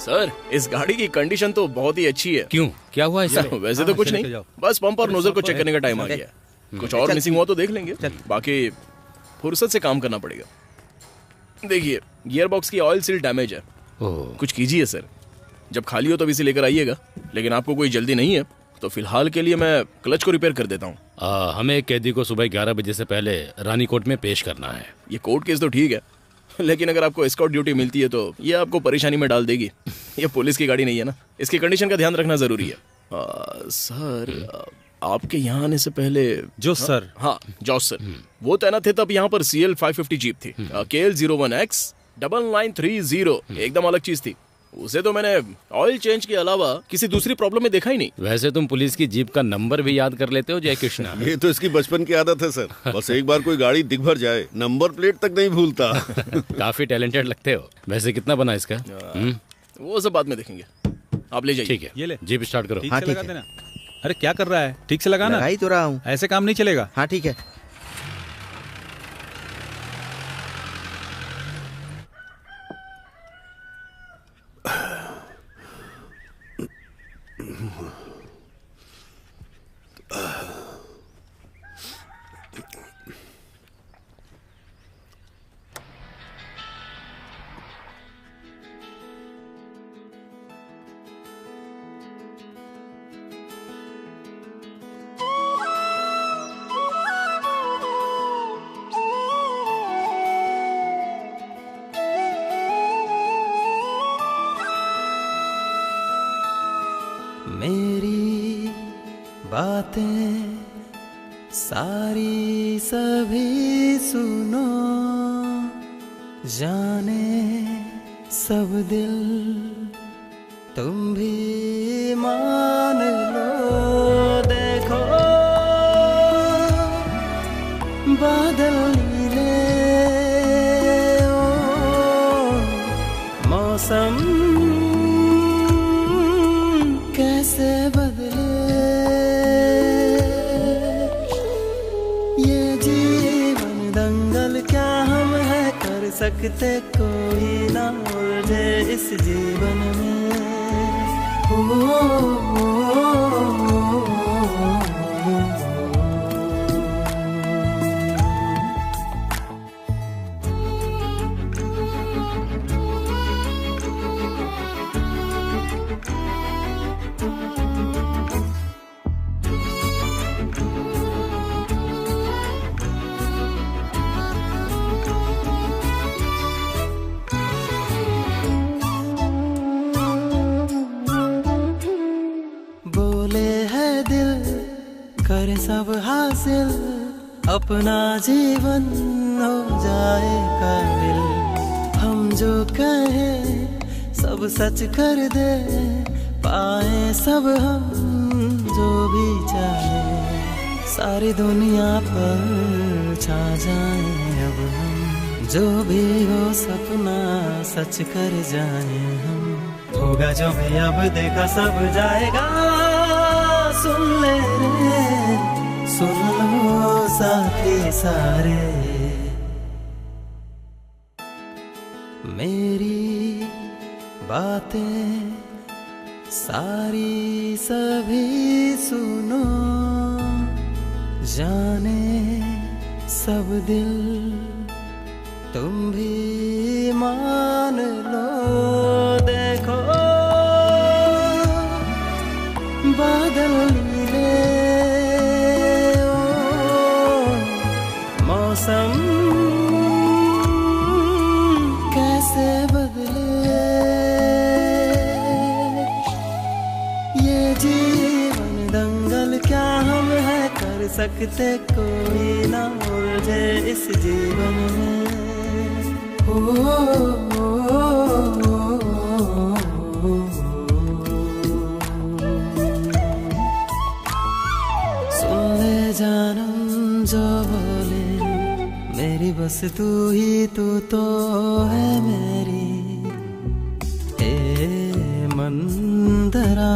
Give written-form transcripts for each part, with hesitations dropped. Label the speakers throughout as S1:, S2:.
S1: Sir इस गाड़ी की कंडीशन तो बहुत ही अच्छी है।
S2: क्यों, क्या हुआ इसे?
S1: वैसे तो कुछ नहीं, बस पंप और नोजल को चेक करने का टाइम आ गया। कुछ और मिसिंग हुआ तो देख लेंगे, बाकी फुर्सत से काम करना पड़ेगा। देखिए गियर बॉक्स की ऑयल सील डैमेज है, कुछ कीजिए सर। जब खाली हो तब इसे लेकर आइएगा, लेकिन आपको कोई जल्दी नहीं है तो फिलहाल के लिए मैं क्लच को रिपेयर कर देता हूँ।
S2: हमें एक कैदी को सुबह 11 बजे से पहले रानी कोर्ट में पेश करना है।
S1: ये कोर्ट केस तो ठीक है, लेकिन अगर आपको एस्कॉर्ट ड्यूटी मिलती है तो ये आपको परेशानी में डाल देगी। ये पुलिस की गाड़ी नहीं है ना, इसकी कंडीशन का ध्यान रखना जरूरी है। सर आपके यहाँ आने से पहले
S3: जोस सर,
S1: हाँ जॉस सर, वो तैनात थे तब यहाँ पर CL 550 जीप थी, KL 01X 9930, एकदम अलग चीज थी। उसे तो मैंने ऑयल चेंज के अलावा किसी दूसरी प्रॉब्लम में देखा ही नहीं।
S2: वैसे तुम पुलिस की जीप का नंबर भी याद कर लेते हो जय कृष्णा।
S4: ये तो इसकी बचपन की आदत है सर, बस एक बार कोई गाड़ी दिख भर जाए नंबर प्लेट तक नहीं भूलता।
S2: काफी टैलेंटेड लगते हो। वैसे कितना बना इसका?
S1: वो सब बाद में देखेंगे, आप ले जाइए।
S2: ठीक है,
S3: ये ले,
S2: जीप स्टार्ट करो।
S3: ठीक से लगा देना। अरे क्या कर रहा है, ठीक से लगाना।
S5: लगा ही तो रहा हूँ।
S3: ऐसे काम नहीं चलेगा।
S5: हाँ ठीक है।
S6: मेरी बातें सारी सभी सुनो, जाने सब दिल तुम भी मान लो। देखो बादल नीले, मौसम कैसे बदले, ये जीवन दंगल क्या हम है कर सकते, कोई ना उलझे इस जीवन में। करे सब हासिल, अपना जीवन हो जाए काबिल। हम जो कहें सब सच कर दे, पाए सब हम जो भी चाहे। सारी दुनिया पर छा जाए अब हम, जो भी हो सपना सच कर जाए हम। होगा जो भी अब देखा सब जाएगा, सुन ले रे सुन लो साथी सारे। मेरी बातें सारी सभी सुनो, जाने सब दिल तुम भी मान लो। देखो बादल नीले, मौसम कैसे बदले, ये जीवन दंगल क्या हम है कर सकते, कोई ना उलझे इस जीवन में। सुन ले जानम जो बोले, मेरी बस तू ही तू तो है मेरी। ए मंदरा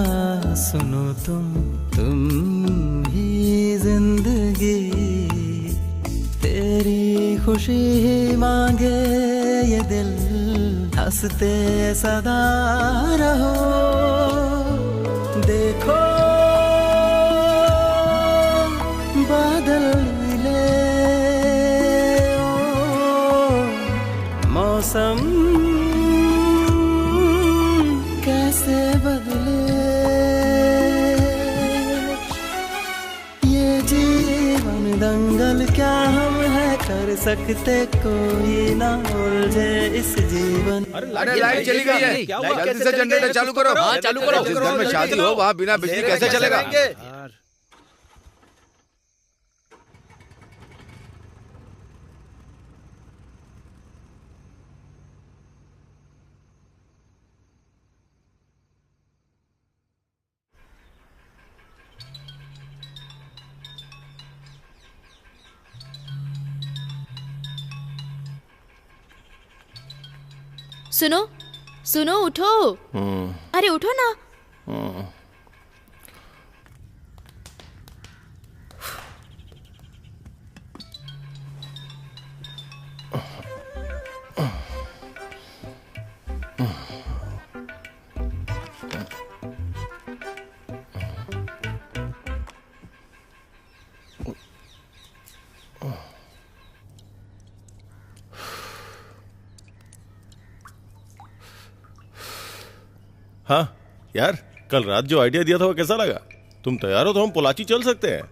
S6: सुनो तुम ही जिंदगी, तेरी खुशी ही मांगे ये दिल हंसते सदा रहो, देखो बादल नीले, मौसम कैसे बदले, ये जीवन दंगल क्या हम है कर सकते, कोई ना उलझे इस जीवन।
S5: अरे लाइट चली गई है, जल्दी से जनरेटर चालू करो। हाँ चालू करो। जिस घर में शादी हो वहाँ बिना बिजली कैसे चलेगा?
S7: सुनो सुनो, उठो। अरे उठो ना।
S4: हाँ यार, कल रात जो आइडिया दिया था वो कैसा लगा? तुम तैयार हो तो हम पोलाची चल सकते हैं।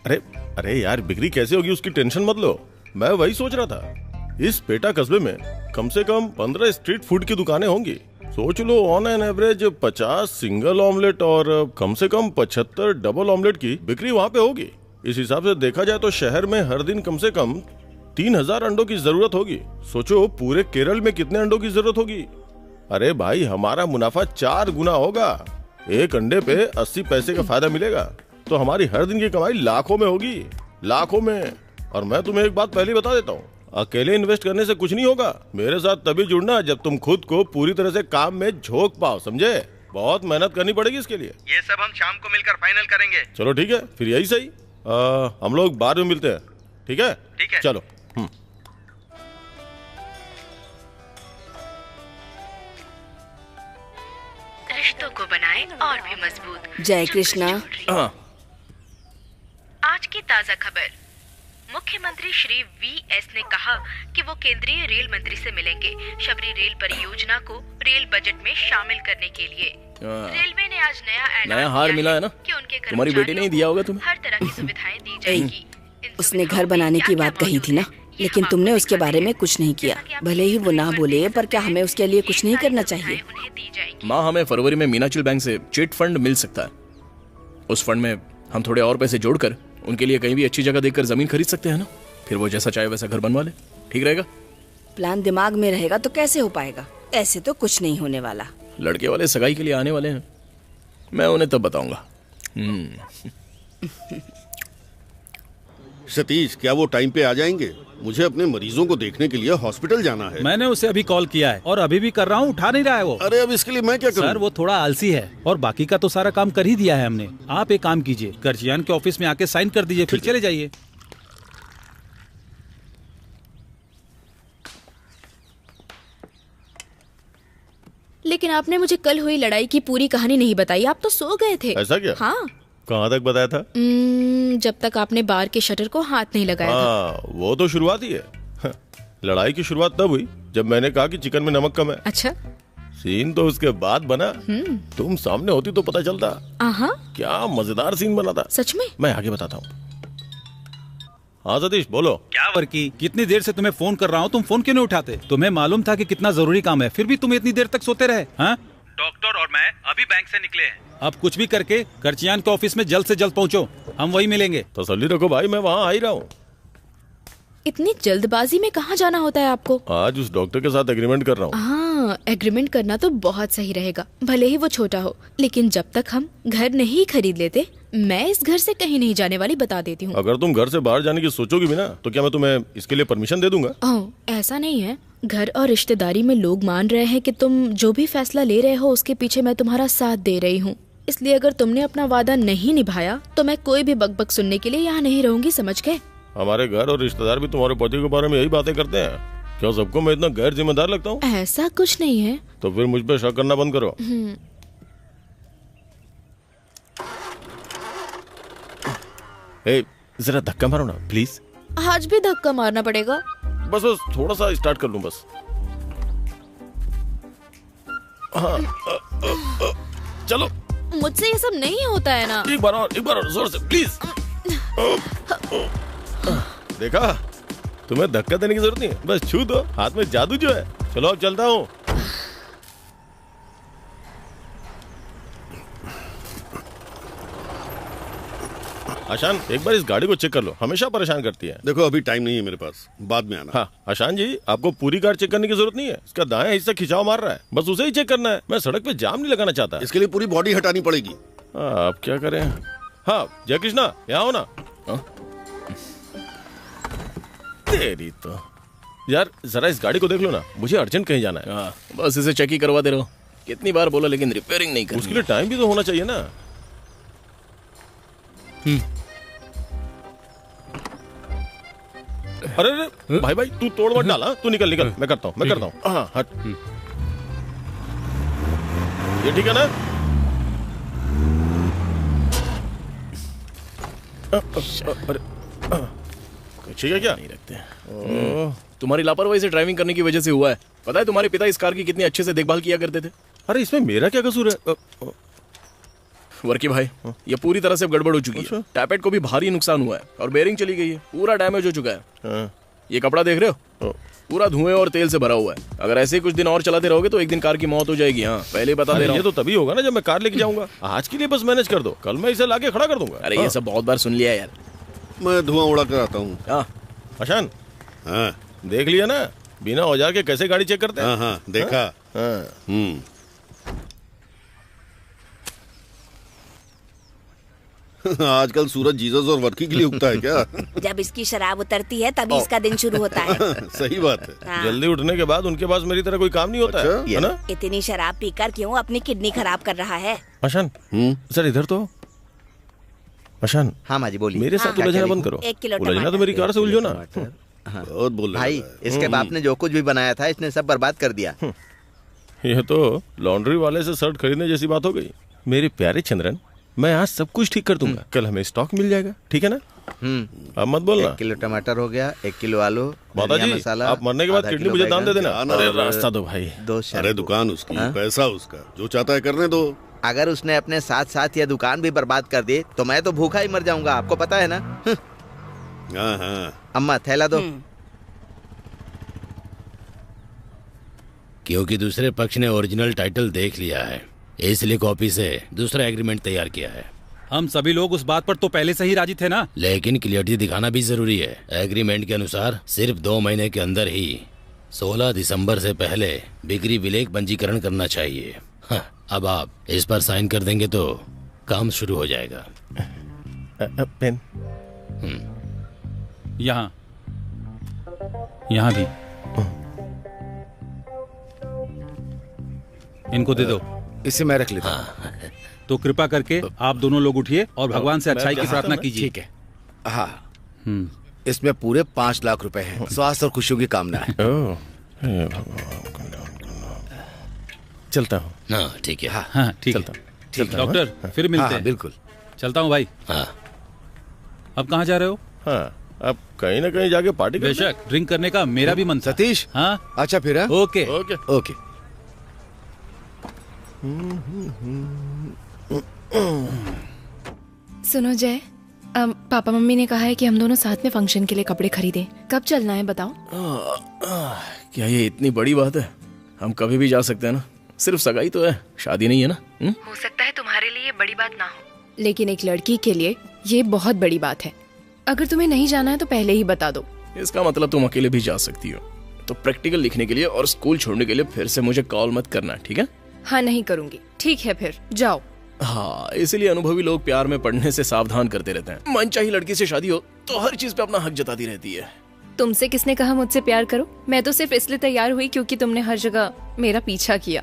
S4: अरे अरे यार, बिक्री कैसे होगी उसकी टेंशन मत लो, मैं वही सोच रहा था। इस पेटा कस्बे में कम से कम 15 स्ट्रीट फूड की दुकानें होंगी। सोच लो, on an average 50 single omelette और कम से कम 75 डबल ऑमलेट की बिक्री वहाँ पे होगी। इस हिसाब से देखा जाए तो शहर में हर दिन कम से कम 3000 अंडों की जरूरत होगी। सोचो पूरे केरल में कितने अंडों की जरूरत होगी। अरे भाई, हमारा मुनाफा 4 गुना होगा। एक अंडे पे 80 पैसे का फायदा मिलेगा तो हमारी हर दिन की कमाई लाखों में होगी, लाखों में। और मैं तुम्हें एक बात पहले बता देता हूँ, अकेले इन्वेस्ट करने से कुछ नहीं होगा। मेरे साथ तभी जुड़ना जब तुम खुद को पूरी तरह से काम में झोंक पाओ, समझे? बहुत मेहनत करनी पड़ेगी इसके लिए।
S5: ये सब हम शाम को मिलकर फाइनल करेंगे।
S4: चलो ठीक है, फिर यही सही। हम लोग बाद में मिलते हैं, ठीक है?
S5: ठीक है।
S4: चलो।
S8: रिश्तों को बनाए और भी मजबूत।
S7: जय कृष्णा।
S8: आज की ताजा खबर, मुख्यमंत्री श्री वी.एस. ने कहा कि वो केंद्रीय रेल मंत्री से मिलेंगे शबरी रेल परियोजना को रेल बजट में शामिल करने के लिए। रेलवे ने आज
S1: नया हार मिला है ना?
S8: कि उनके
S1: तुम्हारी बेटी ने ही दिया होगा तुम्हें।
S8: हर तरह की सुविधाएं दी जाएगी।
S7: उसने घर बनाने की बात कही थी ना, लेकिन तुमने उसके बारे में कुछ नहीं किया। भले ही वो ना बोले, पर क्या हमें उसके लिए कुछ नहीं करना चाहिए?
S1: माँ, हमें फरवरी में मीनाचिल बैंक से चिट फंड मिल सकता है। उस फंड में हम थोड़े और पैसे जोड़कर उनके लिए कहीं भी अच्छी जगह देखकर जमीन खरीद सकते हैं ना। फिर वो जैसा चाहे वैसा घर बनवा ले। ठीक रहेगा?
S7: प्लान दिमाग में रहेगा तो कैसे हो पाएगा? ऐसे तो कुछ नहीं होने वाला।
S1: लड़के वाले सगाई के लिए आने वाले हैं, मैं उन्हें तब बताऊंगा।
S4: सतीश, क्या वो टाइम पे आ जाएंगे? मुझे अपने मरीजों को देखने के लिए हॉस्पिटल जाना है।
S3: मैंने उसे अभी कॉल किया है और अभी भी कर रहा हूँ, उठा नहीं रहा है वो।
S4: अरे अब इसके लिए मैं क्या करूँ?
S3: सर, वो थोड़ा आलसी है और बाकी का तो सारा काम कर ही दिया है हमने। आप एक काम कीजिए, गर्जियान के ऑफिस में आके साइन कर दीजिए, फिर चले जाइए।
S7: लेकिन आपने मुझे कल हुई लड़ाई की पूरी कहानी नहीं बताई। आप तो सो गए थे।
S4: ऐसा क्या?
S7: हाँ।
S4: कहाँ तक बताया था?
S7: जब तक आपने बार के शटर को हाथ नहीं लगाया था।
S4: वो तो शुरुआत ही है। लड़ाई की शुरुआत तब हुई जब मैंने कहा कि चिकन में नमक कम है।
S7: अच्छा।
S4: सीन तो उसके बाद बना। तुम सामने होती तो पता चलता। क्या मजेदार सीन बना था।
S7: सच में?
S4: मैं आगे बताता हूँ। हाँ सतीश, बोलो।
S3: क्या वर्की, कितनी देर से तुम्हें फोन कर रहा हूँ, तुम फोन क्यों नहीं उठाते? तुम्हें मालूम था कि कितना जरूरी काम है, फिर भी तुम इतनी देर तक सोते रहे। हाँ?
S9: डॉक्टर और मैं अभी बैंक से निकले हैं।
S3: अब कुछ भी करके कर्चियान के ऑफिस में जल्द से जल्द पहुँचो, हम वही मिलेंगे।
S4: तसल्ली रखो भाई, मैं वहाँ आ ही रहा हूँ।
S7: इतनी जल्दबाजी में कहाँ जाना होता है आपको?
S4: आज उस डॉक्टर के साथ एग्रीमेंट कर रहा हूँ।
S7: हाँ, एग्रीमेंट करना तो बहुत सही रहेगा, भले ही वो छोटा हो। लेकिन जब तक हम घर नहीं खरीद लेते, मैं इस घर से कहीं नहीं जाने वाली, बता देती हूँ।
S4: अगर तुम घर से बाहर जाने की सोचोगी भी ना, तो क्या मैं तुम्हें इसके लिए परमिशन दे दूंगा?
S7: ओह, ऐसा नहीं है। घर और रिश्तेदारी में लोग मान रहे हैं कि तुम जो भी फैसला ले रहे हो उसके पीछे मैं तुम्हारा साथ दे रही हूँ। इसलिए अगर तुमने अपना वादा नहीं निभाया तो मैं कोई भी बकबक सुनने के लिए यहाँ नहीं रहूंगी, समझ गए?
S4: हमारे घर और रिश्तेदार भी तुम्हारे पति के बारे में यही बातें करते हैं। क्या सबको मैं इतना गैर जिम्मेदार लगता हूँ?
S7: ऐसा कुछ नहीं है।
S4: तो फिर मुझ पे शक करना बंद करो। ए, जरा धक्का मारो ना प्लीज।
S7: आज भी धक्का मारना पड़ेगा?
S4: बस थोड़ा सा स्टार्ट कर लूं बस। हाँ, चलो।
S7: मुझसे ये सब नहीं होता है ना।
S4: एक बार और जोर से प्लीज। देखा, तुम्हें धक्का देने की जरूरत नहीं है, बस छू दो, हाथ में जादू जो है। चलो अब चलता हूँ। आशान, एक बार इस गाड़ी को चेक कर लो, हमेशा परेशान करती है।
S10: देखो अभी टाइम नहीं है मेरे पास, बाद में आना।
S4: हाँ आशान जी, आपको पूरी कार चेक करने की जरूरत नहीं है। इसका दायां हिस्सा खिंचाव मार रहा है, बस उसे ही चेक करना है। मैं सड़क पे जाम नहीं लगाना चाहता।
S10: इसके लिए पूरी बॉडी हटानी पड़ेगी।
S4: आप क्या करें? हाँ जय कृष्णा, यहाँ हो ना। तेरी तो यार, जरा इस गाड़ी को देख लो ना, मुझे अर्जेंट कहीं जाना है।
S1: बस इसे चेक ही करवा दे रहो। कितनी बार बोला, लेकिन रिपेयरिंग नहीं करनी।
S4: उसके लिए टाइम भी तो होना चाहिए ना। अरे भाई तू तोड़ मत डाला, तू निकल, मैं करता हूँ। हाँ हट। ये ठीक है ना? अरे ठीक है क्या?
S1: नहीं रखते। तुम्हारी लापरवाही से ड्राइविंग करने की वजह से हुआ है। पता है तुम्हारे पिता इस कार की कितनी अच्छे से देखभाल किया करते थे।
S4: अरे इसमें मेरा क्या कसूर है?
S1: वर्की भाई, ये पूरी तरह से गड़बड़ हो चुकी है। टैपेट को भी भारी नुकसान हुआ है और बेयरिंग चली गई है, पूरा डैमेज हो चुका है। ये कपड़ा देख रहे हो, पूरा धुएं और तेल से भरा हुआ है। अगर ऐसे कुछ दिन और चलाते रहोगे तो एक दिन कार की मौत हो जाएगी। हाँ पहले बता दे रहा हूं।
S4: ये तो तभी होगा ना जब मैं कार लेके जाऊंगा। आज के लिए बस मैनेज कर दो, कल मैं इसे लाके खड़ा कर दूंगा।
S1: अरे ये सब बहुत बार सुन लिया यार।
S10: मैं धुआं उड़ा कर आता हूँ।
S4: आशान,
S10: हाँ
S4: देख लिया ना बिना औजार के कैसे गाड़ी चेक करते हैं?
S10: हाँ देखा। आजकल सूरज जीसस और वर्की के लिए उगता है क्या?
S11: जब इसकी शराब उतरती है तभी इसका दिन शुरू होता है।
S10: सही बात है।
S11: हाँ।
S4: जल्दी उठने के बाद उनके पास मेरी तरह कोई काम नहीं होता है ना?
S11: इतनी शराब पीकर क्यों अपनी किडनी खराब कर रहा है?
S4: आशान सर इधर तो। आशान।
S12: हाँ माँ जी बोलिए।
S4: मेरे साथ उलझना बंद करो।
S11: 1 किलो
S4: उलझना तो मेरी कार से उलझो ना।
S10: बहुत बोल
S12: भाई, इसके बाप ने जो कुछ भी बनाया था इसने सब बर्बाद कर दिया।
S4: ये तो लॉन्ड्री वाले से शर्ट खरीदने जैसी बात हो गई। मेरे प्यारे चंद्रन, मैं आज सब कुछ ठीक कर दूंगा। कल हमें स्टॉक मिल जाएगा, ठीक है ना? अब मत बोलना।
S12: 1 किलो टमाटर हो गया, 1 किलो आलू,
S4: माता जी
S12: मसाला।
S4: आप मरने के बाद किडनी मुझे दान दे देना।
S10: अरे
S4: रास्ता दो भाई।
S12: 2
S10: अरे दुकान उसकी, पैसा उसका, जो चाहता है करने दो।
S12: अगर उसने अपने साथ साथ ये दुकान भी बर्बाद कर दी तो मैं तो भूखा ही मर जाऊंगा, आपको पता है ना?
S10: हाँ।
S12: अम्मा थैला दो।
S2: क्योंकि दूसरे पक्ष ने ओरिजिनल टाइटल देख लिया है, इसलिए कॉपी से दूसरा एग्रीमेंट तैयार किया है।
S3: हम सभी लोग उस बात पर तो पहले से ही राजी थे ना।
S2: लेकिन क्लियरिटी दिखाना भी जरूरी है। एग्रीमेंट के अनुसार सिर्फ 2 महीने के अंदर ही 16 दिसंबर से पहले बिक्री विलेख पंजीकरण करना चाहिए। हाँ, अब आप इस पर साइन कर देंगे तो काम शुरू हो जाएगा।
S4: पेन
S3: यहाँ भी इनको दे दो।
S5: इसे मैं रख लेता हूँ।
S3: तो कृपा करके आप दोनों लोग उठिए और भगवान से अच्छाई की प्रार्थना कीजिए।
S5: ठीक है। हाँ, इसमें पूरे 5 लाख रुपए हैं। स्वास्थ्य और खुशियों की कामना है।
S4: चलता हूँ।
S2: हाँ ठीक है।
S3: हाँ ठीक है। डॉक्टर फिर मिलते हैं।
S5: बिल्कुल।
S3: चलता हूँ भाई।
S2: हाँ।
S3: अब कहाँ जा रहे हो?
S4: हाँ, अब कहीं ना कहीं जाके पार्टी करते हैं।
S3: बेशक, ड्रिंक करने का मेरा भी मन था।
S10: सतीश।
S3: हाँ
S5: अच्छा फिर।
S3: Okay
S4: okay
S5: okay.
S7: सुनो जय, पापा मम्मी ने कहा है कि हम दोनों साथ में फंक्शन के लिए कपड़े खरीदें। कब चलना है बताओ?
S1: क्या ये इतनी बड़ी बात है? हम कभी भी जा सकते हैं ना। सिर्फ सगाई तो है, शादी नहीं है ना।
S8: हो सकता है तुम्हारे लिए बड़ी बात ना हो,
S7: लेकिन एक लड़की के लिए ये बहुत बड़ी बात है। अगर तुम्हें नहीं जाना है तो पहले ही बता दो।
S1: इसका मतलब तुम अकेले भी जा सकती हो। तो प्रैक्टिकल लिखने के लिए और स्कूल छोड़ने के लिए फिर से मुझे कॉल मत करना, ठीक है?
S7: हाँ नहीं करूँगी। ठीक है फिर जाओ।
S1: हाँ, इसीलिए अनुभवी लोग प्यार में पढ़ने से सावधान करते रहते हैं। मनचाही लड़की से शादी हो तो हर चीज पे अपना हक जताती रहती है।
S7: तुमसे किसने कहा मुझसे प्यार करो? मैं तो सिर्फ इसलिए तैयार हुई क्योंकि तुमने हर जगह मेरा पीछा किया।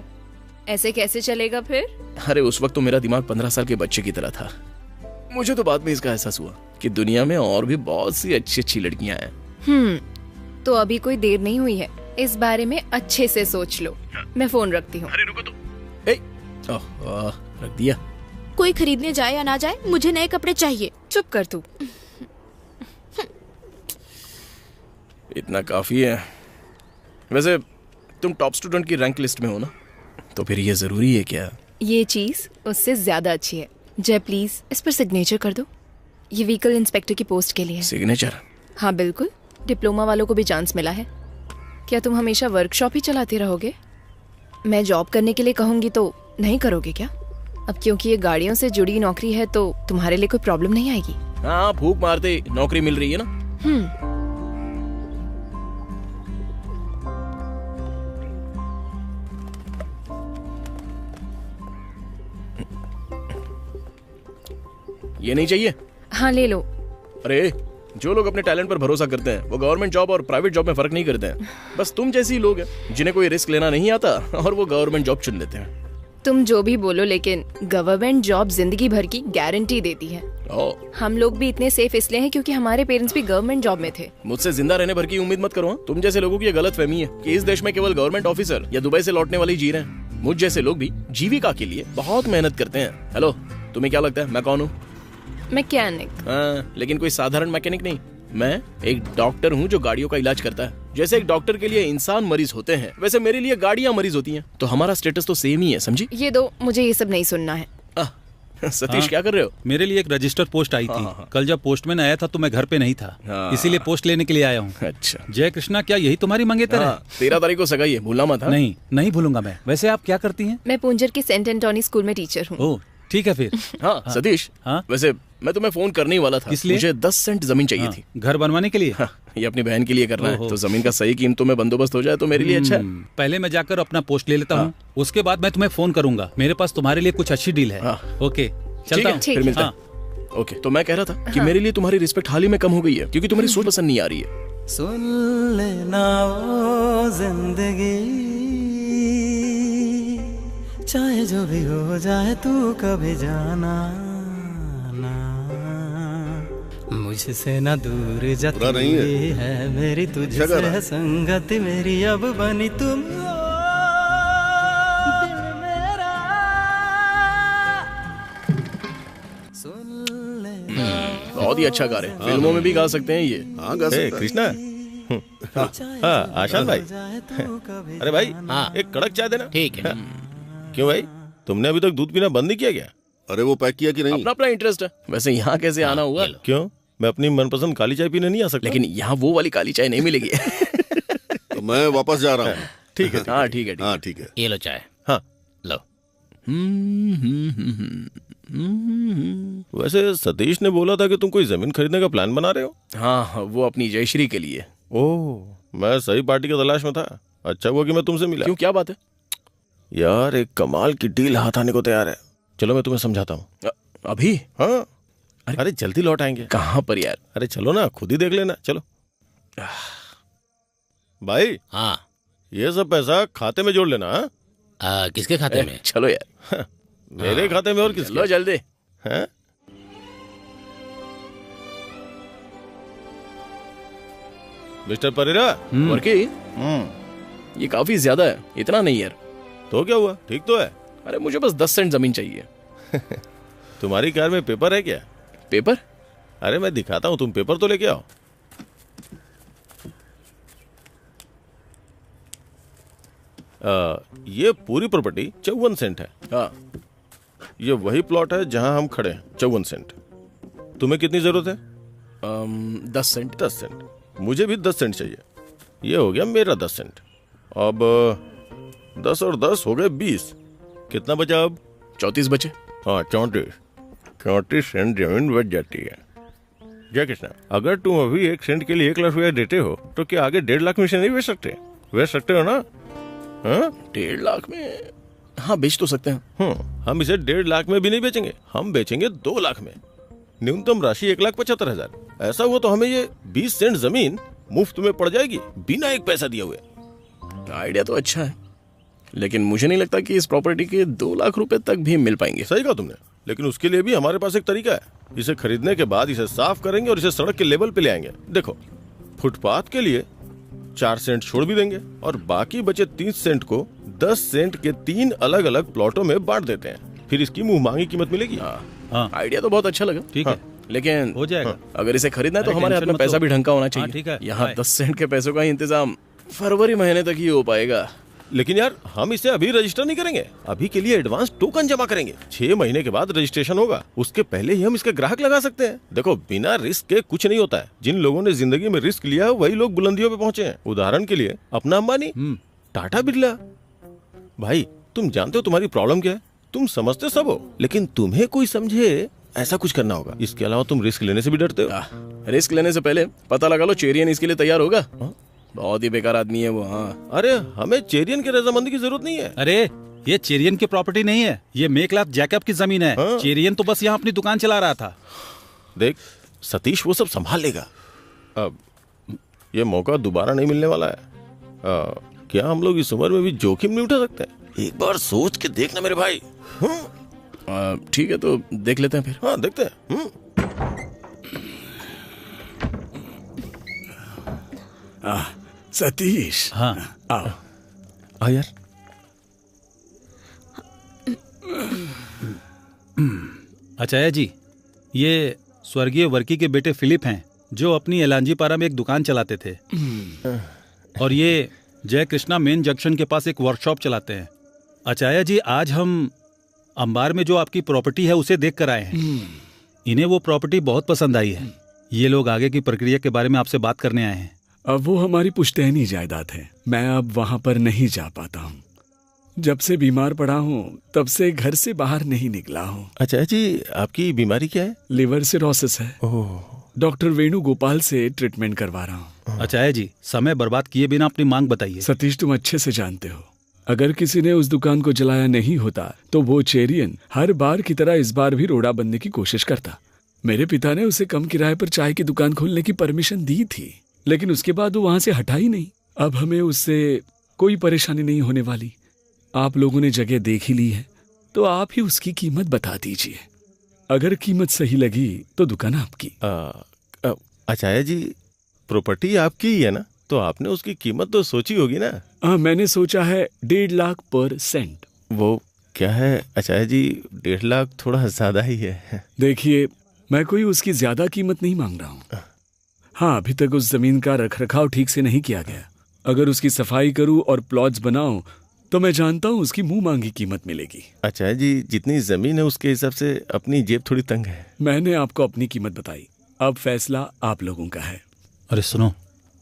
S7: ऐसे कैसे चलेगा फिर?
S1: अरे उस वक्त तो मेरा दिमाग 15 साल के बच्चे की तरह था। मुझे तो बाद में इसका एहसास हुआ कि दुनिया में और भी बहुत सी अच्छी अच्छी लड़कियां हैं।
S7: तो अभी कोई देर नहीं हुई है।
S13: इस बारे में अच्छे से सोच लो। मैं फोन रखती हूँ।
S1: अरे रुको तो। रख दिया।
S7: कोई खरीदने जाए या ना जाए, मुझे नए कपड़े चाहिए।
S13: चुप कर तू।
S1: इतना काफी है। वैसे तुम टॉप स्टूडेंट की रैंक लिस्ट में हो ना, तो फिर ये जरूरी है क्या?
S13: ये चीज उससे ज्यादा अच्छी है। जय प्लीज इस पर सिग्नेचर कर दो। ये व्हीकल इंस्पेक्टर की पोस्ट के लिए है।
S1: सिग्नेचर?
S13: हाँ बिल्कुल, डिप्लोमा वालों को भी चांस मिला है। क्या तुम हमेशा वर्कशॉप ही चलाते रहोगे? मैं जॉब करने के लिए कहूंगी तो नहीं करोगे क्या? अब क्योंकि ये गाड़ियों से जुड़ी नौकरी है तो तुम्हारे लिए कोई प्रॉब्लम नहीं आएगी।
S1: हाँ, फूंक मारते नौकरी मिल रही है ना। ये नहीं चाहिए?
S13: हाँ ले लो।
S1: अरे जो लोग अपने टैलेंट पर भरोसा करते हैं वो गवर्नमेंट जॉब और प्राइवेट जॉब में फर्क नहीं करते हैं। बस तुम जैसे ही लोग हैं जिन्हें कोई रिस्क लेना नहीं आता और वो गवर्नमेंट जॉब चुन लेते हैं।
S13: तुम जो भी बोलो, लेकिन गवर्नमेंट जॉब जिंदगी भर की गारंटी देती है। हम लोग भी इतने सेफ इसलिए हैं क्योंकि हमारे पेरेंट्स भी गवर्नमेंट जॉब में थे।
S1: मुझसे जिंदा रहने भर की उम्मीद मत करो। तुम जैसे लोगों की ये गलत फहमी है कि इस देश में केवल गवर्नमेंट ऑफिसर या दुबई से लौटने वाले जी रहे हैं। मुझ जैसे लोग भी जीविका के लिए बहुत मेहनत करते हैं। हेलो, तुम्हें क्या लगता है मैं कौन हूँ?
S13: मैकेनिक।
S1: हाँ, लेकिन कोई साधारण मैकेनिक नहीं। मैं एक डॉक्टर हूँ जो गाड़ियों का इलाज करता है। जैसे एक डॉक्टर के लिए इंसान मरीज होते हैं, वैसे मेरे लिए गाड़ियाँ मरीज होती हैं। तो हमारा स्टेटस तो सेम ही है, समझी?
S13: ये दो, मुझे ये सब नहीं सुनना है।
S1: सतीश, क्या कर रहे हो?
S3: मेरे लिए एक रजिस्टर पोस्ट आई थी। कल जब पोस्टमैन आया था तो मैं घर पे नहीं था, इसीलिए पोस्ट लेने के लिए आया हूँ।
S1: अच्छा।
S3: जय कृष्णा, क्या यही तुम्हारी मंगेतर है?
S1: 13 तारीख को सगाई है, भूलना मत।
S3: नहीं भूलूंगा मैं। वैसे आप क्या करती हैं?
S13: मैं पूंजर की सेंट एंटोनी स्कूल में टीचर हूँ।
S3: ओह ठीक है फिर।
S1: हाँ सतीश, वैसे मैं तुम्हें फोन करने ही वाला था।
S3: इसलिए?
S1: मुझे 10 सेंट जमीन चाहिए थी।
S3: घर बनवाने के लिए?
S1: ये अपनी बहन के लिए करना है, तो जमीन का सही कीमतों में बंदोबस्त हो जाए तो मेरे लिए अच्छा है।
S3: पहले मैं जाकर अपना पोस्ट ले लेता हूँ, उसके बाद मैं तुम्हें फोन करूंगा। मेरे पास तुम्हारे लिए कुछ अच्छी डील है। ओके, चलता हूँ,
S1: फिर मिलते हैं। ओके, तो मैं कह रहा था कि मेरे लिए तुम्हारी रिस्पेक्ट हाल ही में कम हो गई है क्योंकि तुम्हारी सोच पसंद नहीं आ रही है।
S6: सुन लेना ओ जिंदगी, चाहे जो भी हो जाए तू कभी जाना ना, मुझसे ना दूर जाती है मेरी तुझसे है संगति मेरी, अब बनी तुम
S1: बहुत ही अच्छा गा रहे हैं, फिल्मों में भी गा सकते हैं ये।
S4: हाँ गा सकते हैं। कृष्णा, आशान भाई, अरे भाई एक कड़क चाय देना।
S2: ठीक है।
S4: क्यों भाई, तुमने अभी तक दूध पीना बंद नहीं किया क्या?
S10: अरे वो पैक किया कि नहीं?
S1: अपना अपना इंटरेस्ट है। वैसे यहाँ कैसे आना हुआ?
S4: क्यों, मैं अपनी मनपसंद काली चाय पीने नहीं आ सकता?
S1: लेकिन यहाँ वो वाली काली चाय नहीं मिलेगी।
S10: तो मैं वापस जा रहा हूँ।
S4: ठीक है।
S1: हाँ ठीक है।
S10: हाँ ठीक है।
S2: ये लो चाय।
S4: हाँ
S2: लो।
S4: वैसे सतीश ने बोला था कि तुम कोई जमीन खरीदने का प्लान बना रहे हो।
S1: हाँ, वो अपनी जयश्री के लिए।
S4: ओह, मैं सही पार्टी की तलाश में था। अच्छा हुआ कि मैं तुमसे मिला।
S1: क्यों, क्या बात है?
S4: यार एक कमाल की डील हाथ आने को तैयार है। चलो मैं तुम्हें समझाता हूँ।
S1: अभी?
S4: हाँ। अरे जल्दी लौट आएंगे।
S1: कहाँ पर यार?
S4: अरे चलो ना, खुद ही देख लेना। चलो भाई।
S2: हाँ,
S4: ये सब पैसा खाते में जोड़ लेना।
S2: किसके खाते में?
S1: चलो यार।
S4: मेरे खाते में और किसके?
S1: चलो जल्दी।
S4: हैं? मिस्टर परेरा।
S1: वर्की, ये काफी ज्यादा है। इतना नहीं यार।
S4: तो क्या हुआ, ठीक तो है।
S1: अरे मुझे बस 10 सेंट जमीन चाहिए।
S4: तुम्हारी कार में पेपर है क्या?
S1: पेपर?
S4: अरे मैं दिखाता हूँ, तुम पेपर तो लेके आओ। ये पूरी प्रॉपर्टी 54 सेंट है।
S1: हाँ।
S4: ये वही प्लॉट है जहां हम खड़े हैं, 54 सेंट। तुम्हें कितनी जरूरत है?
S1: 10 सेंट।
S4: 10 सेंट। मुझे भी 10 सेंट चाहिए। ये हो गया मेरा 10 सेंट। अब 10 और 10 हो गए 20। कितना बचा अब?
S1: 34 बचे।
S4: हाँ 34 सेंट जमीन बच जाती है। जय कृष्णा, अगर तुम अभी 1 सेंट के लिए 1 लाख रुपया देते हो तो क्या आगे 1.5 लाख में से नहीं बेच सकते? बेच सकते हो ना?
S1: 1.5 लाख में? हाँ बेच तो सकते हैं।
S4: हम इसे 1.5 लाख में भी नहीं बेचेंगे, हम बेचेंगे 2 लाख में। न्यूनतम राशि 1,75,000। ऐसा हुआ तो हमें ये 20 सेंट जमीन मुफ्त में पड़ जाएगी, बिना एक पैसा दिए हुए।
S1: आइडिया तो अच्छा है, लेकिन मुझे नहीं लगता कि इस प्रॉपर्टी के 2 लाख रुपए तक भी मिल पाएंगे।
S4: सही कहा तुमने, लेकिन उसके लिए भी हमारे पास एक तरीका है। इसे खरीदने के बाद इसे साफ करेंगे और इसे सड़क के लेवल पे ले आएंगे। देखो, फुटपाथ के लिए 4 सेंट छोड़ भी देंगे और बाकी बचे 30 सेंट को 10 सेंट के 3 अलग अलग प्लॉटों में बांट देते हैं। फिर इसकी मुंह मांगी कीमत मिलेगी।
S1: हाँ, आइडिया तो बहुत अच्छा लगा।
S3: ठीक है,
S1: लेकिन
S3: हो जाएगा।
S1: अगर इसे खरीदना है तो हमारे हाथ में पैसा भी ढंग का होना चाहिए।
S3: ठीक है,
S1: यहाँ 10 सेंट के पैसों का ही इंतजाम फरवरी महीने तक ही हो पाएगा।
S4: लेकिन यार हम इसे अभी रजिस्टर नहीं करेंगे, अभी के लिए एडवांस टोकन जमा करेंगे। 6 महीने के बाद रजिस्ट्रेशन होगा, उसके पहले ही हम इसके ग्राहक लगा सकते हैं। देखो बिना रिस्क के कुछ नहीं होता है। जिन लोगों ने जिंदगी में रिस्क लिया वही लोग बुलंदियों पे पहुंचे हैं। उदाहरण के लिए अपना अंबानी, टाटा बिरला। भाई तुम जानते हो तुम्हारी प्रॉब्लम क्या है, तुम समझते सब हो, लेकिन तुम्हें कोई समझे ऐसा कुछ करना होगा। इसके अलावा तुम रिस्क लेने से भी डरते हो।
S1: रिस्क लेने से पहले पता लगा लो चेरियन इसके लिए तैयार होगा। बहुत ही बेकार आदमी है वो। हाँ,
S4: अरे हमें चेरियन की रजामंदी की जरूरत नहीं है।
S3: अरे ये चेरियन की प्रॉपर्टी नहीं है, ये मेकलाथ जैकब की जमीन है। चेरियन तो बस यहाँ अपनी दुकान चला रहा था।
S4: देख सतीश वो सब संभाल लेगा। अब ये मौका दोबारा नहीं मिलने वाला है। क्या हम लोग इस उम्र में भी जोखिम नहीं उठा सकते? एक बार सोच के देखना मेरे भाई।
S1: ठीक है तो देख लेते हैं फिर।
S4: हाँ देखते हैं।
S14: सतीश,
S3: हाँ
S14: आओ।
S4: आ यार।
S3: अचाया जी, ये स्वर्गीय वर्की के बेटे फिलिप हैं जो अपनी एलांजीपारा में एक दुकान चलाते थे। और ये जय कृष्णा मेन जंक्शन के पास एक वर्कशॉप चलाते हैं। अचाया जी, आज हम अंबार में जो आपकी प्रॉपर्टी है उसे देख कर आए हैं। इन्हें वो प्रॉपर्टी बहुत पसंद आई है। ये लोग आगे की प्रक्रिया के बारे में आपसे बात करने आए हैं।
S14: अब वो हमारी पुश्तैनी जायदाद है, मैं अब वहाँ पर नहीं जा पाता हूँ। जब से बीमार पड़ा हूँ तब से घर से बाहर नहीं निकला हूँ।
S4: अच्छा जी, आपकी बीमारी क्या है?
S14: लिवर सिरोसिस है। डॉक्टर वेणु गोपाल से ट्रीटमेंट करवा रहा हूँ।
S3: अच्छा जी, समय बर्बाद किए बिना अपनी मांग बताइए।
S14: सतीश, तुम अच्छे से जानते हो, अगर किसी ने उस दुकान को जलाया नहीं होता तो वो चेरियन हर बार की तरह इस बार भी रोड़ा बनने की कोशिश करता। मेरे पिता ने उसे कम किराए पर चाय की दुकान खोलने की परमिशन दी थी, लेकिन उसके बाद वो वहां से हटा ही नहीं। अब हमें उससे कोई परेशानी नहीं होने वाली। आप लोगों ने जगह देख ही ली है तो आप ही उसकी कीमत बता दीजिए। अगर कीमत सही लगी तो दुकान आपकी।
S4: अच्छा जी, प्रॉपर्टी आपकी ही है ना, तो आपने उसकी कीमत तो सोची होगी ना?
S14: मैंने सोचा है 1.5 लाख पर सेंट।
S4: वो क्या है अच्छा जी, 1.5 लाख थोड़ा ज्यादा ही है।
S14: देखिए, मैं कोई उसकी ज्यादा कीमत नहीं मांग रहा हूँ। हाँ, अभी तक उस जमीन का रखरखाव ठीक से नहीं किया गया। अगर उसकी सफाई करूँ और प्लॉट्स बनाऊं तो मैं जानता हूँ उसकी मुंह मांगी कीमत मिलेगी।
S4: अच्छा जी, जितनी जमीन है उसके हिसाब से अपनी जेब थोड़ी तंग है।
S14: मैंने आपको अपनी कीमत बताई, अब फैसला आप लोगों का है।
S3: अरे सुनो,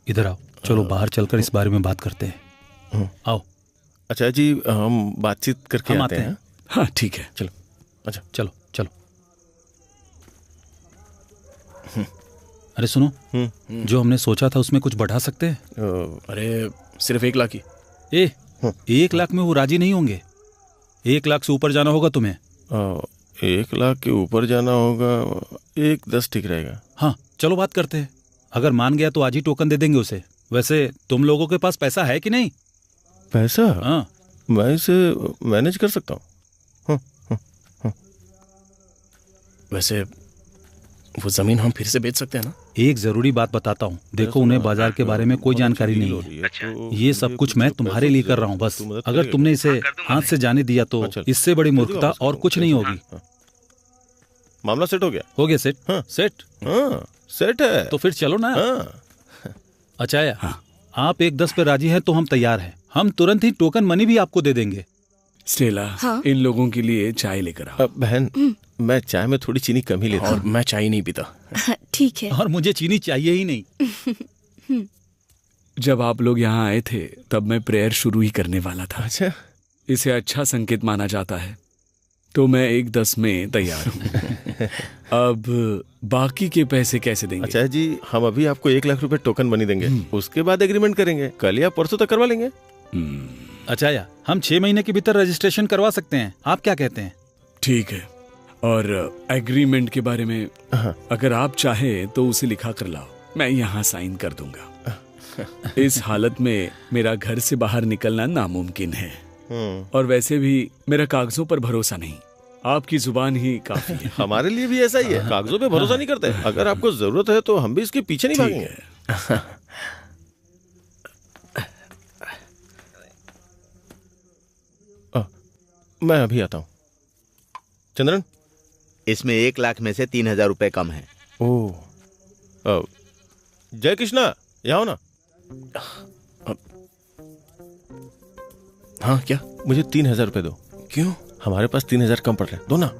S3: इधर आओ, चलो बाहर चलकर इस बारे में बात करते हैं। आओ।
S4: अच्छा जी, हम बातचीत करके आते हैं।
S14: हाँ ठीक है,
S4: चलो। अच्छा
S3: चलो चलो। अरे सुनो, जो हमने सोचा था उसमें कुछ बढ़ा सकते हैं?
S1: अरे सिर्फ 1 लाख ही।
S3: 1 लाख में वो राजी नहीं होंगे। 1 लाख से ऊपर जाना होगा तुम्हें।
S4: 1 लाख के ऊपर जाना होगा, 1.10 ठीक रहेगा।
S3: हाँ चलो बात करते हैं। अगर मान गया तो आज ही टोकन दे देंगे उसे। वैसे तुम लोगों के पास पैसा है कि नहीं?
S4: पैसा?
S3: हाँ,
S4: मैं इसे मैनेज कर सकता हूँ।
S1: वैसे वो जमीन हम फिर से बेच सकते हैं ना?
S3: एक जरूरी बात बताता हूँ, देखो उन्हें बाजार के बारे में कोई जानकारी नहीं है। ये सब कुछ मैं तुम्हारे लिए कर रहा हूँ बस। अगर तुमने इसे हाथ से जाने दिया तो इससे बड़ी मूर्खता और कुछ नहीं होगी।
S4: मामला सेट हो गया?
S3: हो गया सेट।
S4: हाँ।
S3: सेट?
S4: हाँ सेट है।
S3: तो फिर चलो ना।
S4: हाँ।
S3: अच्छा आप 1.10 पे राजी हैं तो हम तैयार हैं। हम तुरंत ही टोकन मनी भी आपको दे देंगे।
S14: स्टेला, हाँ? इन लोगों के लिए चाय लेकर आओ।
S4: बहन, मैं चाय में थोड़ी चीनी कम ही लेता हूँ।
S1: और मैं चाय नहीं पीता।
S7: ठीक है।
S3: और मुझे चीनी चाहिए ही नहीं।
S14: जब आप लोग यहाँ आए थे तब मैं प्रेयर शुरू ही करने वाला था।
S4: अच्छा,
S14: इसे अच्छा संकेत माना जाता है, तो मैं 1.10 में तैयार हूँ। अब बाकी के पैसे कैसे देंगे?
S4: अच्छा जी, हम अभी आपको 1 लाख रुपए टोकन मनी देंगे, उसके बाद एग्रीमेंट करेंगे। कल या परसों तक करवा लेंगे।
S3: अच्छा हम 6 महीने के भीतर रजिस्ट्रेशन करवा सकते हैं, आप क्या कहते हैं?
S14: ठीक है। और एग्रीमेंट के बारे में अगर आप चाहे तो उसे लिखा कर लाओ, मैं यहाँ साइन कर दूंगा। इस हालत में मेरा घर से बाहर निकलना नामुमकिन है, और वैसे भी मेरा कागजों पर भरोसा नहीं, आपकी जुबान ही काफी है।
S4: हमारे लिए भी ऐसा ही है, कागजों पे भरोसा नहीं करते। अगर आपको जरूरत है तो हम भी इसके पीछे नहीं भागेंगे। मैं अभी आता हूँ। चंद्रन,
S12: इसमें 1 लाख में से 3,000 रुपए कम है।
S4: ओह, जय कृष्णा, यहाँ हो ना।
S1: हाँ क्या?
S4: मुझे 3,000 रुपए दो।
S1: क्यों?
S4: हमारे पास 3,000 कम पड़ रहे हैं, दो ना।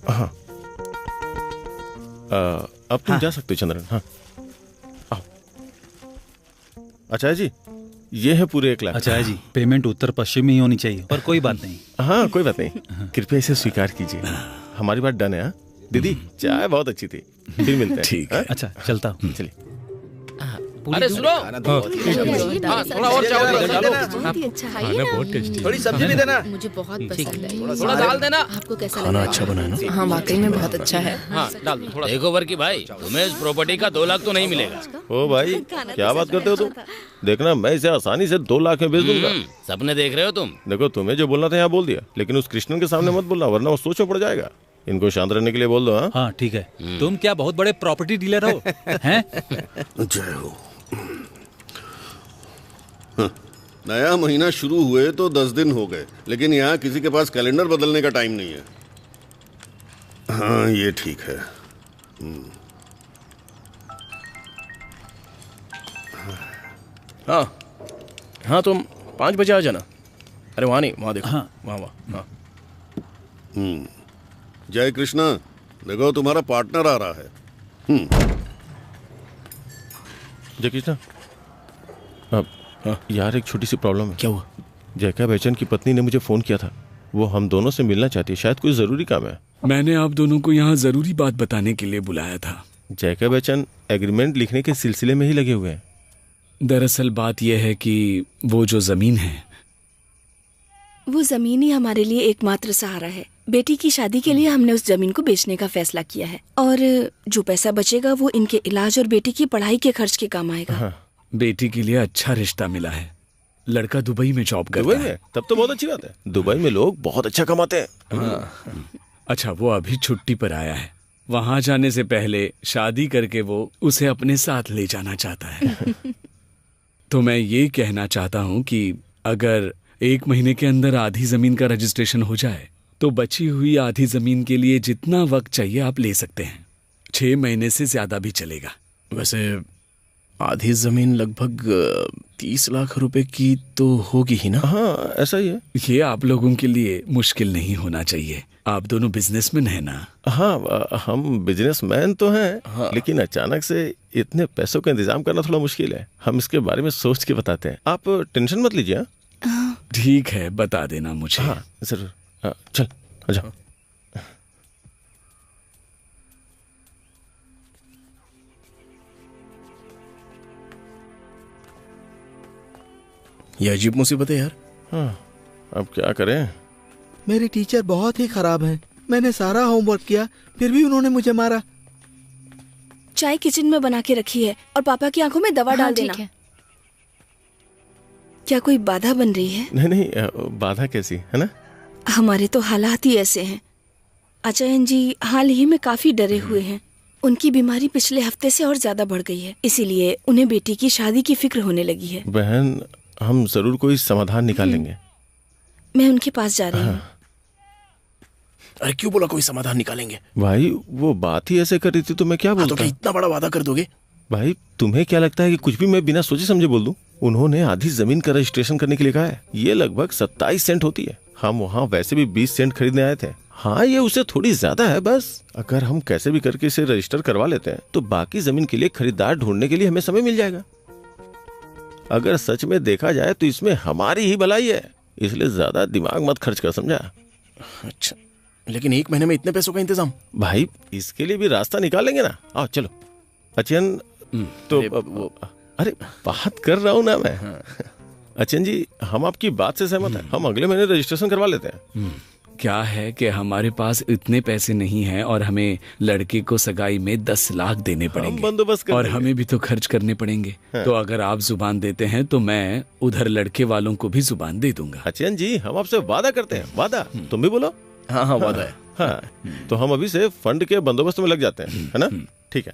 S4: हाँ, अब तुम जा सकते हो चंद्रन। हाँ, आओ। आचार्य जी, ये है पूरे 1 लाख।
S3: आचार्य जी, पेमेंट उत्तर पश्चिम में ही होनी चाहिए, पर कोई बात नहीं।
S4: हाँ, कोई बात नहीं, कृपया इसे स्वीकार कीजिए। हमारी बात डन है। हाँ दीदी, चाय बहुत अच्छी थी, फिर मिलते हैं।
S3: ठीक है। अच्छा, चलता हूँ।
S4: चलिए।
S15: अरे सुनो, थोड़ा और चावल डालो।
S12: बहुत टेस्टी। थोड़ी सब्जी भी देना।
S7: मुझे बहुत पसंद है।
S15: थोड़ा दाल देना।
S7: आपको कैसा
S1: खाना
S7: लगा?
S1: अच्छा बना है ना?
S13: हाँ, वाकई में बहुत अच्छा है।
S15: हाँ, डाल दो थोड़ा।
S2: देखो वर्की भाई, तुम्हें इस प्रॉपर्टी का 2 लाख तो नहीं मिलेगा।
S4: ओ भाई, क्या बात करते हो तुम? देखना, मैं इसे आसानी से 2 लाख में बेच दूंगा।
S2: सपने देख रहे हो तुम?
S4: देखो, तुम्हें जो बोलना था यहाँ बोल दिया, लेकिन उस कृष्णन के सामने मत बोलना, वरना वो सोच में पड़ जाएगा। इनको शांत रहने के लिए बोल दो। हाँ
S3: हाँ ठीक है। तुम क्या बहुत बड़े प्रॉपर्टी डीलर हो? हैं?
S10: जय हो। नया महीना शुरू हुए तो 10 दिन हो गए, लेकिन यहाँ किसी के पास कैलेंडर बदलने का टाइम नहीं है। हाँ, ये ठीक है।
S1: हाँ हाँ, तुम 5 बजे आ जाना। अरे वहाँ नहीं, वहाँ देखो।
S3: हाँ।
S1: वहाँ। हाँ।
S10: जय कृष्णा, देखो तुम्हारा पार्टनर आ रहा है।
S4: जय कृष्णा, अब यार एक छोटी सी प्रॉब्लम है।
S1: क्या हुआ?
S4: जयका बच्चन की पत्नी ने मुझे फोन किया था, वो हम दोनों से मिलना चाहती है, शायद कोई जरूरी काम है।
S14: मैंने आप दोनों को यहाँ जरूरी बात बताने के लिए बुलाया था।
S4: जयका बच्चन एग्रीमेंट लिखने के सिलसिले में ही लगे हुए हैं।
S14: दरअसल बात यह है कि वो जो जमीन है,
S11: वो जमीन ही हमारे लिए एकमात्र सहारा है। बेटी की शादी के लिए हमने उस जमीन को बेचने का फैसला किया है, और जो पैसा बचेगा वो इनके इलाज और बेटी की पढ़ाई के खर्च के काम आएगा।
S14: हाँ। बेटी के लिए अच्छा रिश्ता मिला है, लड़का दुबई में जॉब करता है।
S4: तब तो बहुत अच्छी बात है, दुबई में लोग बहुत अच्छा कमाते हैं।
S14: अच्छा, वो अभी छुट्टी पर आया है, वहां जाने से पहले शादी करके वो उसे अपने साथ ले जाना चाहता है। तो मैं ये कहना चाहता हूँ कि अगर 1 महीने के अंदर आधी जमीन का रजिस्ट्रेशन हो जाए तो बची हुई आधी जमीन के लिए जितना वक्त चाहिए आप ले सकते हैं। 6 महीने से ज्यादा भी चलेगा।
S1: वैसे आधी जमीन लगभग 30 लाख रुपए की तो होगी ही ना?
S4: हाँ, ऐसा ही है।
S14: ये आप लोगों के लिए मुश्किल नहीं होना चाहिए, आप दोनों बिजनेसमैन हैं ना?
S4: हाँ, हम बिजनेसमैन तो हैं। हाँ। लेकिन अचानक से इतने पैसों का इंतजाम करना थोड़ा मुश्किल है। हम इसके बारे में सोच के बताते हैं, आप टेंशन मत लीजिए।
S14: ठीक है, बता देना मुझे।
S4: हाँ जरूर। चल आजा।
S1: ये अजीब मुसीबत है यार।
S4: हाँ, अब क्या करें?
S16: मेरे टीचर बहुत ही खराब हैं। मैंने सारा होमवर्क किया, फिर भी उन्होंने मुझे मारा।
S11: चाय किचन में बना के रखी है, और पापा की आंखों में दवा डाल देना। क्या कोई बाधा बन रही है?
S4: नहीं, बाधा कैसी है ना?
S11: हमारे तो हालात ही ऐसे हैं। आचार्य जी हाल ही में काफी डरे हुए हैं। उनकी बीमारी पिछले हफ्ते से और ज्यादा बढ़ गई है, इसीलिए उन्हें बेटी की शादी की फिक्र होने लगी है।
S4: बहन, हम जरूर कोई समाधान निकाल लेंगे।
S11: मैं उनके पास जा रही हूँ।
S1: अरे क्यों बोला कोई समाधान निकालेंगे?
S4: भाई वो बात ही ऐसे कर रही थी तो मैं क्या बोलूं?
S1: तो क्या इतना बड़ा वादा कर दोगे?
S4: भाई तुम्हें क्या लगता है कि कुछ भी मैं बिना सोचे समझे बोल दूं? उन्होंने आधी जमीन का रजिस्ट्रेशन करने के लिए कहा है। ये लगभग 27 सेंट होती है। हम वहाँ वैसे भी 20 सेंट खरीदने आए थे। हाँ, ये उससे थोड़ी ज्यादा है बस। अगर हम कैसे भी करके इसे रजिस्टर करवा लेते हैं तो बाकी जमीन के लिए खरीदार ढूंढने के लिए हमें समय मिल जाएगा। अगर सच में देखा जाए तो इसमें हमारी ही भलाई है, इसलिए ज्यादा दिमाग मत खर्च कर, समझा?
S1: अच्छा, लेकिन 1 महीने में इतने पैसों का इंतजाम?
S4: भाई इसके लिए भी रास्ता निकालेंगे ना। आओ चलो। अचन तो अरे बात कर रहा हूँ ना मैं। अचन जी, हम आपकी बात से सहमत हैं। हम अगले महीने रजिस्ट्रेशन करवा लेते हैं।
S14: क्या है कि हमारे पास इतने पैसे नहीं हैं और हमें लड़के को सगाई में 10 लाख देने पड़ेंगे,
S4: बंदोबस्त
S14: और हमें भी तो खर्च करने पड़ेंगे।
S4: हाँ।
S14: तो अगर आप जुबान देते हैं तो मैं उधर लड़के वालों को भी जुबान दे दूंगा।
S4: अचन जी, हम आपसे वादा करते हैं। वादा? तुम भी बोलो।
S1: हाँ हाँ, वादा है।
S4: हाँ, तो हम अभी से फंड के बंदोबस्त में लग जाते हैं, है ना? ठीक है।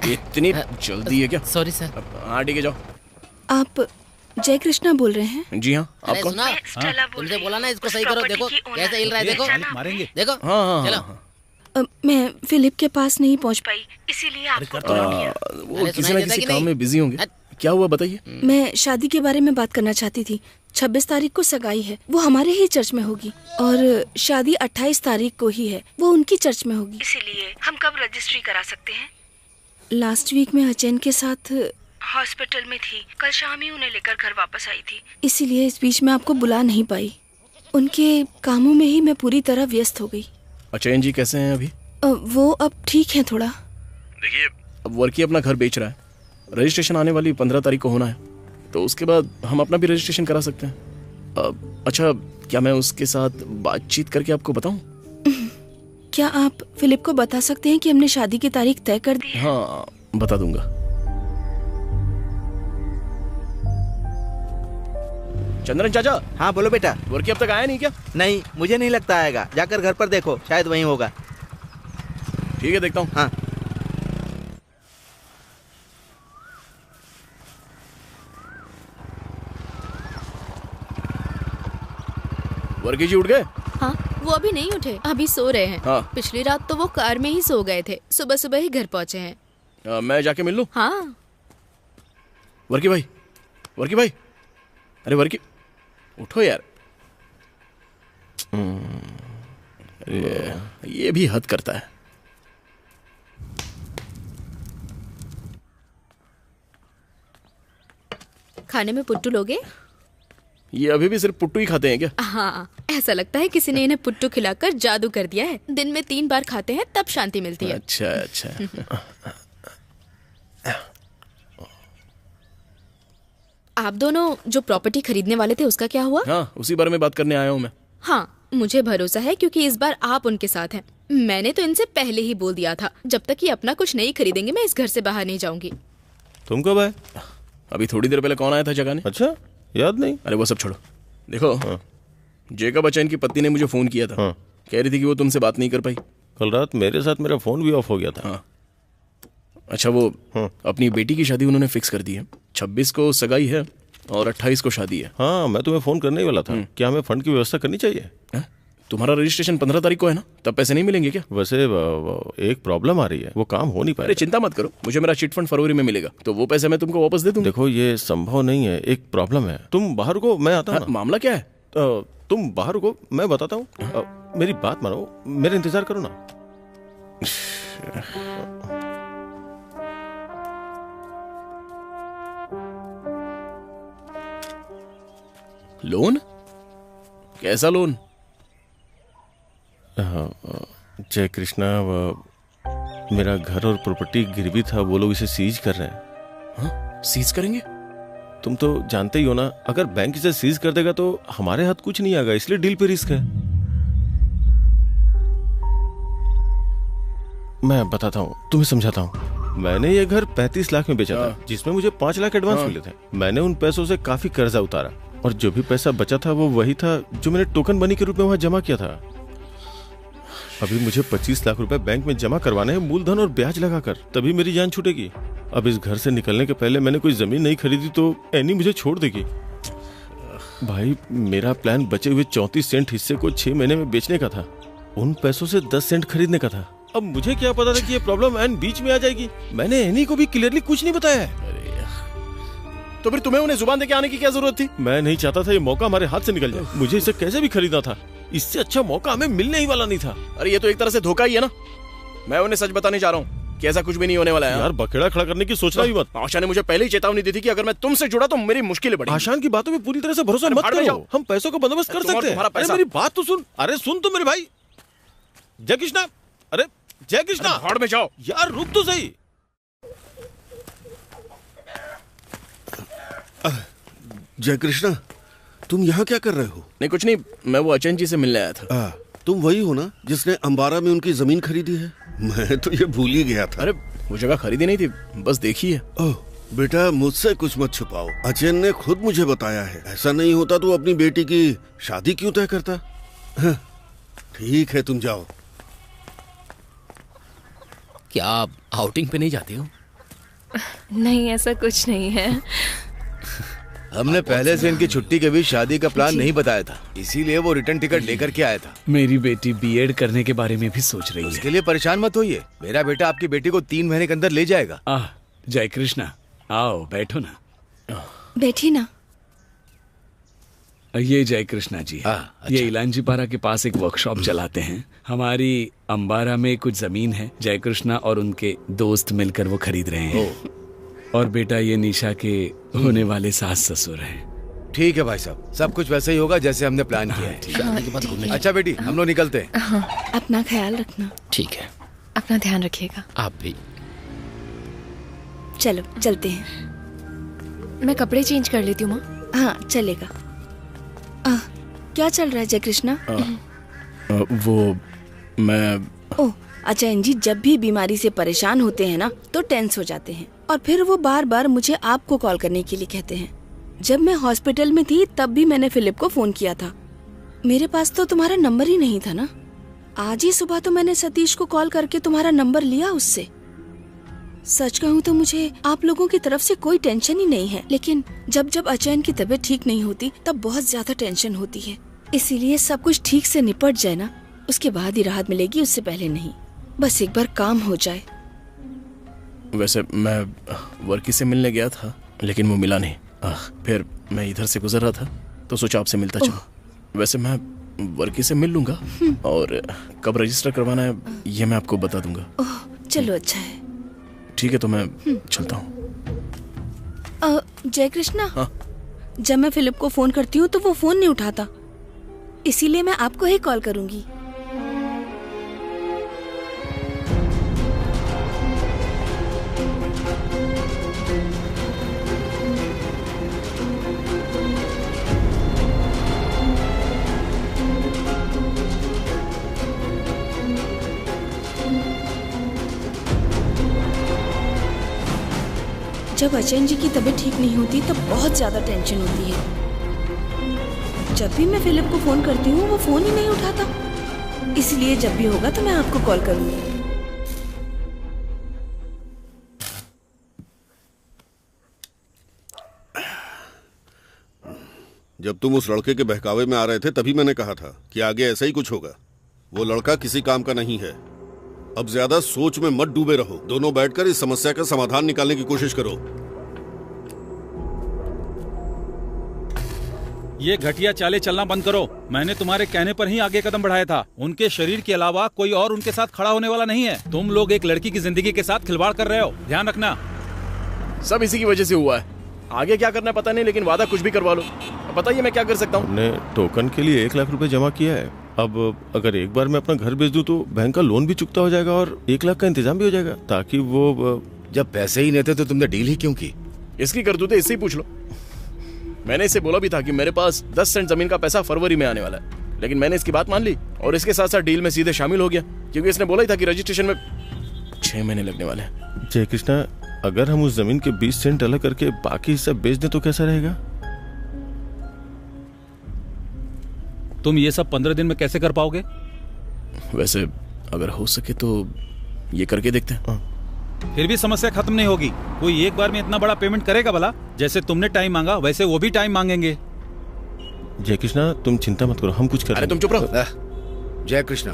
S1: इतनी जल्दी है क्या?
S15: Sorry sir.
S1: हाँ ठीक है, जाओ।
S11: आप जय कृष्णा बोल रहे हैं?
S1: जी हाँ, आप कौन?
S15: तुमसे बोला ना इसको सही करो, देखो कैसे हिल रहा है, देखो
S3: मारेंगे,
S15: देखो।
S1: हाँ
S15: चलो।
S11: मैं फिलिप के पास नहीं पहुंच पाई,
S8: इसीलिए आपको
S1: वो किसी ना किसी काम में बिजी होंगे। क्या हुआ बताइए?
S11: मैं शादी के बारे में बात करना चाहती थी। 26 तारीख को सगाई है, वो हमारे ही चर्च में होगी, और शादी 28 तारीख को ही है, वो उनकी चर्च में होगी।
S8: इसीलिए हम कब रजिस्ट्री करा सकते हैं?
S11: लास्ट वीक में अचैन के साथ
S8: हॉस्पिटल में थी, कल शाम ही उन्हें लेकर घर वापस आई थी।
S11: इसीलिए इस बीच में आपको बुला नहीं पाई। उनके कामों में ही मैं पूरी तरह व्यस्त हो गई।
S1: अचैन जी कैसे हैं अभी?
S11: वो अब ठीक हैं थोड़ा।
S1: देखिए, अब वर्की अपना घर बेच रहा है, रजिस्ट्रेशन आने वाली 15 तारीख को होना है, तो उसके बाद हम अपना भी रजिस्ट्रेशन करा सकते हैं। अच्छा, क्या मैं उसके साथ बातचीत करके आपको बताऊं?
S11: क्या आप फिलिप को बता सकते हैं कि हमने शादी की तारीख तय कर दी है?
S1: हाँ, बता दूंगा। चंद्रन चाचा।
S12: हाँ बोलो बेटा।
S1: वर्की अब तक आया नहीं क्या?
S12: नहीं, मुझे नहीं लगता आएगा, जाकर घर पर देखो, शायद वहीं होगा।
S1: ठीक है, देखता हूँ।
S12: हाँ।
S1: वर्की जी उठ गए?
S7: हाँ, वो अभी नहीं उठे, अभी सो रहे हैं।
S1: हाँ।
S7: पिछली रात तो वो कार में ही सो गए थे, सुबह सुबह ही घर पहुँचे हैं।
S1: मैं जाके मिल लूं?
S7: हाँ।
S1: वर्की भाई, वर्की भाई, अरे वर्की उठो यार। ये भी हद करता है।
S7: खाने में पुट्टू लोगे?
S1: ये अभी भी सिर्फ पुट्टू ही खाते हैं क्या?
S7: हाँ, ऐसा लगता है किसी ने इन्हें पुट्टू खिलाकर जादू कर दिया है। दिन में 3 बार खाते हैं तब शांति मिलती है।
S1: अच्छा अच्छा।
S7: आप दोनों जो प्रॉपर्टी खरीदने वाले थे उसका क्या हुआ?
S1: हाँ, उसी बारे में बात करने आया हूँ मैं।
S7: हाँ, मुझे भरोसा है क्योंकि इस बार आप उनके साथ हैं। मैंने तो इनसे पहले ही बोल दिया था, जब तक ये अपना कुछ नहीं खरीदेंगे मैं इस घर से बाहर नहीं जाऊंगी।
S4: तुम कब आए?
S1: अभी थोड़ी देर पहले कौन आया था जगाने?
S4: अच्छा, याद नहीं?
S1: अरे वो सब छोड़ो। देखो, जेकब अचैन की पत्नी ने मुझे फोन किया था। कह रही थी कि वो तुमसे बात नहीं कर पाई।
S4: कल रात मेरे साथ मेरा फोन भी ऑफ हो गया था।
S1: अच्छा, वो अपनी बेटी की शादी उन्होंने फिक्स कर दी है। 26 को सगाई है और 28 को शादी है।
S4: हाँ, मैं तुम्हें फोन करने ही वाला था। क्या हमें फंड की व्यवस्था करनी चाहिए?
S1: तुम्हारा रजिस्ट्रेशन 15 तारीख को है ना, तब पैसे नहीं मिलेंगे क्या?
S4: वैसे एक प्रॉब्लम आ रही है, वो काम हो नहीं पाएगा।
S1: अरे चिंता मत करो, मुझे मेरा चिट फंड फरवरी में मिलेगा, तो वो पैसे मैं तुमको वापस दे दूंगा।
S4: देखो, ये संभव नहीं है, एक प्रॉब्लम है। तुम बाहर को, मैं आता हूँ।
S1: मामला क्या है?
S4: तुम बाहर को, मैं बताता हूँ। मेरी बात मानो, मेरा इंतजार करो ना।
S1: लोन? कैसा लोन?
S4: जय कृष्णा, मेरा घर और प्रॉपर्टी गिरवी था, वो लोग इसे सीज कर रहे हैं।
S1: हाँ, सीज करेंगे?
S4: तुम तो जानते ही हो ना, अगर बैंक इसे सीज कर देगा तो हमारे हाथ कुछ नहीं आएगा, इसलिए डील पे रिस्क है। मैं बताता हूँ, तुम्हें समझाता हूँ। मैंने ये घर 35 लाख में बेचा था, जिसमें मुझे 5 लाख एडवांस मिले थे। मैंने उन पैसों से काफी कर्जा उतारा, और जो भी पैसा बचा था वो वही था जो मैंने टोकन मनी के रूप में वहां जमा किया था। अभी मुझे 25 लाख रुपए बैंक में जमा करवाने हैं, मूलधन और ब्याज लगाकर, तभी मेरी जान छूटेगी। अब इस घर से निकलने के पहले मैंने कोई जमीन नहीं खरीदी तो एनी मुझे छोड़ देगी। भाई, मेरा प्लान बचे हुए 34 सेंट हिस्से को 6 महीने में बेचने का था, उन पैसों से 10 सेंट खरीदने का था। अब मुझे क्या पता था कि ये प्रॉब्लम एन बीच में आ जाएगी। मैंने एनी को भी क्लियरली कुछ नहीं बताया है।
S1: तो फिर तुम्हें उन्हें जुबान देके आने की क्या जरूरत थी?
S4: मैं नहीं चाहता था ये मौका हमारे हाथ से निकल जाए। मुझे इसे कैसे भी खरीदना था, इससे अच्छा मौका हमें मिलने ही वाला नहीं था।
S1: अरे ये तो एक तरह से धोखा ही है ना। मैं उन्हें सच बताने जा रहा हूँ कि ऐसा कुछ भी नहीं होने वाला है।
S4: यार, बखेड़ा खड़ा करने की सोचना भी मत।
S1: आशा ने मुझे पहले ही चेतावनी दी थी कि अगर मैं तुमसे जुड़ा तो मेरी मुश्किलें बढ़ेंगी।
S4: आशान की बातों में पूरी तरह से भरोसा मत करो। हम पैसों का बंदोबस्त कर सकते हैं। अरे मेरी बात तो सुन। अरे सुन तो मेरे भाई। जय कृष्णा, अरे जय कृष्णा,
S1: भाड़ में जाओ
S4: यार, रुक तो सही।
S10: जय कृष्णा, तुम यहाँ क्या कर रहे हो?
S1: नहीं, कुछ नहीं, मैं वो अचैन जी से मिलने आया था।
S10: तुम वही हो ना जिसने अंबारा में उनकी जमीन खरीदी है? मैं तो ये भूल ही गया था।
S1: अरे वो जगह खरीदी नहीं थी, बस देखी है।
S10: ओह बेटा, मुझसे कुछ मत छुपाओ। अचैन ने खुद मुझे बताया है। ऐसा नहीं होता तो अपनी बेटी की शादी क्यों तय करता? ठीक है, तुम जाओ।
S15: क्या आप आउटिंग पे नहीं जाते हो?
S13: नहीं, ऐसा कुछ नहीं है।
S5: हमने पहले से इनकी छुट्टी के बीच शादी का प्लान नहीं बताया था, इसीलिए वो रिटर्न टिकट लेकर के आया था।
S14: मेरी बेटी बीएड करने के बारे में भी सोच रही है।
S5: उसके लिए परेशान मत होइए, मेरा बेटा आपकी बेटी को 3 महीने के अंदर ले जाएगा।
S14: जय कृष्णा, आओ बैठो ना।
S11: बैठी ना।
S14: ये जय कृष्णा जी है। ये इलांजीपारा के पास एक वर्कशॉप चलाते हैं। हमारी अंबारा में कुछ जमीन है, जय कृष्णा और उनके दोस्त मिलकर वो खरीद रहे हैं। और बेटा ये निशा के होने वाले सास ससुर हैं।
S5: ठीक है भाई साहब, सब कुछ वैसे ही होगा जैसे हमने प्लान किया है। अच्छा बेटी, हम लोग निकलते हैं।
S11: अपना ख्याल रखना।
S2: ठीक है,
S13: अपना ध्यान रखिएगा।
S2: आप भी।
S11: चलो चलते हैं।
S13: मैं कपड़े चेंज कर लेती हूँ माँ।
S11: हाँ चलेगा। क्या चल रहा है जय कृष्णा?
S1: वो मैं
S11: ओह अजय जी, जब भी बीमारी से परेशान होते हैं ना तो टेंस हो जाते हैं और फिर वो बार बार मुझे आपको कॉल करने के लिए कहते हैं। जब मैं हॉस्पिटल में थी तब भी मैंने फिलिप को फोन किया था, मेरे पास तो तुम्हारा नंबर ही नहीं था ना। आज ही सुबह तो मैंने सतीश को कॉल करके तुम्हारा नंबर लिया उससे। सच कहूँ तो मुझे आप लोगों की तरफ से कोई टेंशन ही नहीं है, लेकिन जब जब अचयन की तबीयत ठीक नहीं होती तब बहुत ज्यादा टेंशन होती है। इसीलिए सब कुछ ठीक से निपट जाए ना, उसके बाद ही राहत मिलेगी, उससे पहले नहीं। बस एक बार काम हो जाए।
S1: वैसे मैं वर्की से मिलने गया था लेकिन वो मिला नहीं। फिर मैं इधर से गुजर रहा था तो सोचा आपसे मिलता चलो। वैसे मैं वर्की से मिल लूंगा और कब रजिस्टर करवाना है ये मैं आपको बता दूंगा।
S11: चलो अच्छा है।
S1: ठीक है, तो मैं चलता हूँ।
S11: जय कृष्णा, जब मैं फिलिप को फोन करती हूँ तो वो फोन नहीं उठाता, इसीलिए मैं आपको ही कॉल करूंगी। जब अचयन जी की तबीयत ठीक नहीं होती तब बहुत ज्यादा टेंशन होती है। जब भी मैं फिलिप को फोन करती हूँ वो फोन ही नहीं उठाता, इसलिए जब भी होगा तो मैं आपको कॉल करूंगी।
S10: जब तुम उस लड़के के बहकावे में आ रहे थे तभी मैंने कहा था कि आगे ऐसा ही कुछ होगा। वो लड़का किसी काम का नहीं है। अब ज्यादा सोच में मत डूबे रहो, दोनों बैठकर इस समस्या का समाधान निकालने की कोशिश करो।
S3: ये घटिया चाले चलना बंद करो। मैंने तुम्हारे कहने पर ही आगे कदम बढ़ाया था। उनके शरीर के अलावा कोई और उनके साथ खड़ा होने वाला नहीं है। तुम लोग एक लड़की की जिंदगी के साथ खिलवाड़ कर रहे हो, ध्यान रखना।
S1: सब इसी की वजह से हुआ है। आगे क्या करना है पता नहीं, लेकिन वादा कुछ भी करवा लो। बताइए मैं क्या कर सकता हूँ?
S4: हमने टोकन के लिए 1 लाख रुपए जमा किया है। अब अगर एक बार मैं अपना घर बेच दूं तो बैंक का लोन भी चुकता हो जाएगा और 1 लाख का इंतजाम भी हो जाएगा, ताकि वो
S5: जब पैसे ही नहीं थे तो तुमने डील ही क्यों की?
S1: इसकी करतूतें इससे ही पूछ लो। मैंने इसे बोला भी था कि मेरे पास 10 सेंट जमीन का पैसा फरवरी में आने वाला है, लेकिन मैंने इसकी बात मान ली और इसके साथ साथ डील में सीधे शामिल हो गया, क्योंकि इसने बोला ही था कि रजिस्ट्रेशन में 6 महीने लगने वाले हैं।
S4: जय कृष्णा, अगर हम उस जमीन के 20 सेंट अलग करके बाकी हिस्सा बेच दें तो कैसा रहेगा?
S3: तुम ये सब 15 दिन में कैसे कर पाओगे?
S1: वैसे अगर हो सके तो ये करके देखते हैं।
S3: फिर भी समस्या खत्म नहीं होगी। कोई एक बार में इतना बड़ा पेमेंट करेगा भला? जैसे तुमने टाइम मांगा वैसे वो भी टाइम मांगेंगे।
S4: जय कृष्णा, तुम चिंता मत करो, हम कुछ कर।
S1: अरे तुम चुप रहो।
S5: जय कृष्णा,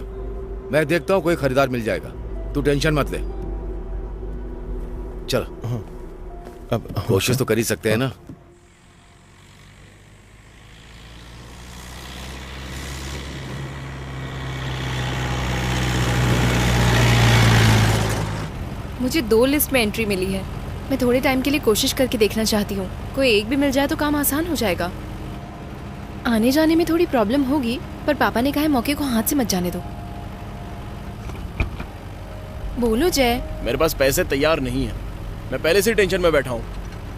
S5: मैं देखता हूँ कोई खरीदार मिल जाएगा, तू टेंशन मत ले। चलो
S4: अब
S5: कोशिश तो कर ही सकते हैं ना।
S13: मुझे 2 लिस्ट में एंट्री मिली है। मैं थोड़े टाइम के लिए कोशिश करके देखना चाहती हूँ, कोई एक भी मिल जाए तो काम आसान हो जाएगा। आने जाने में थोड़ी प्रॉब्लम होगी, पर पापा ने कहा है मौके को हाथ से मत जाने दो। बोलो जय।
S1: मेरे पास पैसे तैयार नहीं है, मैं पहले से टेंशन में बैठा हूँ।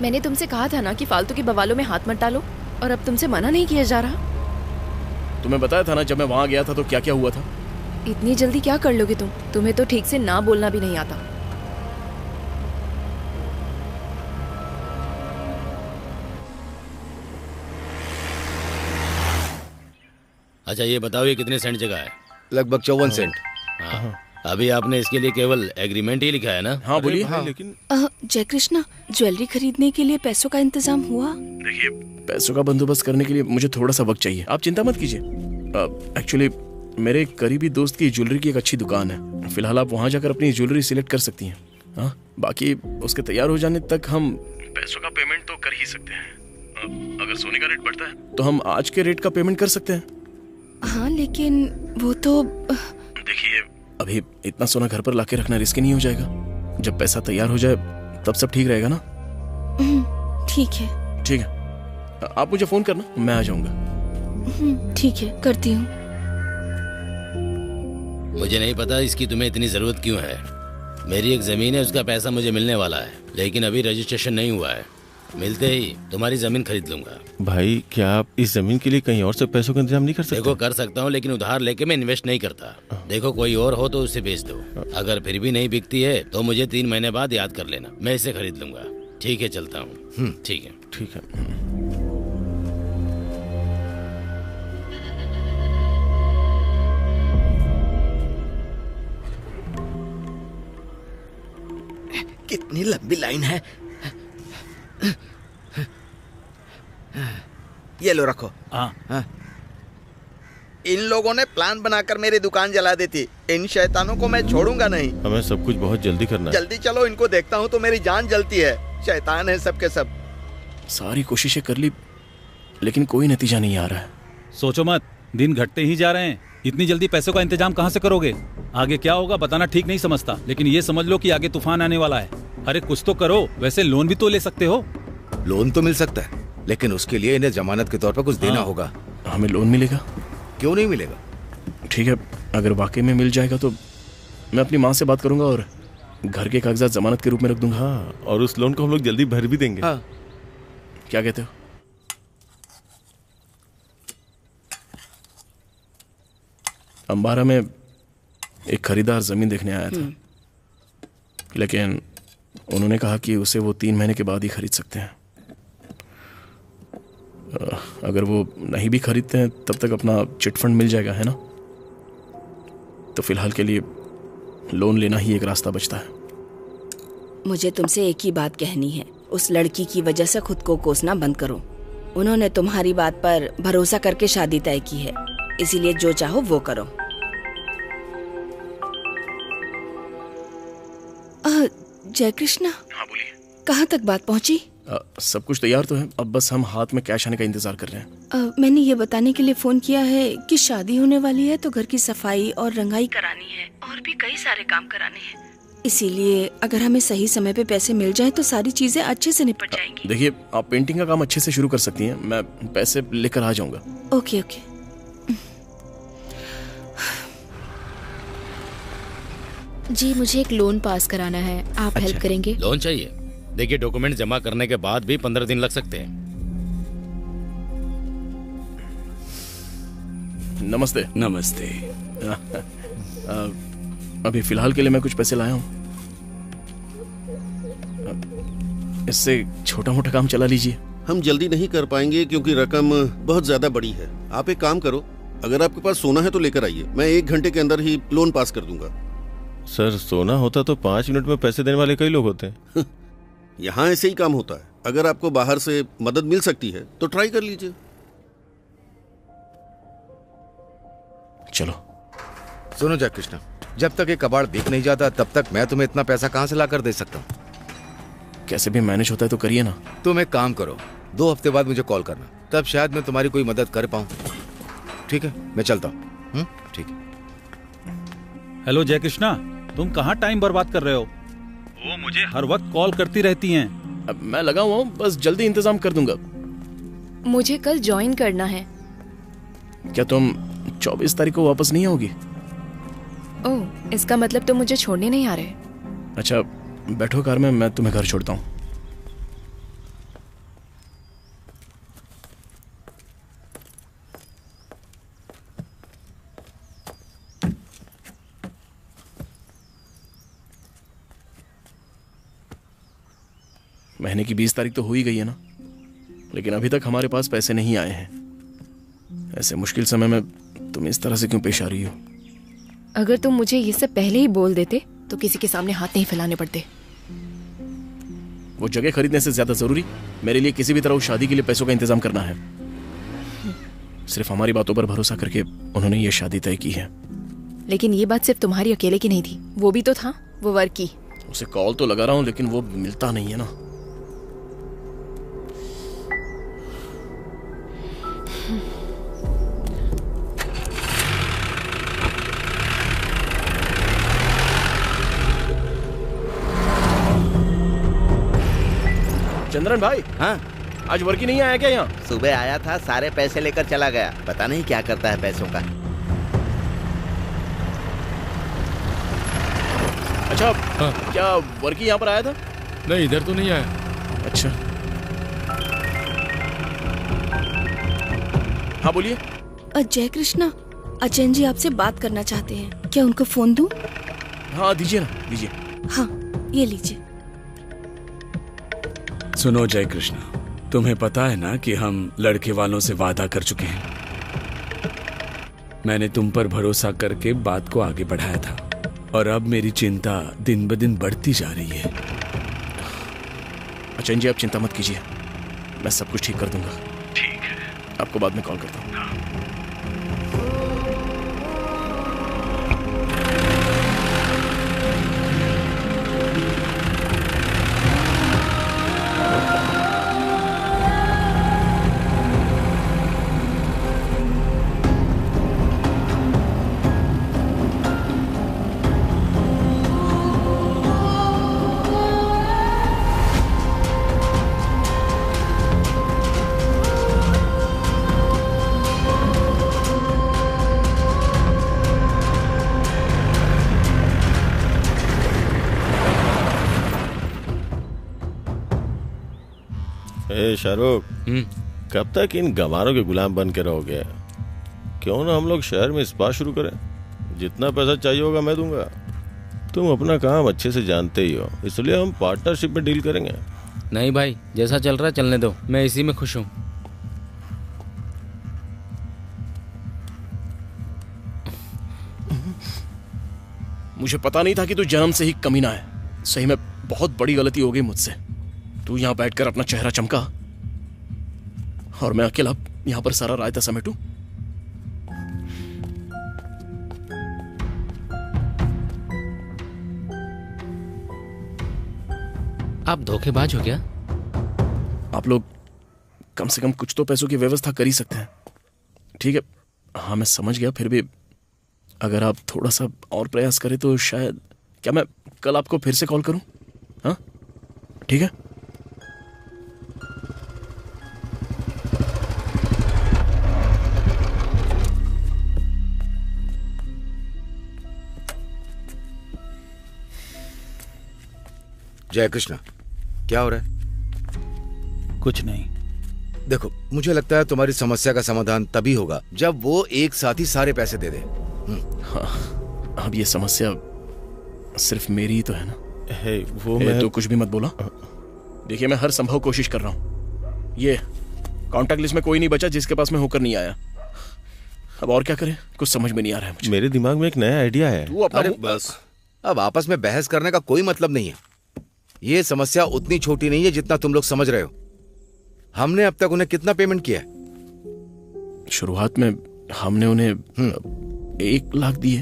S13: मैंने तुमसे कहा था ना कि फालतू के बवालों में हाथ मत डालो, और अब तुमसे मना नहीं किया जा रहा।
S1: तुम्हें बताया था ना जब मैं वहाँ गया था तो क्या क्या हुआ था।
S13: इतनी जल्दी क्या कर लोगे तुम? तुम्हें तो ठीक से ना बोलना भी नहीं आता।
S2: अच्छा ये बताओ, ये कितने सेंट जगह है?
S5: लगभग 54 सेंट।
S2: हाँ। अभी आपने इसके लिए केवल एग्रीमेंट ही लिखा है ना?
S1: हाँ बोलिए।
S4: लेकिन
S11: जय कृष्णा, ज्वेलरी खरीदने के लिए पैसों का इंतजाम हुआ?
S1: देखिए, पैसों का बंदोबस्त करने के लिए मुझे थोड़ा सा वक्त चाहिए। आप चिंता मत कीजिए। एक्चुअली मेरे एक करीबी दोस्त की ज्वेलरी की एक अच्छी दुकान है। फिलहाल आप वहाँ जाकर अपनी ज्वेलरी सिलेक्ट कर सकती हैं। हाँ, बाकी उसके तैयार हो जाने तक हम पैसों का पेमेंट तो कर ही सकते हैं। अगर सोने का रेट बढ़ता है तो हम आज के रेट का पेमेंट कर सकते हैं।
S11: हाँ, लेकिन वो तो
S1: देखिए, अभी इतना सोना घर पर लाके रखना रिस्की नहीं हो जाएगा? जब पैसा तैयार हो जाए तब सब ठीक रहेगा ना?
S11: ठीक है।
S1: ठीक है, आप मुझे फोन करना, मैं आ जाऊंगा।
S11: ठीक है, करती हूँ।
S2: मुझे नहीं पता इसकी तुम्हें इतनी जरूरत क्यों है। मेरी एक जमीन है, उसका पैसा मुझे मिलने वाला है, लेकिन अभी रजिस्ट्रेशन नहीं हुआ है। मिलते ही तुम्हारी जमीन खरीद लूंगा।
S4: भाई, क्या आप इस जमीन के लिए कहीं और से पैसों का इंतजाम नहीं कर सकते?
S2: देखो, कर सकता हूँ, लेकिन उधार लेके मैं इन्वेस्ट नहीं करता। देखो, कोई और हो तो उसे बेच दो। अगर फिर भी नहीं बिकती है तो मुझे 3 महीने बाद याद कर लेना, मैं इसे खरीद लूंगा। ठीक है, चलता हूँ। ठीक है,
S4: ठीक है।
S12: कितनी लंबी लाइन है। ये लो, रखो। हाँ। इन लोगों ने प्लान बनाकर मेरी दुकान जला दी थी। इन शैतानों को मैं छोड़ूंगा नहीं।
S4: हमें सब कुछ बहुत जल्दी करना है।
S12: जल्दी चलो, इनको देखता हूँ तो मेरी जान जलती है। शैतान है सबके सब।
S1: सारी कोशिशें कर ली, लेकिन कोई नतीजा नहीं आ रहा है।
S3: सोचो मत, दिन घटते ही जा रहे हैं। इतनी जल्दी पैसों का इंतजाम कहाँ से करोगे? आगे क्या होगा बताना ठीक नहीं समझता, लेकिन ये समझ लो कि आगे तूफान आने वाला है। अरे कुछ तो करो। वैसे लोन भी तो ले सकते हो।
S5: लोन तो मिल सकता है, लेकिन उसके लिए इन्हें जमानत के तौर पर कुछ देना होगा।
S1: हमें लोन मिलेगा?
S5: क्यों नहीं मिलेगा?
S1: ठीक है, अगर वाकई में मिल जाएगा तो मैं अपनी माँ से बात करूंगा और घर के कागजात जमानत के रूप में रख दूंगा।
S4: हाँ, और उस लोन को हम लोग जल्दी भर भी देंगे।
S1: हाँ। क्या कहते हो? अंबारा में एक खरीदार जमीन देखने आया था, लेकिन उन्होंने कहा कि उसे वो 3 महीने के बाद ही खरीद सकते हैं। अगर वो नहीं भी खरीदते हैं तब तक अपना चिट फंड मिल जाएगा, है ना? तो फिलहाल के लिए लोन लेना ही एक रास्ता बचता है।
S11: मुझे तुमसे एक ही बात कहनी है। उस लड़की की वजह से खुद को कोसना बंद करो। उन्होंने तुम्हारी बात पर भरोसा करके शादी तय की है, इसीलिए जो चाहो वो करो। जय कृष्णा।
S1: हाँ, बोलिए।
S11: कहाँ तक बात पहुँची?
S1: सब कुछ तैयार तो है, अब बस हम हाथ में कैश आने का इंतजार कर रहे हैं।
S11: मैंने ये बताने के लिए फोन किया है कि शादी होने वाली है तो घर की सफाई और रंगाई करानी है और भी कई सारे काम कराने हैं। इसीलिए अगर हमें सही समय पे पैसे मिल जाए तो सारी चीजें अच्छे से निपट जाएंगी।
S1: देखिए, आप पेंटिंग का काम अच्छे से शुरू कर सकती हैं, मैं पैसे लेकर आ जाऊंगा।
S11: Okay okay.
S7: जी, मुझे एक लोन पास कराना है, आप हेल्प करेंगे?
S2: लोन चाहिए? देखिए, डॉक्यूमेंट जमा करने के बाद भी 15 दिन लग सकते हैं।
S1: नमस्ते।
S14: नमस्ते।
S1: अभी फिलहाल के लिए मैं कुछ पैसे लाया हूँ, इससे छोटा मोटा काम चला लीजिए।
S10: हम जल्दी नहीं कर पाएंगे क्योंकि रकम बहुत ज्यादा बड़ी है। आप एक काम करो, अगर आपके पास सोना है तो लेकर आइए, मैं 1 घंटे के अंदर ही लोन पास कर दूंगा।
S4: सर, सोना होता तो 5 मिनट में पैसे देने वाले कई लोग होते हैं।
S10: यहाँ ऐसे ही काम होता है। अगर आपको बाहर से मदद मिल सकती है तो ट्राई कर लीजिए।
S1: चलो।
S5: सुनो जय कृष्णा, जब तक ये कबाड़ बिक नहीं जाता तब तक मैं तुम्हें इतना पैसा कहाँ से ला कर दे सकता हूँ?
S1: कैसे भी मैनेज होता है तो करिए ना।
S5: तुम एक काम करो, 2 हफ्ते बाद मुझे कॉल करना, तब शायद मैं तुम्हारी कोई मदद कर पाऊँ। ठीक है, मैं चलता हूँ। ठीक है।
S3: हेलो जय कृष्णा, तुम कहाँ टाइम बर्बाद कर रहे हो?
S9: वो मुझे
S3: हर वक्त कॉल करती रहती हैं।
S1: अब मैं लगा हुआ हूँ, बस जल्दी इंतजाम कर दूंगा।
S13: मुझे कल ज्वाइन करना है।
S1: क्या तुम 24 तारीख को वापस नहीं आओगी?
S13: ओह, इसका मतलब तुम मुझे छोड़ने नहीं आ रहे?
S1: अच्छा, बैठो कार में, मैं तुम्हें घर छोड़ता हूँ। महीने की 20 तारीख तो हो ही गई है ना, लेकिन अभी तक हमारे पास पैसे नहीं आए हैं। ऐसे मुश्किल समय में तुम इस तरह से क्यों पेश आ रही हो?
S13: अगर तुम मुझे ये सब पहले ही बोल देते तो किसी के सामने हाथ नहीं फैलाने पड़ते।
S1: वो जगह खरीदने से ज्यादा जरूरी मेरे लिए किसी भी तरह उस शादी के लिए पैसों का इंतजाम करना है। सिर्फ हमारी बातों पर भरोसा करके उन्होंने ये शादी तय की है।
S13: लेकिन ये बात सिर्फ तुम्हारी अकेले की नहीं थी, वो भी तो था, वो वर्क की।
S1: उसे कॉल तो लगा रहा हूँ लेकिन वो मिलता नहीं है ना। चंद्रन भाई,
S12: हाँ
S1: आज वर्की नहीं आया क्या यहाँ?
S12: सुबह आया था, सारे पैसे लेकर चला गया। पता नहीं क्या करता है पैसों का।
S1: अच्छा, क्या वर्की यहाँ पर आया था?
S2: नहीं, इधर तो नहीं आया।
S1: अच्छा, हाँ बोलिए।
S11: जय कृष्णा, अचन जी आपसे बात करना चाहते हैं, क्या उनको फोन दूं?
S1: हाँ दीजिए ना, दीजिए।
S11: हाँ ये लीजिए।
S14: सुनो जय कृष्णा, तुम्हें पता है ना कि हम लड़के वालों से वादा कर चुके हैं। मैंने तुम पर भरोसा करके बात को आगे बढ़ाया था और अब मेरी चिंता दिन ब दिन बढ़ती जा रही है।
S1: अचन जी आप चिंता मत कीजिए, मैं सब कुछ ठीक कर दूंगा। ठीक है, आपको बाद में कॉल करता हूँ।
S4: शाहरुख, कब तक इन गंवारों के गुलाम बन के रहोगे? क्यों ना हम लोग शहर में स्पा शुरू करें? जितना पैसा चाहिए होगा मैं दूंगा। तुम अपना काम अच्छे से जानते ही हो, इसलिए हम पार्टनरशिप में डील करेंगे।
S2: नहीं भाई, जैसा चल रहा है चलने दो, मैं इसी में खुश हूँ।
S1: मुझे पता नहीं था कि तू जन्म से ही कमीना है। सही में बहुत बड़ी गलती हो गई मुझसे। तू यहाँ बैठकर अपना चेहरा चमका और मैं अकेला यहाँ पर सारा रायता समेटूं।
S2: आप धोखेबाज हो क्या?
S1: आप लोग कम से कम कुछ तो पैसों की व्यवस्था कर ही सकते हैं। ठीक है, हाँ मैं समझ गया, फिर भी अगर आप थोड़ा सा और प्रयास करें तो शायद। क्या मैं कल आपको फिर से कॉल करूं? हाँ ठीक है।
S5: जय कृष्णा, क्या हो रहा है?
S3: कुछ नहीं।
S5: देखो, मुझे लगता है तुम्हारी समस्या का समाधान तभी होगा जब वो एक साथ ही सारे पैसे दे दे।
S1: हाँ, अब ये समस्या सिर्फ मेरी ही तो है ना।
S4: वो मैं
S1: तो कुछ भी मत बोला। देखिए, मैं हर संभव कोशिश कर रहा हूँ। ये कॉन्टैक्ट लिस्ट में कोई नहीं बचा जिसके पास मैं होकर नहीं आया। अब और क्या करें, कुछ समझ में नहीं आ रहा है मुझे।
S4: मेरे दिमाग में एक नया आइडिया है।
S5: अरे बस, अब आपस में बहस करने का कोई मतलब नहीं है। ये समस्या उतनी छोटी नहीं है जितना तुम लोग समझ रहे हो। हमने अब तक उन्हें कितना पेमेंट किया है?
S1: शुरुआत में हमने उन्हें 1 लाख दिए,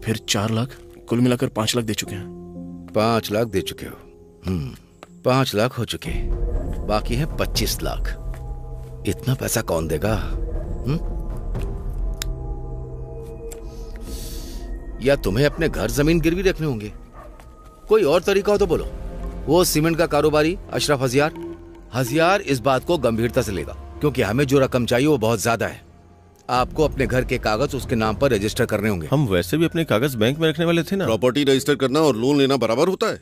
S1: फिर 4 लाख, कुल मिलाकर 5 लाख दे चुके हैं।
S5: 5 लाख दे चुके हो? 5 लाख हो चुके, बाकी है 25 लाख। इतना पैसा कौन देगा? या तुम्हें अपने घर जमीन गिरवी रखने होंगे? कोई और तरीका हो तो बोलो। वो सीमेंट का कारोबारी अशरफ हजियार इस बात को गंभीरता से लेगा, क्योंकि हमें जो रकम चाहिए वो बहुत ज्यादा है। आपको अपने घर के कागज उसके नाम पर रजिस्टर करने होंगे।
S4: हम वैसे भी अपने कागज बैंक में रखने वाले थे ना।
S10: प्रॉपर्टी रजिस्टर करना और लोन लेना बराबर होता है?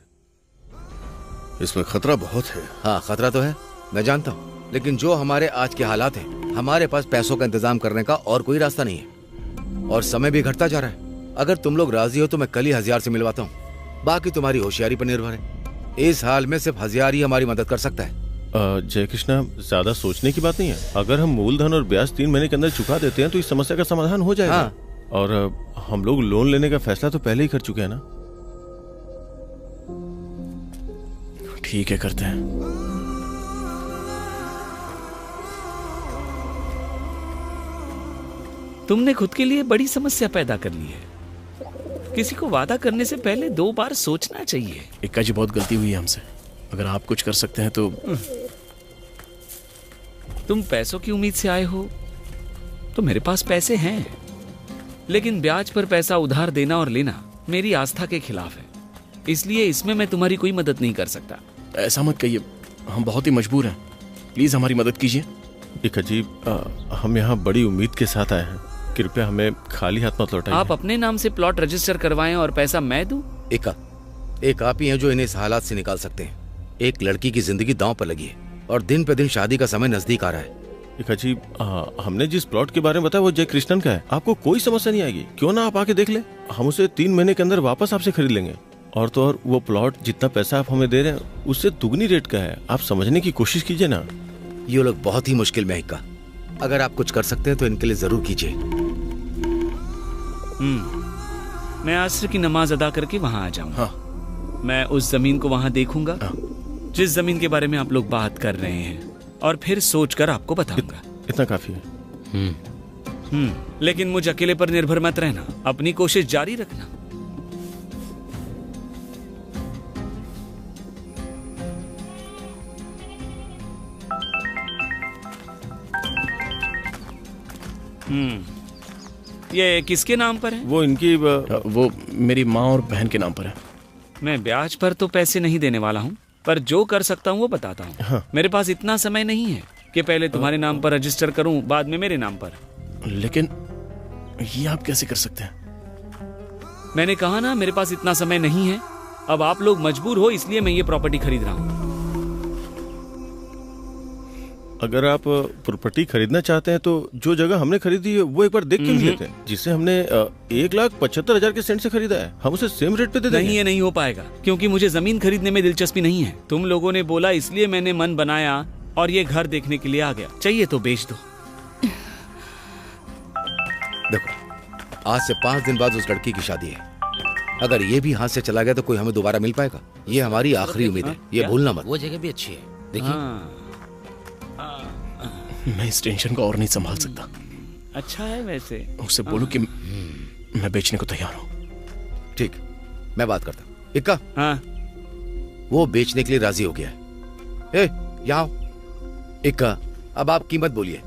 S10: इसमें खतरा बहुत है।
S5: हाँ, खतरा तो है, मैं जानता हूँ, लेकिन जो हमारे आज के हालात हैं, हमारे पास पैसों का इंतजाम करने का और कोई रास्ता नहीं है, और समय भी घटता जा रहा है। अगर तुम लोग राजी हो तो मैं कल ही हजियार से मिलवाता हूँ। बाकी तुम्हारी होशियारी पर निर्भर है। इस हाल में सिर्फ हजियार ही हमारी मदद कर सकता है।
S4: जय कृष्णा, ज्यादा सोचने की बात नहीं है। अगर हम मूलधन और ब्याज 3 महीने के अंदर चुका देते हैं तो इस समस्या का समाधान हो जाएगा।
S5: हाँ।
S4: और हम लोग लोन लेने का फैसला तो पहले ही कर चुके हैं ना।
S1: ठीक है, करते हैं।
S14: तुमने खुद के लिए बड़ी समस्या पैदा कर ली है। किसी को वादा करने से पहले 2 बार सोचना चाहिए।
S1: इक्का जी, बहुत गलती हुई है हमसे। अगर आप कुछ कर सकते हैं तो।
S14: तुम पैसों की उम्मीद से आए हो तो मेरे पास पैसे हैं, लेकिन ब्याज पर पैसा उधार देना और लेना मेरी आस्था के खिलाफ है, इसलिए इसमें मैं तुम्हारी कोई मदद नहीं कर सकता।
S1: ऐसा मत कहिए, हम बहुत ही मजबूर हैं। प्लीज हमारी मदद कीजिए।
S4: एक अजीब, हम यहाँ बड़ी उम्मीद के साथ आए हैं, कृपया हमें खाली हाथ मत लौटाइए।
S14: आप अपने नाम से प्लॉट रजिस्टर करवाएं और पैसा मैं दूं?
S5: एक आप ही हैं जो इन्हें इस हालात से निकाल सकते हैं। एक लड़की की जिंदगी दांव पर लगी है और दिन पे दिन शादी का समय नजदीक आ रहा है।
S4: एक अजीब, हमने जिस प्लॉट के बारे में बताया वो जय कृष्णन का है। आपको कोई समस्या नहीं आएगी, क्यों ना आप आके देख ले। हम उसे 3 महीने के अंदर वापस आपसे खरीद लेंगे। और तो और वो प्लॉट जितना पैसा आप हमें दे रहे हैं उससे दुगनी रेट का है। आप समझने की कोशिश कीजिए ना।
S5: ये लोग बहुत ही मुश्किल में है इक्का। अगर आप कुछ कर सकते हैं तो इनके लिए जरूर कीजिए।
S14: मैं असर की नमाज अदा करके वहाँ आ जाऊंगा।
S1: हाँ।
S14: मैं उस जमीन को वहाँ देखूंगा, जिस जमीन के बारे में आप लोग बात कर रहे हैं, और फिर सोचकर आपको बताऊंगा।
S4: इतना काफी है।
S14: लेकिन मुझ अकेले पर निर्भर मत रहना, अपनी कोशिश जारी रखना। ये किसके नाम पर है?
S1: वो इनकी वो मेरी माँ और बहन के नाम पर है।
S14: मैं ब्याज पर तो पैसे नहीं देने वाला हूँ, पर जो कर सकता हूँ वो बताता हूँ।
S1: हाँ।
S14: मेरे पास इतना समय नहीं है कि पहले तुम्हारे नाम पर रजिस्टर करूँ, बाद में मेरे नाम पर।
S1: लेकिन ये आप कैसे कर सकते हैं?
S14: मैंने कहा ना, मेरे पास इतना समय नहीं है। अब आप लोग मजबूर हो, इसलिए मैं ये प्रॉपर्टी खरीद रहा हूँ।
S4: अगर आप प्रॉपर्टी खरीदना चाहते हैं तो जो जगह हमने खरीदी है वो एक बार देख के नहीं लेते हैं, जिसे हमने 1,75,000 के सेंट से खरीदा है। हम उसे सेम रेट पे दे देंगे।
S14: नहीं, ये नहीं हो पाएगा, क्योंकि मुझे जमीन खरीदने में दिलचस्पी नहीं है। तुम लोगों ने बोला, इसलिए मैंने मन बनाया और ये घर देखने के लिए आ गया। चाहिए तो बेच दो।
S5: देखो, आज से 5 दिन बाद उस लड़की की शादी है। अगर ये भी हाथ से चला गया तो कोई हमें दोबारा मिल पाएगा? ये हमारी आखिरी उम्मीद है, ये भूलना मत।
S15: वो जगह भी अच्छी है, देखिए।
S1: मैं इस टेंशन को और नहीं संभाल सकता।
S14: अच्छा है वैसे।
S1: उससे बोलो कि मैं बेचने को तैयार हूँ।
S5: ठीक, मैं बात करता हूँ। इक्का,
S14: हाँ?
S5: वो बेचने के लिए राजी हो गया है। यहाँ इक्का, अब आप कीमत बोलिए।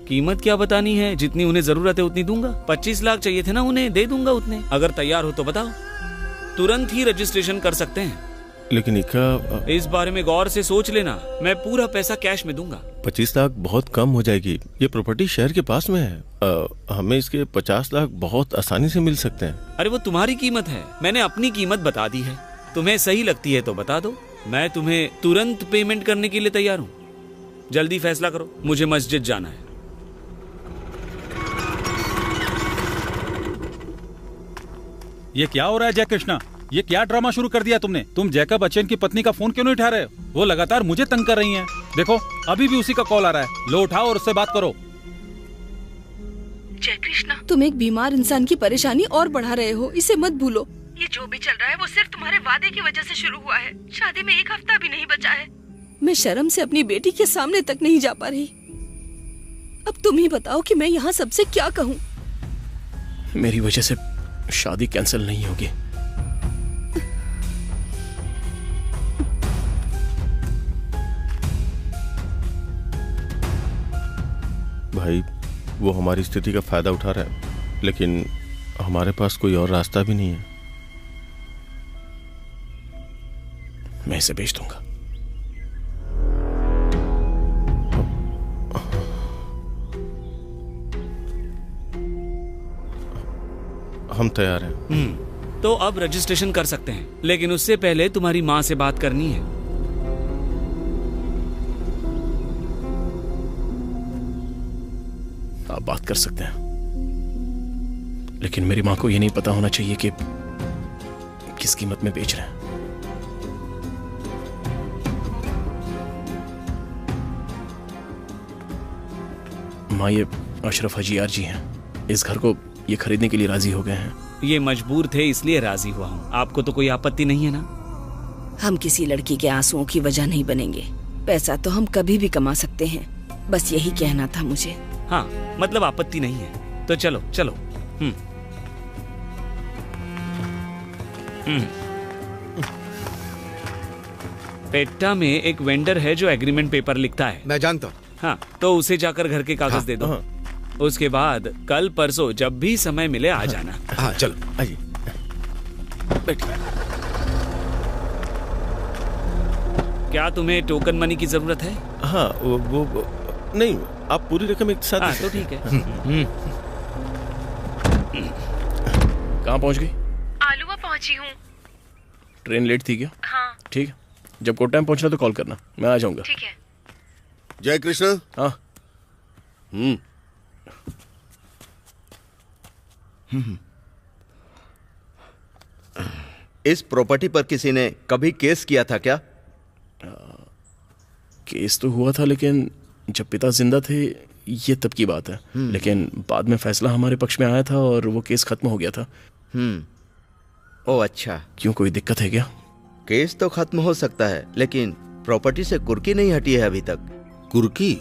S14: कीमत क्या बतानी है? जितनी उन्हें जरूरत है उतनी दूंगा। 25 लाख चाहिए थे ना उन्हें, दे दूंगा उतने। अगर तैयार हो तो बताओ, तुरंत ही रजिस्ट्रेशन कर सकते हैं।
S4: लेकिन इक्का,
S14: इस बारे में गौर से सोच लेना। मैं पूरा पैसा कैश में दूंगा।
S4: 25 लाख बहुत कम हो जाएगी। ये प्रॉपर्टी शहर के पास में है। हमें इसके 50 लाख बहुत आसानी से मिल सकते हैं।
S14: अरे वो तुम्हारी कीमत है, मैंने अपनी कीमत बता दी है। तुम्हें सही लगती है तो बता दो, मैं तुम्हें तुरंत पेमेंट करने के लिए तैयार हूँ। जल्दी फैसला करो, मुझे मस्जिद जाना है।
S3: ये क्या हो रहा है जय कृष्णा? ये क्या ड्रामा शुरू कर दिया तुमने? तुम जैकब बच्चन की पत्नी का फोन क्यों नहीं उठा रहे? वो लगातार मुझे तंग कर रही हैं। देखो, अभी भी उसी का कॉल आ रहा है। लो उठाओ और उससे बात करो।
S11: जय कृष्णा, तुम एक बीमार इंसान की परेशानी और बढ़ा रहे हो, इसे मत भूलो।
S8: ये जो भी चल रहा है वो सिर्फ तुम्हारे वादे की वजह से शुरू हुआ है। शादी में 1 हफ्ता भी नहीं बचा है।
S11: मैं शर्म से अपनी बेटी के सामने तक नहीं जा पा रही। अब तुम ही बताओ कि मैं यहाँ सबसे क्या कहूँ?
S1: मेरी वजह से शादी कैंसिल नहीं होगी।
S4: भाई, वो हमारी स्थिति का फायदा उठा रहा है, लेकिन हमारे पास कोई और रास्ता भी नहीं है।
S1: मैं इसे बेच दूंगा।
S4: हम तैयार हैं।
S14: तो अब रजिस्ट्रेशन कर सकते हैं, लेकिन उससे पहले तुम्हारी माँ से बात करनी है।
S1: आप बात कर सकते हैं, लेकिन मेरी माँ को ये नहीं पता होना चाहिए कि किस कीमत में बेच रहे हैं। माँ, ये अशरफ हजीयार जी हैं। इस घर को ये खरीदने के लिए राजी हो गए हैं।
S14: ये मजबूर थे इसलिए राजी हुआ हूँ। आपको तो कोई आपत्ति नहीं है ना?
S11: हम किसी लड़की के आंसुओं की वजह नहीं बनेंगे। पैसा तो हम कभी भी कमा सकते हैं, बस यही कहना था मुझे।
S14: हाँ, मतलब आपत्ति नहीं है तो चलो चलो। पेट्टा में एक वेंडर है जो एग्रीमेंट पेपर लिखता है।
S5: मैं जानता हूँ।
S14: हाँ, तो उसे जाकर घर के कागज दे दो। उसके बाद कल परसों जब भी समय मिले आ जाना।
S5: हाँ चलो
S4: आइए बैठिए।
S14: क्या तुम्हें टोकन मनी की जरूरत है?
S4: हाँ वो नहीं, आप पूरी रकम एक साथ।
S14: हाँ, तो ठीक है।
S1: कहाँ पहुँच गई?
S8: आलूवा पहुंची हूँ।
S1: ट्रेन लेट थी क्या?
S8: हाँ।
S1: ठीक है, जब कोर्ट टाइम पहुंचना तो कॉल करना, मैं आ जाऊंगा।
S8: ठीक है।
S10: जय कृष्ण।
S1: हाँ।
S12: इस प्रॉपर्टी पर किसी ने कभी केस किया था क्या?
S1: केस तो हुआ था, लेकिन जब पिता जिंदा थे, ये तब की बात है। लेकिन बाद में फैसला हमारे पक्ष में आया था और वो केस खत्म हो गया था।
S12: ओह अच्छा।
S1: क्यों, कोई दिक्कत है क्या?
S12: केस तो खत्म हो सकता है, लेकिन प्रॉपर्टी से कुर्की नहीं हटी है अभी तक।
S10: कुर्की?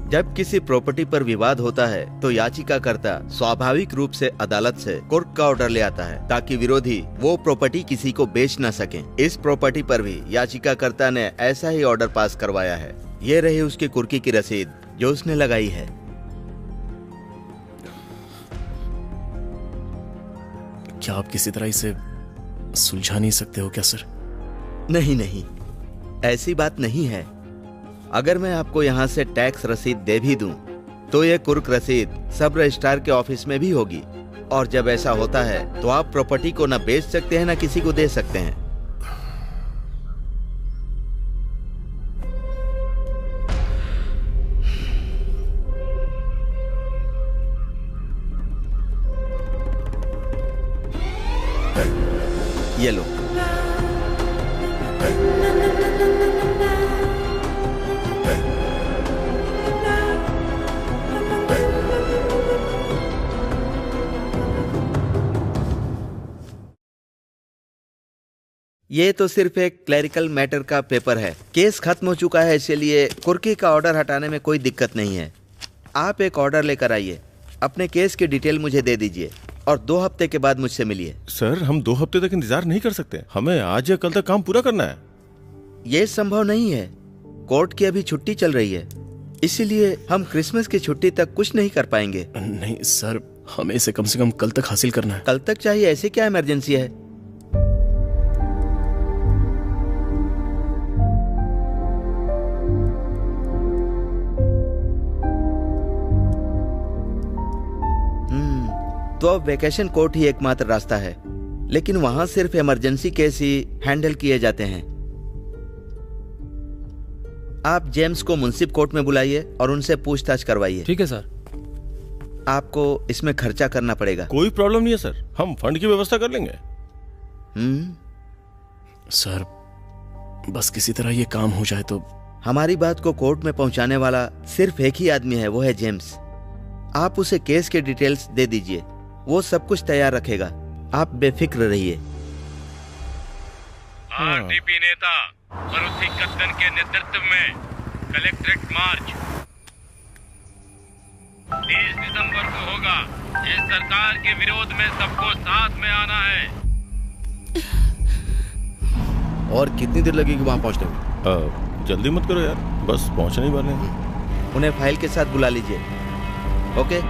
S12: जब किसी प्रॉपर्टी पर विवाद होता है तो याचिकाकर्ता स्वाभाविक रूप से अदालत से कुर्क का ऑर्डर ले आता है ताकि विरोधी वो प्रॉपर्टी किसी को बेच न सके। इस प्रॉपर्टी पर भी याचिकाकर्ता ने ऐसा ही ऑर्डर पास करवाया है। ये रही उसकी कुर्की की रसीद जो उसने लगाई है।
S1: क्या आप किसी तरह इसे सुलझा नहीं सकते हो क्या सर?
S12: नहीं, ऐसी बात नहीं है। अगर मैं आपको यहाँ से टैक्स रसीद दे भी दूं, तो ये कुर्क रसीद सब रजिस्ट्रार के ऑफिस में भी होगी। और जब ऐसा होता है तो आप प्रॉपर्टी को न बेच सकते हैं न किसी को दे सकते हैं। ये लो। ये तो सिर्फ एक क्लरिकल मैटर का पेपर है। केस खत्म हो चुका है, इसलिए कुर्की का ऑर्डर हटाने में कोई दिक्कत नहीं है। आप एक ऑर्डर लेकर आइए, अपने केस की डिटेल मुझे दे दीजिए और 2 हफ्ते के बाद मुझसे मिलिए।
S4: सर, हम 2 हफ्ते तक इंतजार नहीं कर सकते। हमें आज या कल तक काम पूरा करना है।
S12: ये संभव नहीं है। कोर्ट की अभी छुट्टी चल रही है, इसीलिए हम क्रिसमस की छुट्टी तक कुछ नहीं कर पाएंगे।
S1: नहीं सर, हमें इसे कम से कम कल तक हासिल करना है।
S12: कल तक चाहिए? ऐसी क्या इमरजेंसी है? तो अब वेकेशन कोर्ट ही एकमात्र रास्ता है, लेकिन वहां सिर्फ इमरजेंसी केस ही हैंडल किए जाते हैं। आप जेम्स को मुंसिफ कोर्ट में बुलाइए और उनसे पूछताछ करवाइए।
S3: ठीक है सर।
S12: आपको इसमें खर्चा करना पड़ेगा।
S4: कोई प्रॉब्लम नहीं है सर, हम फंड की व्यवस्था कर लेंगे।
S1: सर, बस किसी तरह ये काम हो जाए तो।
S12: हमारी बात को कोर्ट में पहुंचाने वाला सिर्फ एक ही आदमी है, वो है जेम्स। आप उसे केस के डिटेल्स दे दीजिए, वो सब कुछ तैयार रखेगा। आप बेफिक्र रहिए।
S9: आरटीपी नेता मरुथी कद्दन के नेतृत्व में कलेक्ट्रेट मार्च 30 दिसंबर को होगा। इस सरकार के विरोध में सबको साथ में आना है।
S5: और कितनी देर लगेगी वहां पहुंचने में?
S4: जल्दी मत करो यार, बस पहुंचने ही वाले हैं।
S12: उन्हें फाइल के साथ बुला लीजिए। ओके?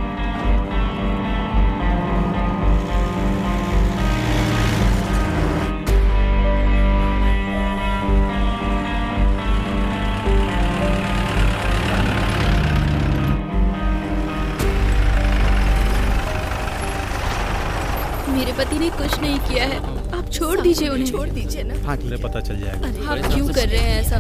S7: मेरे पति ने कुछ नहीं किया है, आप छोड़ दीजिए उन्हें। छोड़ दीजिए ना।
S5: हाँ ठीक है,
S3: पता चल जाएगा।
S7: आप क्यों कर रहे हैं ऐसा?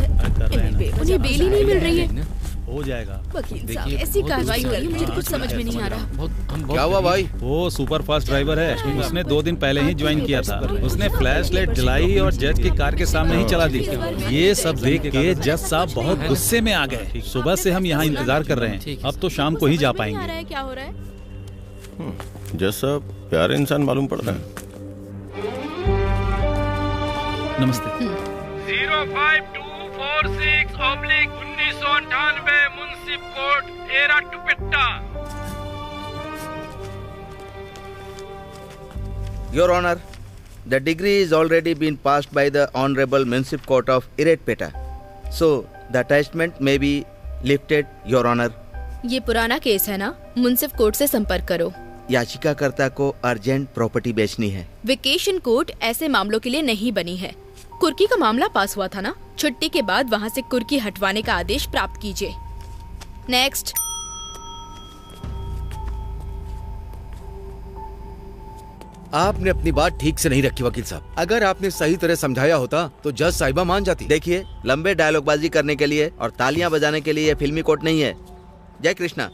S7: उन्हें बेल ही नहीं मिल रही है।
S3: हो जाएगा।
S7: वकील साहब, ऐसी कार्रवाई हो रही है, मुझे कुछ समझ में नहीं आ रहा।
S5: क्या हुआ भाई?
S3: वो सुपर फास्ट ड्राइवर है, उसने 2 दिन पहले ही ज्वाइन किया था। उसने फ्लैश लाइट जलाई और जज की कार के सामने ही चला दी। ये सब देख के जज साहब बहुत गुस्से में आ गए। सुबह से हम यहाँ इंतजार कर रहे हैं, अब तो शाम को ही जा पाएंगे।
S7: क्या हो रहा है?
S4: जज साहब प्यारे इंसान मालूम पड़ता है।
S3: नमस्ते।
S9: 05246/1998 मुंसिफ court एराटुपेट्टा।
S12: Your Honor, the degree is already been passed by the Honorable Municipal Court of Iratpeta. So, the attachment may be lifted, Your Honor.
S7: ये पुराना केस है ना, मुंसिफ कोर्ट से संपर्क करो।
S12: याचिकाकर्ता को अर्जेंट प्रॉपर्टी बेचनी है।
S7: वेकेशन कोर्ट ऐसे मामलों के लिए नहीं बनी है। कुर्की का मामला पास हुआ था ना, छुट्टी के बाद वहाँ से कुर्की हटवाने का आदेश प्राप्त कीजिए। नेक्स्ट।
S5: आपने अपनी बात ठीक से नहीं रखी वकील साहब। अगर आपने सही तरह समझाया होता तो जज साहिबा मान जाती।
S12: देखिए, लंबे डायलॉगबाजी करने के लिए और तालियां बजाने के लिए फिल्मी कोर्ट नहीं है। जय कृष्णा,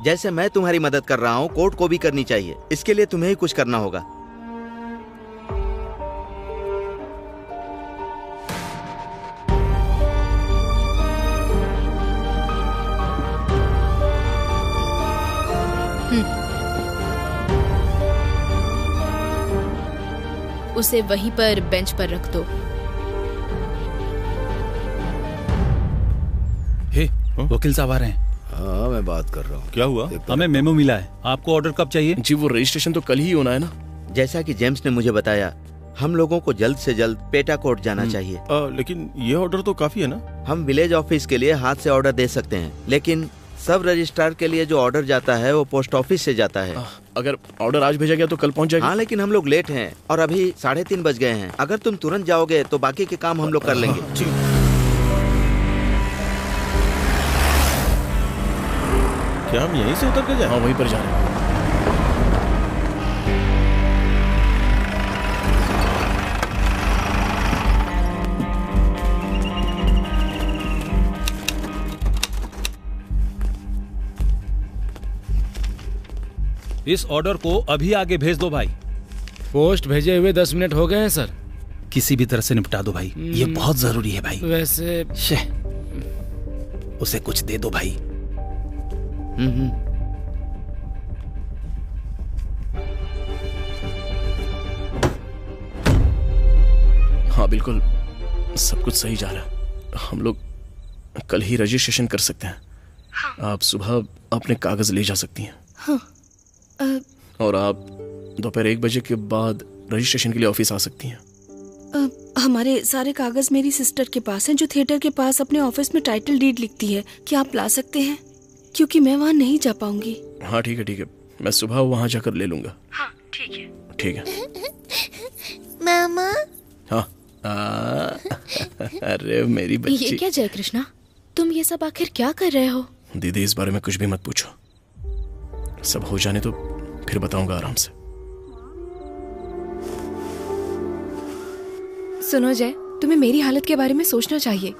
S12: जैसे मैं तुम्हारी मदद कर रहा हूँ, कोर्ट को भी करनी चाहिए। इसके लिए तुम्हें ही कुछ करना होगा।
S7: उसे वहीं पर बेंच पर रख दो।
S3: हे, वकील साहब आ रहे हैं।
S5: हाँ, मैं बात कर रहा हूँ।
S4: क्या हुआ?
S3: हमें मेमो मिला है। आपको ऑर्डर कब चाहिए?
S1: जी, वो रजिस्ट्रेशन तो कल ही होना है ना।
S12: जैसा कि जेम्स ने मुझे बताया, हम लोगों को जल्द से जल्द पेटा कोर्ट जाना चाहिए।
S4: लेकिन ये ऑर्डर तो काफी है ना।
S12: हम विलेज ऑफिस के लिए हाथ से ऑर्डर दे सकते हैं, लेकिन सब रजिस्ट्रार के लिए जो ऑर्डर जाता है वो पोस्ट ऑफिस से जाता है।
S1: अगर ऑर्डर आज भेजा गया तो कल पहुंच जाएगा।
S12: हाँ, लेकिन हम लोग लेट हैं और अभी 3:30 बज गए हैं। अगर तुम तुरंत जाओगे तो बाकी के काम हम लोग कर लेंगे।
S4: क्या हम यहीं से उतर के जाए?
S1: हाँ, वहीं पर जा रहे हैं।
S3: इस ऑर्डर को अभी आगे भेज दो भाई।
S2: पोस्ट भेजे हुए 10 मिनट हो गए हैं सर।
S3: किसी भी तरह से निपटा दो भाई, ये बहुत जरूरी है भाई।
S2: वैसे
S3: उसे कुछ दे दो भाई।
S1: हाँ, बिल्कुल सब कुछ सही जा रहा है। हम लोग कल ही रजिस्ट्रेशन कर सकते हैं।
S11: हाँ।
S1: आप सुबह अपने कागज ले जा सकती हैं।
S11: हाँ।
S1: और आप दोपहर 1 बजे के बाद रजिस्ट्रेशन के लिए ऑफिस आ सकती हैं।
S11: हमारे सारे कागज मेरी सिस्टर के पास हैं, जो थिएटर के पास अपने ऑफिस में टाइटल डीड लिखती है। क्या आप ला सकते हैं? क्योंकि मैं वहाँ नहीं जा पाऊंगी।
S1: हाँ, ठीक है ठीक है, मैं सुबह वहाँ जाकर ले लूंगा।
S11: हाँ, ठीक है।
S1: ठीक है।
S15: मामा।
S1: हाँ। अरे मेरी बच्ची।
S7: ये क्या जय कृष्णा, तुम ये सब आखिर क्या कर रहे हो?
S1: दीदी, इस बारे में कुछ भी मत पूछो। सब हो जाने तो फिर बताऊंगा आराम से।
S13: सुनो जय, तुम्हें मेरी हालत के बारे में सोचना चाहिए।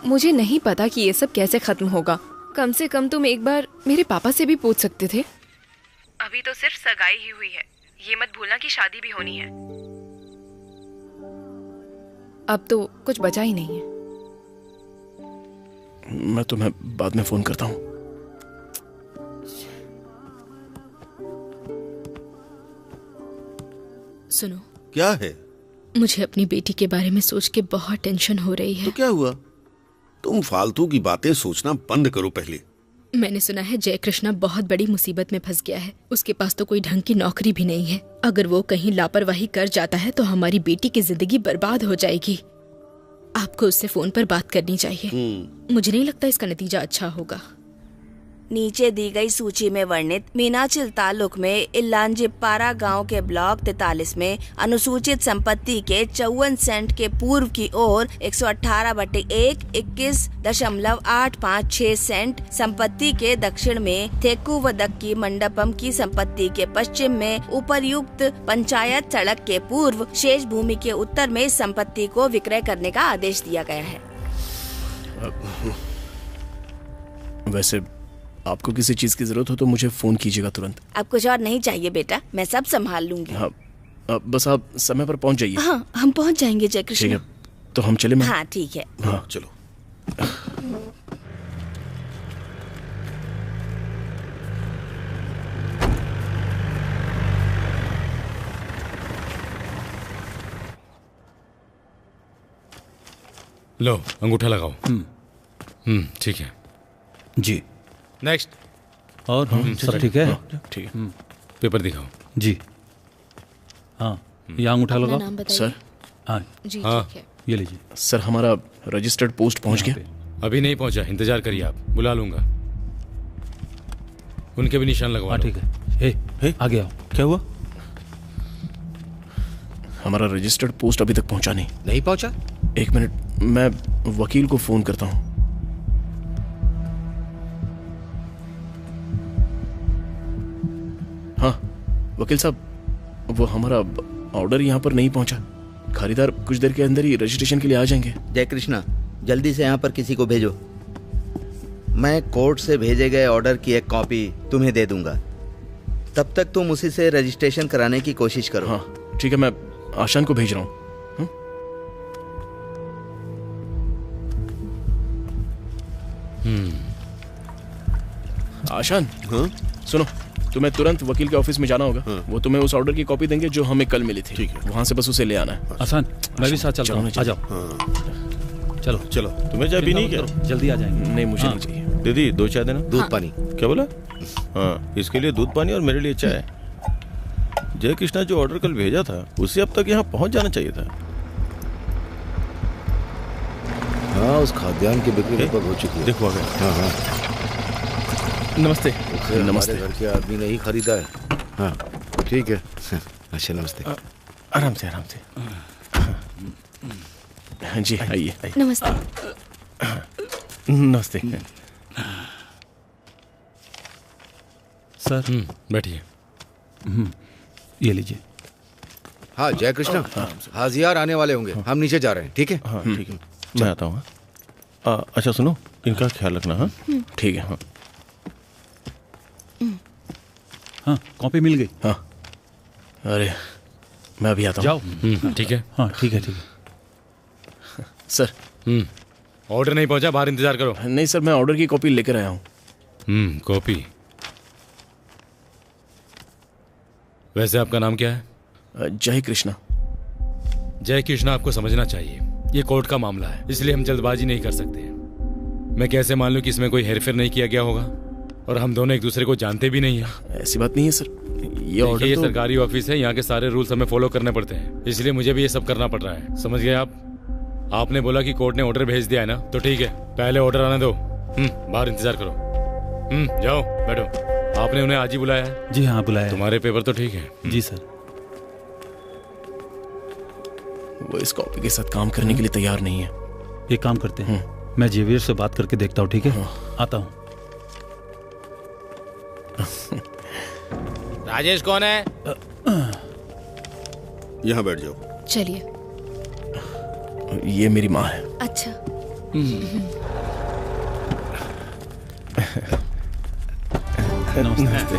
S13: मुझे नहीं पता कि ये सब कैसे खत्म होगा। कम से कम तुम एक बार मेरे पापा से भी पूछ सकते थे।
S8: अभी तो सिर्फ सगाई ही हुई है, ये मत भूलना कि शादी भी होनी है।
S13: अब तो कुछ बचा ही नहीं है।
S1: मैं तुम्हें बाद में फोन करता हूँ।
S7: सुनो।
S10: क्या है?
S7: मुझे अपनी बेटी के बारे में सोच के बहुत टेंशन हो रही है।
S10: तो क्या हुआ? तुम फालतू की बातें सोचना बंद करो पहले।
S7: मैंने सुना है जय कृष्णा बहुत बड़ी मुसीबत में फंस गया है। उसके पास तो कोई ढंग की नौकरी भी नहीं है। अगर वो कहीं लापरवाही कर जाता है तो हमारी बेटी की जिंदगी बर्बाद हो जाएगी। आपको उससे फोन पर बात करनी चाहिए। मुझे नहीं लगता इसका नतीजा अच्छा होगा।
S11: नीचे दी गई सूची में वर्णित मीनाचिल तालुक में इलांजीपारा गांव के ब्लॉक 43 में अनुसूचित संपत्ति के 54 सेंट के पूर्व की ओर 118/1 21.856 सेंट संपत्ति के दक्षिण में थेकुवदक्की मंडपम की संपत्ति के पश्चिम में उपर्युक्त पंचायत सड़क के पूर्व शेष भूमि के उत्तर में इस संपत्ति को विक्रय करने का आदेश दिया गया है।
S1: वैसे आपको किसी चीज की जरूरत हो तो मुझे फोन कीजिएगा तुरंत।
S11: अब कुछ और नहीं चाहिए बेटा, मैं सब संभाल लूंगी।
S1: हाँ, बस आप समय पर पहुंच जाइए।
S11: हाँ, हम पहुंच जाएंगे जय कृष्ण।
S1: ठीक है, तो हम चले।
S11: हाँ ठीक है।
S1: हाँ चलो।
S2: लो अंगूठा लगाओ। ठीक है
S3: जी।
S2: नेक्स्ट।
S3: और सब ठीक है?
S1: ठीक है।
S2: पेपर दिखाओ।
S3: जी हाँ, यहाँ अंगूठा लगाओ।
S7: नाम बताइए।
S1: सर।
S3: हाँ
S7: जी
S2: हाँ।
S7: ठीक है।
S3: ये लीजिए।
S1: सर हमारा रजिस्टर्ड पोस्ट पहुंच गया।
S2: अभी नहीं पहुंचा, इंतजार करिए, आप बुला लूंगा। उनके भी निशान लगवा।
S3: ठीक है। हे, आगे आओ।
S4: क्या हुआ?
S1: हमारा रजिस्टर्ड पोस्ट अभी तक पहुंचा नहीं।
S5: नहीं पहुंचा?
S1: एक मिनट, मैं वकील को फोन करता हूं। हाँ वकील साहब, वो हमारा ऑर्डर यहाँ पर नहीं पहुंचा। खरीदार कुछ देर के अंदर ही रजिस्ट्रेशन के लिए आ जाएंगे।
S12: जय कृष्णा, जल्दी से यहाँ पर किसी को भेजो। मैं कोर्ट से भेजे गए ऑर्डर की एक कॉपी तुम्हें दे दूंगा। तब तक तुम उसी से रजिस्ट्रेशन कराने की कोशिश करो।
S1: हाँ ठीक है, मैं आशान को भेज रहा हूँ। आशान,
S10: हाँ?
S1: सुनो, तुम्हें तुरंत वकील के ऑफिस में जाना होगा। वो तुम्हें उस ऑर्डर की कॉपी देंगे जो हमें कल मिली थी। ठीक है, वहां से बस उसे ले आना है।
S3: आसान, मैं भी साथ चलता हूँ। आ जाओ। चलो
S4: चलो। तुम्हें चाय पीनी क्या?
S3: जल्दी आ जाएंगे।
S1: नहीं मुझे नहीं चाहिए।
S4: दीदी 2 चाय देना।
S5: दूध पानी।
S4: क्या बोला? हाँ, इसके लिए दूध पानी और मेरे लिए चाय। जय कृष्णा जो ऑर्डर कल भेजा था उसे अब तक यहाँ पहुँच जाना चाहिए था।
S5: हाँ, उस खाद्यान्न की बिक्री लगभग हो चुकी है।
S4: देखो आ गया।
S5: हाँ हाँ।
S1: नमस्ते।
S5: नमस्ते। घर के आदमी ने ही खरीदा है। हाँ ठीक है। अच्छा नमस्ते।
S1: आराम से आराम से। हाँ जी आइए।
S11: नमस्ते।
S1: नमस्ते।
S3: सर।
S2: बैठिए।
S3: ये लीजिए।
S5: हाँ जय कृष्णा, हाजियार आने वाले होंगे। हम नीचे जा रहे हैं। ठीक है?
S4: हाँ ठीक है, मैं आता हूँ। अच्छा सुनो, इनका ख्याल रखना। हाँ
S1: ठीक है। हाँ
S3: हाँ, कॉपी मिल गई।
S1: हाँ अरे मैं अभी आता हूँ।
S3: जाओ।
S2: ठीक है।
S3: हाँ ठीक है ठीक है।
S1: सर
S2: ऑर्डर नहीं पहुंचा, बाहर इंतजार करो।
S1: नहीं सर, मैं ऑर्डर की कॉपी लेकर आया हूँ।
S2: कॉपी। वैसे आपका नाम क्या है?
S1: जय कृष्णा।
S2: जय कृष्णा, आपको समझना चाहिए ये कोर्ट का मामला है, इसलिए हम जल्दबाजी नहीं कर सकते। मैं कैसे मान लूं कि इसमें कोई हेरफेर नहीं किया गया होगा? और हम दोनों एक दूसरे को जानते भी नहीं हैं।
S1: ऐसी बात नहीं है सर, ये ऑर्डर
S2: ये
S1: तो...
S2: सरकारी ऑफिस है, यहाँ के सारे रूल्स हमें फॉलो करने पड़ते हैं, इसलिए मुझे भी ये सब करना पड़ रहा है। समझ गए आप? आपने बोला कि कोर्ट ने ऑर्डर भेज दिया है ना, तो ठीक है, पहले ऑर्डर आने दो। बाहर इंतजार करो। जाओ बैठो। आपने उन्हें आज ही बुलाया है?
S3: जी हाँ बुलाया।
S2: तुम्हारे पेपर तो ठीक है?
S3: जी सर।
S1: वो इस कॉपी के साथ काम करने के लिए तैयार नहीं है।
S3: एक काम करते हैं, मैं जेवियर से बात करके देखता हूँ। ठीक है? आता हूँ।
S15: राजेश कौन है?
S10: यहाँ बैठ जाओ।
S7: चलिए।
S1: ये मेरी माँ है।
S7: अच्छा।
S3: नमस्ते।
S1: नमस्ते।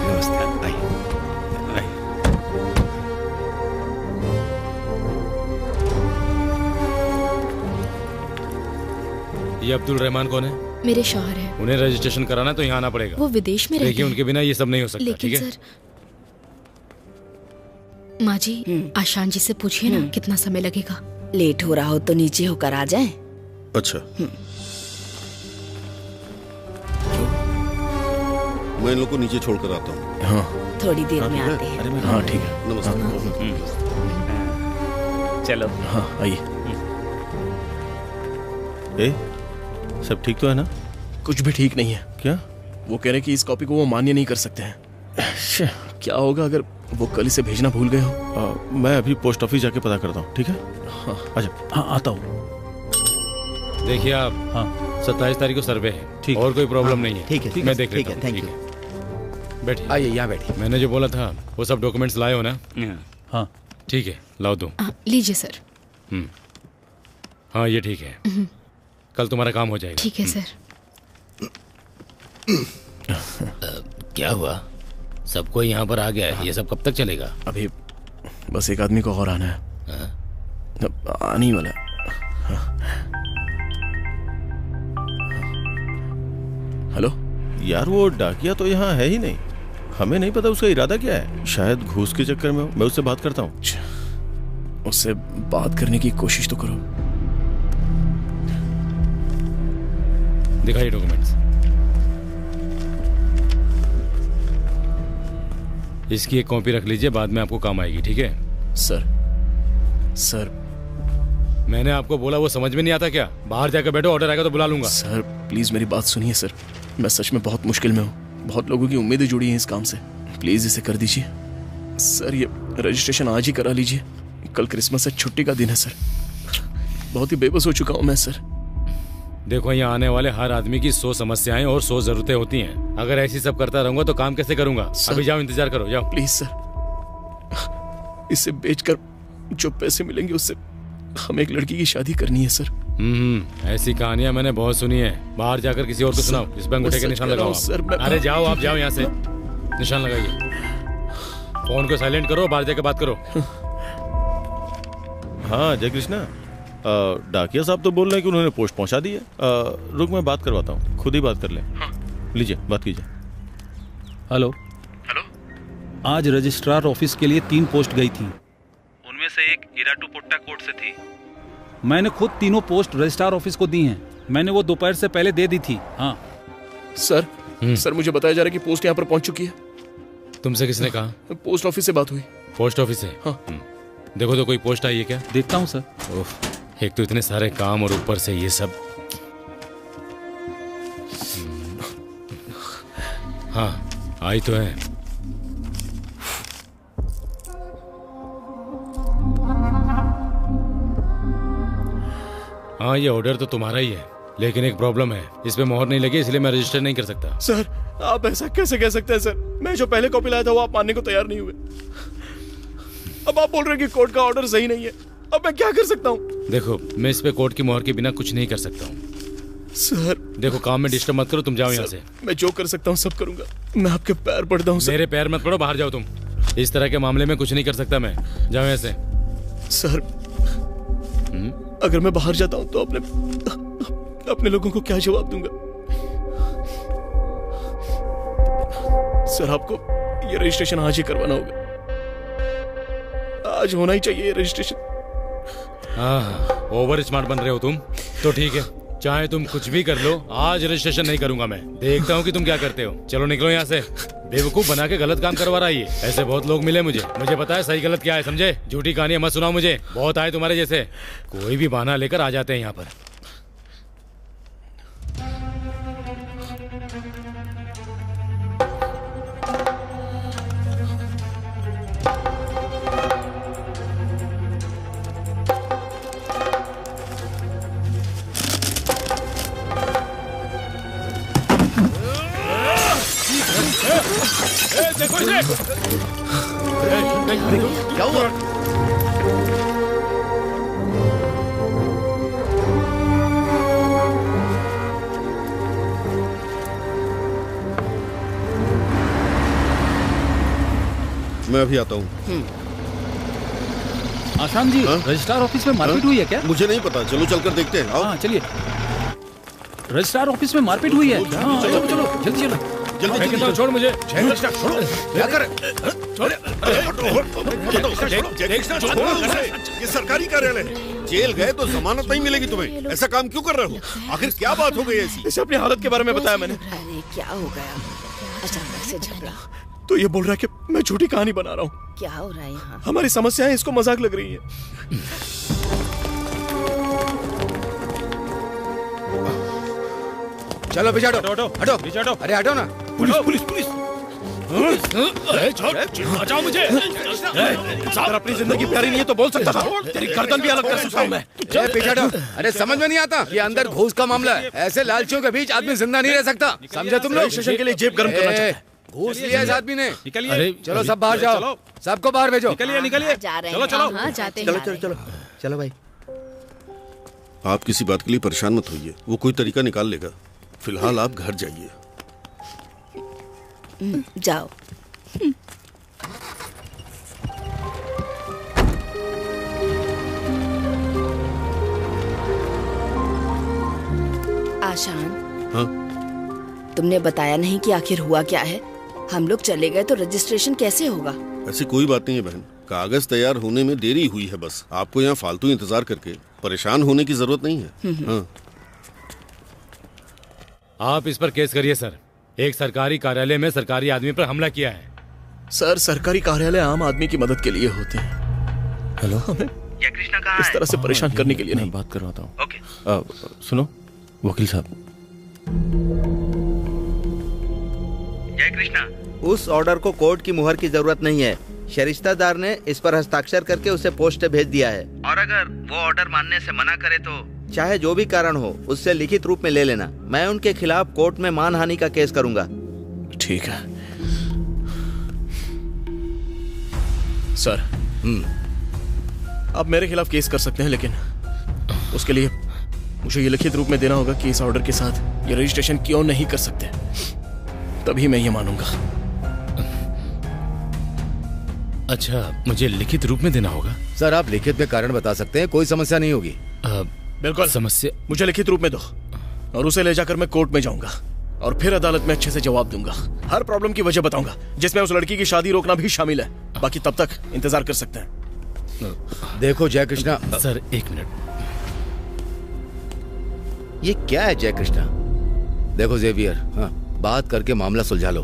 S2: ये अब्दुल रहमान कौन है?
S7: मेरे शौहर है।
S2: उन्हें रजिस्ट्रेशन कराना तो यहाँ आना पड़ेगा।
S7: वो विदेश में रहते हैं।
S2: देखिए उनके बिना ये सब नहीं हो सकता।
S7: लेकिन
S2: ठीक है?
S7: सर, माँ जी आशान जी से पूछिए ना कितना समय लगेगा।
S11: लेट हो रहा हो तो नीचे होकर आ जाए।
S10: अच्छा, मैं इन लोग को नीचे छोड़कर आता हूँ।
S1: हाँ
S11: थोड़ी देर में आते हैं।
S1: हाँ ठीक है।
S10: नमस्ते।
S1: चलो। हाँ आइए।
S4: सब ठीक तो है ना?
S1: कुछ भी ठीक नहीं है।
S4: क्या?
S1: वो कह रहे कि इस कॉपी को वो मान्य नहीं कर सकते हैं। क्या होगा अगर वो कल इसे भेजना भूल गए हो?
S4: मैं अभी पोस्ट ऑफिस जाके पता करता हूँ। ठीक है?
S1: हाँ
S4: अच्छा।
S3: हाँ आता हूँ।
S2: देखिए आप,
S3: हाँ
S2: 27 तारीख को सर्वे है।
S3: ठीक।
S2: और कोई प्रॉब्लम नहीं है।
S12: ठीक है,
S2: मैं देख लेता हूँ।
S12: Thank you.
S2: बैठिए।
S5: आइए यहाँ बैठिए।
S2: मैंने जो बोला था वो सब डॉक्यूमेंट्स लाए हो ना?
S3: हाँ
S2: ठीक है, लाओ दो।
S7: लीजिए सर।
S2: हाँ ये ठीक है, कल तुम्हारा काम हो जाएगा।
S7: ठीक है सर।
S2: क्या हुआ? सबको यहाँ पर आ गया है, ये सब कब तक चलेगा?
S1: अभी बस एक आदमी को और आना है। आने ही वाला। हेलो
S4: यार, वो डाकिया तो यहाँ है ही नहीं। हमें नहीं पता उसका इरादा क्या है। शायद घूस के चक्कर में हो। मैं उससे बात करता हूँ।
S1: उससे बात करने की कोशिश तो करो।
S2: दिखाइए डॉक्यूमेंट्स। इसकी एक कॉपी रख लीजिए, बाद में आपको काम आएगी, ठीक है?
S1: सर
S2: मैंने आपको बोला वो समझ में नहीं आता क्या? बाहर जाकर बैठो, ऑर्डर आएगा तो बुला लूंगा।
S1: सर प्लीज मेरी बात सुनिए सर, मैं सच में बहुत मुश्किल में हूँ, बहुत लोगों की उम्मीदें जुड़ी हैं इस काम से, प्लीज इसे कर दीजिए सर। ये रजिस्ट्रेशन आज ही करा लीजिए, कल क्रिसमस है, छुट्टी का दिन है सर। बहुत ही बेबस हो चुका हूँ मैं सर।
S2: देखो, यहाँ आने वाले हर आदमी की 100 समस्याएं और 100 जरूरतें होती हैं। अगर ऐसी सब करता रहूंगा तो काम कैसे करूंगा? अभी जाओ, इंतजार करो, जाओ
S1: प्लीज सर। इसे बेचकर जो पैसे मिलेंगे उससे हम एक लड़की की शादी करनी है सर।
S2: ऐसी कहानियां मैंने बहुत सुनी है। बाहर जाकर किसी और को सुनाओ। इस पर अंगूठे के निशान लगाओ
S1: सर।
S2: अरे जाओ, आप जाओ, यहाँ से निशान लगाइए। फोन को साइलेंट करो, बाहर जाकर बात करो।
S4: हाँ जय कृष्णा, डाकिया साहब तो बोल रहे हैं कि उन्होंने पोस्ट पहुंचा दी है। रुक मैं बात करवाता हूँ, खुद ही बात कर लें। लीजिए बात कीजिए।
S3: हेलो। आज रजिस्ट्रार ऑफिस के लिए 3 पोस्ट गई थी।
S17: उनमें से एक इराटूपुट्टा कोर्ट से थी।
S3: मैंने खुद तीनों पोस्ट रजिस्ट्रार ऑफिस को दी हैं। मैंने वो दोपहर से पहले दे दी थी। हाँ
S1: सर मुझे बताया जा रहा है कि पोस्ट यहाँ पर पहुंच चुकी है।
S2: तुमसे किसने कहा?
S1: पोस्ट ऑफिस से बात हुई।
S2: पोस्ट ऑफिस से? हाँ। देखो तो कोई पोस्ट आई है क्या?
S3: देखता हूँ सर।
S2: एक तो इतने सारे काम और ऊपर से ये सब। हाँ आई तो है। हाँ ये ऑर्डर तो तुम्हारा ही है, लेकिन एक प्रॉब्लम है, इस पे मोहर नहीं लगी, इसलिए मैं रजिस्टर नहीं कर सकता।
S1: सर आप ऐसा कैसे कह सकते हैं सर? मैं जो पहले कॉपी लाया था वो आप मानने को तैयार नहीं हुए। अब आप बोल रहे हैं कि कोर्ट का ऑर्डर सही नहीं है, अब मैं क्या कर सकता हूँ?
S2: देखो मैं इस पे कोर्ट की मोहर के बिना कुछ नहीं कर सकता हूँ।
S1: सर
S2: देखो काम में डिस्टर्ब मत करो, तुम जाओ यहाँ से।
S1: मैं जो कर सकता हूँ सब करूंगा, मैं आपके पैर पड़ता हूँ सर।
S2: मेरे पैर मत पड़ो, बाहर जाओ तुम। इस तरह के मामले में कुछ नहीं कर सकता मैं, जाओ यहाँ से।
S1: सर अगर मैं बाहर जाता हूँ तो अपने लोगों को क्या जवाब दूंगा? सर आपको ये रजिस्ट्रेशन आज ही करवाना होगा, आज होना ही चाहिए ये रजिस्ट्रेशन।
S2: हाँ ओवर स्मार्ट बन रहे हो तुम तो ठीक है, चाहे तुम कुछ भी कर लो, आज रजिस्ट्रेशन नहीं करूंगा मैं। देखता हूँ कि तुम क्या करते हो। चलो निकलो यहाँ से, बेवकूफ बना के गलत काम करवा रहा है ये। ऐसे बहुत लोग मिले मुझे पता है सही गलत क्या है, समझे? झूठी कहानियां मत सुनाओ मुझे, बहुत आए तुम्हारे जैसे, कोई भी बहाना लेकर आ जाते हैं यहाँ पर।
S1: देखो इसे। क्या हुआ?
S10: मैं अभी आता हूँ।
S3: आशान जी, रजिस्ट्रार ऑफिस में मारपीट हुई है क्या?
S10: मुझे नहीं पता, चलो चलकर देखते हैं। आओ।
S3: हाँ चलिए। रजिस्ट्रार ऑफिस में मारपीट हुई है। हाँ, चलो चलो जल्दी चलो।
S2: जल्दी छोड़ मुझे।
S10: छोड़ो। क्या कर? ये सरकारी कार्यालय है, जेल गए तो जमानत नहीं मिलेगी तुम्हें। ऐसा काम क्यों कर रहे हो? आखिर क्या बात हो गई ऐसी?
S1: इसे अपनी हालत के बारे में बताया मैंने।
S11: अरे क्या हो गया? अचानक से झगड़ा।
S1: तो ये बोल रहा है कि मैं झूठी कहानी बना रहा हूँ।
S11: क्या हो रहा है यहाँ?
S1: हमारी समस्याएं इसको मजाक लग रही है।
S5: चलो पीछे हटो, हटो पीछे हटो। अरे हटो ना।
S1: Police police police.
S2: बचाओ मुझे।
S1: अगर अपनी जिंदगी प्यारी नहीं है तो बोल सकता था, तेरी गर्दन भी अलग कर सकता हूँ मैं।
S5: पीछे हटो। अरे समझ में नहीं आता, ये अंदर घूस का मामला है। ऐसे लालचियों के बीच आदमी जिंदा नहीं रह सकता, समझे तुम लोग?
S1: रजिस्ट्रेशन के लिए जेब गर्म करना चाहता है।
S5: घूस लिया इस आदमी ने।
S3: निकलिए।
S5: चलो सब बाहर जाओ, सबको बाहर भेजो।
S3: निकलिए निकलिए।
S11: चलो चलो जाते हैं।
S5: चलो चलो चलो भाई।
S10: आप किसी बात के लिए परेशान मत होइए, वो कोई तरीका निकाल लेगा। फिलहाल आप घर जाइए।
S11: जाओ। आशान।
S10: हाँ?
S11: तुमने बताया नहीं कि आखिर हुआ क्या है? हम लोग चले गए तो रजिस्ट्रेशन कैसे होगा?
S10: ऐसी कोई बात नहीं है बहन, कागज तैयार होने में देरी हुई है बस। आपको यहाँ फालतू इंतजार करके परेशान होने की जरूरत नहीं है। हाँ।
S2: आप इस पर केस करिए सर। एक सरकारी कार्यालय में सरकारी आदमी पर हमला किया है।
S1: सर, सरकारी कार्यालय आम आदमी की मदद के लिए होते हैं। हेलो, हमें
S17: जय कृष्णा कहाँ
S1: इस तरह से परेशान करने के लिए नहीं।
S4: बात करवाता हूँ।
S17: ओके।
S4: सुनो वकील साहब,
S17: जय कृष्णा,
S12: उस ऑर्डर को कोर्ट की मुहर की जरूरत नहीं है। शरिस्तादार ने इस पर हस्ताक्षर करके उसे पोस्ट भेज दिया है। और अगर वो ऑर्डर मानने से मना करे तो चाहे जो भी कारण हो उससे लिखित रूप में ले लेना। मैं उनके खिलाफ कोर्ट में मानहानि का केस करूंगा।
S1: ठीक है सर। आप मेरे खिलाफ केस कर सकते हैं, लेकिन उसके लिए मुझे ये लिखित रूप में देना होगा कि इस ऑर्डर के साथ ये रजिस्ट्रेशन क्यों नहीं कर सकते, तभी मैं ये मानूंगा।
S2: अच्छा, मुझे लिखित रूप में देना होगा?
S5: सर, आप लिखित में कारण बता सकते हैं, कोई समस्या नहीं होगी।
S1: बिल्कुल
S2: समस्या।
S1: मुझे लिखित रूप में दो और उसे ले जाकर मैं कोर्ट में जाऊंगा और फिर अदालत में अच्छे से जवाब दूंगा। हर प्रॉब्लम की वजह बताऊंगा, जिसमें उस लड़की की शादी रोकना भी शामिल है। बाकी तब तक इंतजार कर सकते हैं।
S5: देखो जय कृष्णा।
S2: सर, एक मिनट।
S5: ये क्या है जय कृष्णा? देखो जेवियर, हाँ, बात करके मामला सुलझा लो।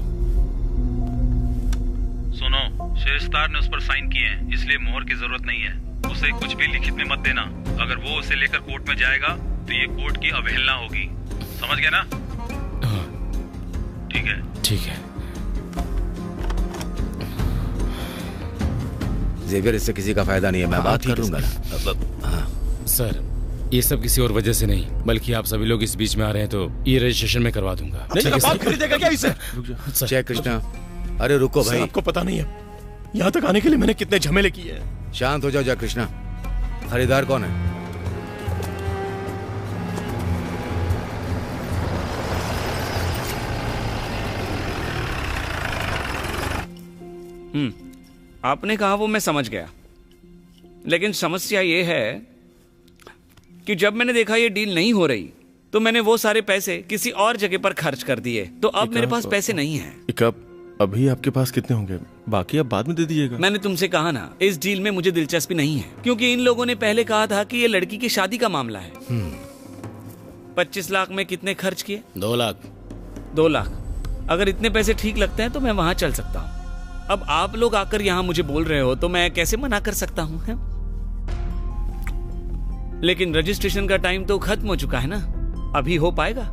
S17: सुनो, शेरस्तार ने उस पर साइन किए हैं, इसलिए मोहर की जरूरत नहीं है। उसे कुछ भी लिखित में मत देना। अगर वो उसे लेकर कोर्ट में जाएगा तो ये कोर्ट की अवहेलना होगी। समझ गए ना? ठीक है।
S2: ठीक है
S5: जेवियर, इससे किसी का फायदा नहीं है, मैं बात कर लूंगा ना।
S2: सर, ये सब किसी और वजह से नहीं, बल्कि आप सभी लोग इस बीच में आ रहे हैं तो ये रजिस्ट्रेशन में करवा दूंगा।
S1: बात खरीदेगा क्या इसे?
S5: जय कृष्णा, अरे रुको भाई।
S1: आपको पता नहीं है यहाँ तक आने के लिए मैंने कितने झमेले किए हैं।
S5: शांत हो जाओ जय कृष्णा। खरीदार कौन है?
S18: आपने कहा वो मैं समझ गया, लेकिन समस्या ये है कि जब मैंने देखा ये डील नहीं हो रही तो मैंने वो सारे पैसे किसी और जगह पर खर्च कर दिए। तो अब मेरे पास पैसे नहीं हैं।
S4: अभी आपके पास कितने होंगे? बाकी आप बाद में दे दीजिएगा।
S18: मैंने तुमसे कहा ना, इस डील में मुझे दिलचस्पी नहीं है, क्योंकि इन लोगों ने पहले कहा था कि ये लड़की की शादी का मामला है। 25 लाख में कितने खर्च किए?
S2: 2 लाख।
S18: 2 लाख। अगर इतने पैसे ठीक लगते हैं तो मैं वहां चल सकता हूँ। अब आप लोग आकर यहाँ मुझे बोल रहे हो तो मैं कैसे मना कर सकता हूँ? लेकिन रजिस्ट्रेशन का टाइम तो खत्म हो चुका है ना, अभी हो पाएगा?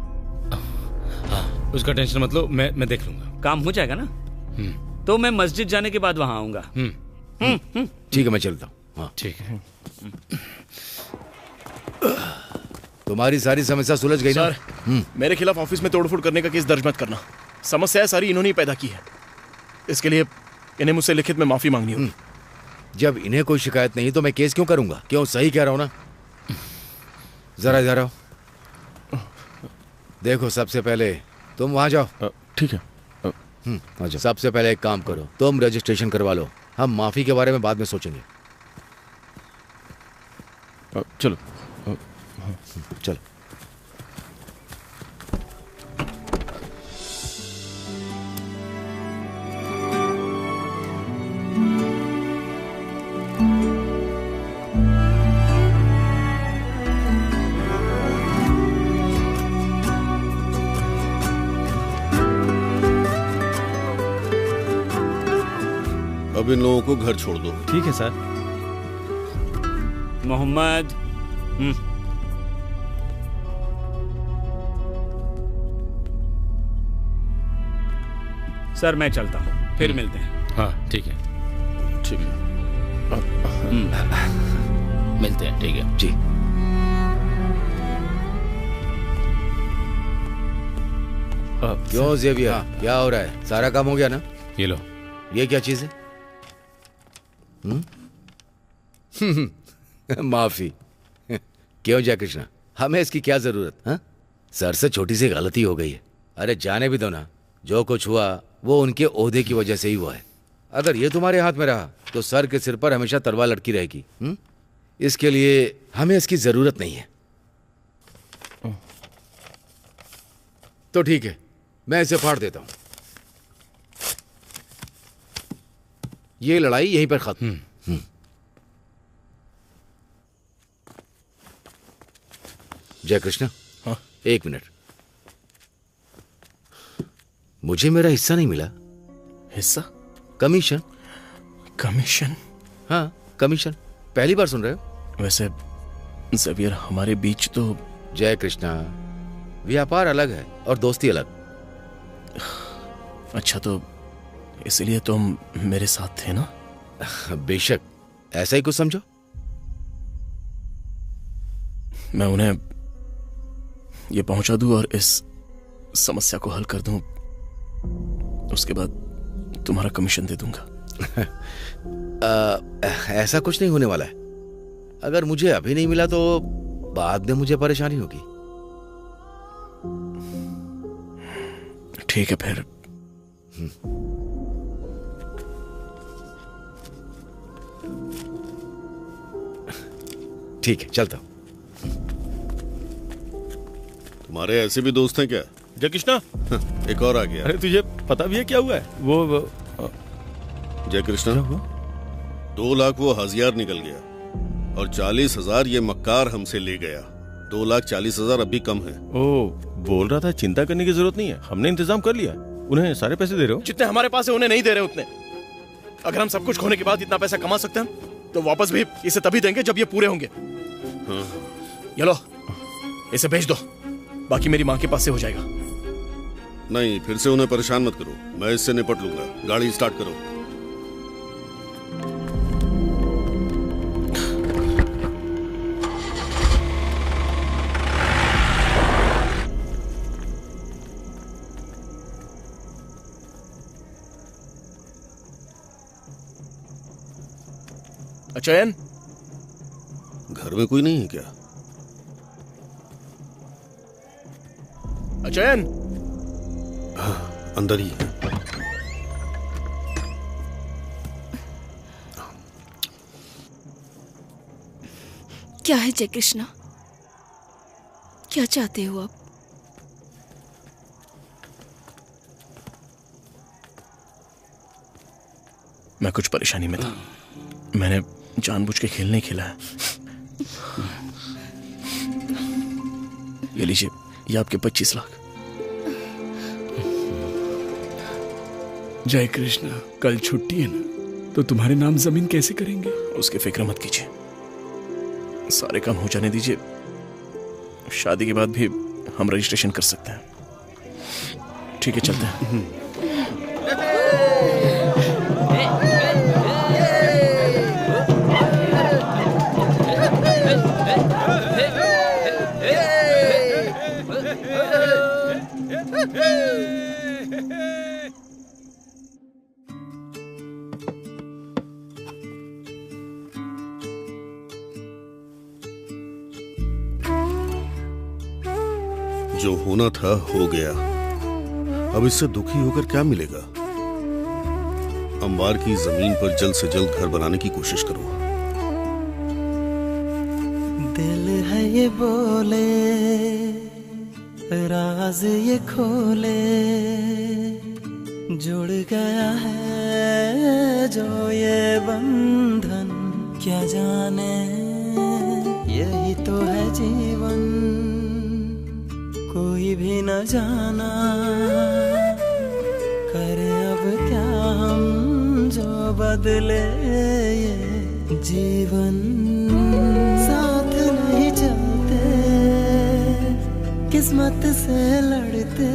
S2: हाँ, उसका टेंशन मत लो, मैं देख लूंगा।
S18: काम हो जाएगा ना? तो मैं मस्जिद जाने के बाद वहां आऊंगा।
S5: ठीक है, मैं चलता हूँ। हाँ
S2: ठीक है।
S5: तुम्हारी सारी समस्या सुलझ गई ना?
S1: सर, मेरे खिलाफ ऑफिस में तोड़फोड़ करने का केस दर्ज मत करना। समस्या सारी इन्होंने ही पैदा की है, इसके लिए इन्हें मुझसे लिखित में माफी मांगनी होगी।
S5: जब इन्हें कोई शिकायत नहीं तो मैं केस क्यों करूंगा? क्यों, सही कह रहा हूं ना? जरा इधर आओ। देखो, सबसे पहले तुम वहां जाओ।
S4: ठीक है।
S5: सबसे पहले एक काम करो, तुम रजिस्ट्रेशन करवा लो, हम माफी के बारे में बाद में सोचेंगे।
S4: चलो
S5: चलो।
S10: अब इन लोगों को घर छोड़ दो।
S3: ठीक है सर।
S18: मोहम्मद, सर मैं चलता हूँ, फिर मिलते हैं।
S2: हाँ ठीक है।
S1: ठीक है,
S2: मिलते हैं। ठीक है
S5: जी। क्यों जेवियर, क्या हो रहा है? सारा काम हो गया ना?
S2: ये लो।
S5: ये क्या चीज है? माफी। क्यों जय कृष्णा, हमें इसकी क्या जरूरत? हाँ, सर से छोटी सी गलती हो गई है। अरे जाने भी दो ना, जो कुछ हुआ वो उनके ओहदे की वजह से ही हुआ है। अगर ये तुम्हारे हाथ में रहा तो सर के सिर पर हमेशा तलवार लटकी रहेगी। इसके लिए हमें इसकी जरूरत नहीं है। तो ठीक है, मैं इसे फाड़ देता हूं। ये लड़ाई यहीं पर खत्म। जय कृष्णा, हाँ, एक मिनट। मुझे मेरा हिस्सा नहीं मिला।
S1: हिस्सा?
S5: कमीशन।
S1: कमीशन?
S5: हाँ, कमीशन। पहली बार सुन रहे हो?
S1: वैसे ज़ेवियर, हमारे बीच तो।
S5: जय कृष्णा, व्यापार अलग है और दोस्ती अलग।
S1: अच्छा, तो इसलिए तुम मेरे साथ थे ना?
S5: बेशक, ऐसा ही कुछ समझो।
S1: मैं उन्हें ये पहुंचा दूं और इस समस्या को हल कर दूं, उसके बाद तुम्हारा कमीशन दे दूंगा।
S5: ऐसा कुछ नहीं होने वाला है। अगर मुझे अभी नहीं मिला तो बाद में मुझे परेशानी होगी।
S1: ठीक है फिर।
S5: ठीक है, चलता हूं।
S10: तुम्हारे ऐसे भी दोस्त हैं क्या?
S4: जय कृष्णा,
S10: एक और आ गया।
S4: अरे तुझे पता भी है क्या हुआ है? वो
S10: जय कृष्णा, 2 लाख वो हाजियार निकल गया और 40,000 ये मक्कार हमसे ले गया। 2,40,000 अब भी कम है।
S4: ओ, बोल रहा था चिंता करने की जरूरत नहीं है, हमने इंतजाम कर लिया। उन्हें सारे पैसे दे रहे हो?
S1: जितने हमारे पास है उन्हें नहीं दे रहे उतने। अगर हम सब कुछ खोने के बाद इतना पैसा कमा सकते हैं तो वापस भी इसे तभी देंगे जब ये पूरे होंगे।
S10: हाँ।
S1: ये लो, इसे भेज दो, बाकी मेरी माँ के पास से हो जाएगा।
S10: नहीं, फिर से उन्हें परेशान मत करो, मैं इससे निपट लूंगा। गाड़ी स्टार्ट करो।
S1: अचयन,
S10: घर में कोई नहीं है क्या?
S1: अचयन?
S10: हाँ, अंदर ही है।
S11: क्या है जय कृष्णा, क्या चाहते हो आप?
S1: मैं कुछ परेशानी में था। मैंने जानबूझ के खेल नहीं खेला है। ये लीजिए, ये आपके 25 लाख।
S14: जय कृष्णा, कल छुट्टी है ना, तो तुम्हारे नाम जमीन कैसे करेंगे?
S1: उसकी फिक्र मत कीजिए, सारे काम हो जाने दीजिए। शादी के बाद भी हम रजिस्ट्रेशन कर सकते हैं। ठीक है, चलते हैं।
S10: जो होना था हो गया, अब इससे दुखी होकर क्या मिलेगा? अंबार की जमीन पर जल्द से जल्द घर बनाने की कोशिश करो।
S6: दिल है ये बोले, राज ये खोले, जुड़ गया है जो ये बंधन, क्या जाने यही तो है जीवन। कोई भी न जाना करे अब क्या हम, जो बदले ये जीवन। साथ नहीं चलते, किस्मत से लड़ते,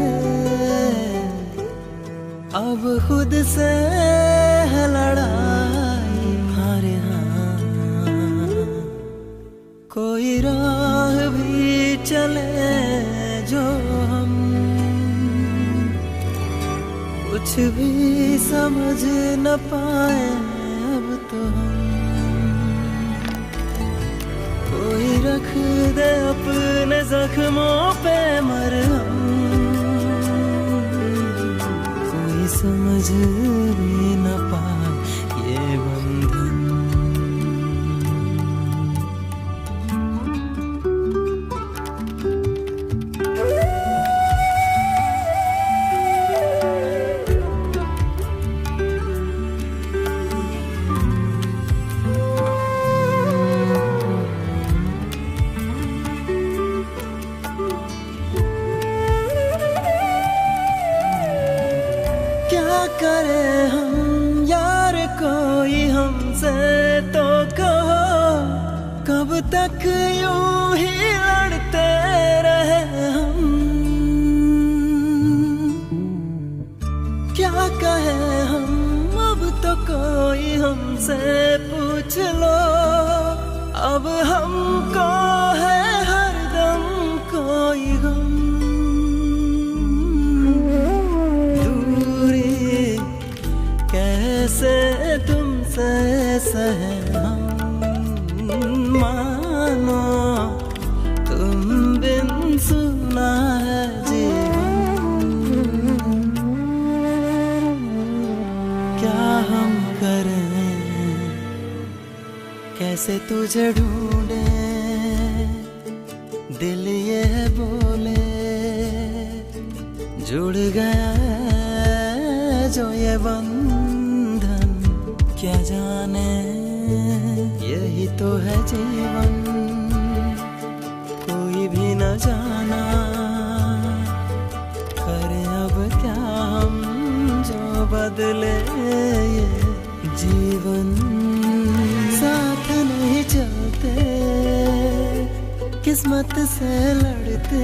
S6: अब खुद से है लड़ाई। हारे हाँ, कोई राह भी चले जो हम, कुछ भी समझ न पाए अब तो हम। कोई रख दे अपने जख्मों पे मरहम, कोई समझ भी न पाए ये बंधन। तक यूं ही लड़ते रहे हम, क्या कहे हम, अब तो कोई हमसे पूछ लो। अब हमको है हरदम कोई गम, दूरी कैसे तुमसे सहे हम, मानो तुम बिन सुना है जीवन, क्या हम करें, कैसे तुझे ढूंढे, दिल ये बोले जुड़ गया है जो ये बंधन, क्या जाने यही तो है जीवन, कोई भी न जाना करे अब क्या हम, जो बदले ये जीवन, साथ नहीं चलते किस्मत से लड़ते,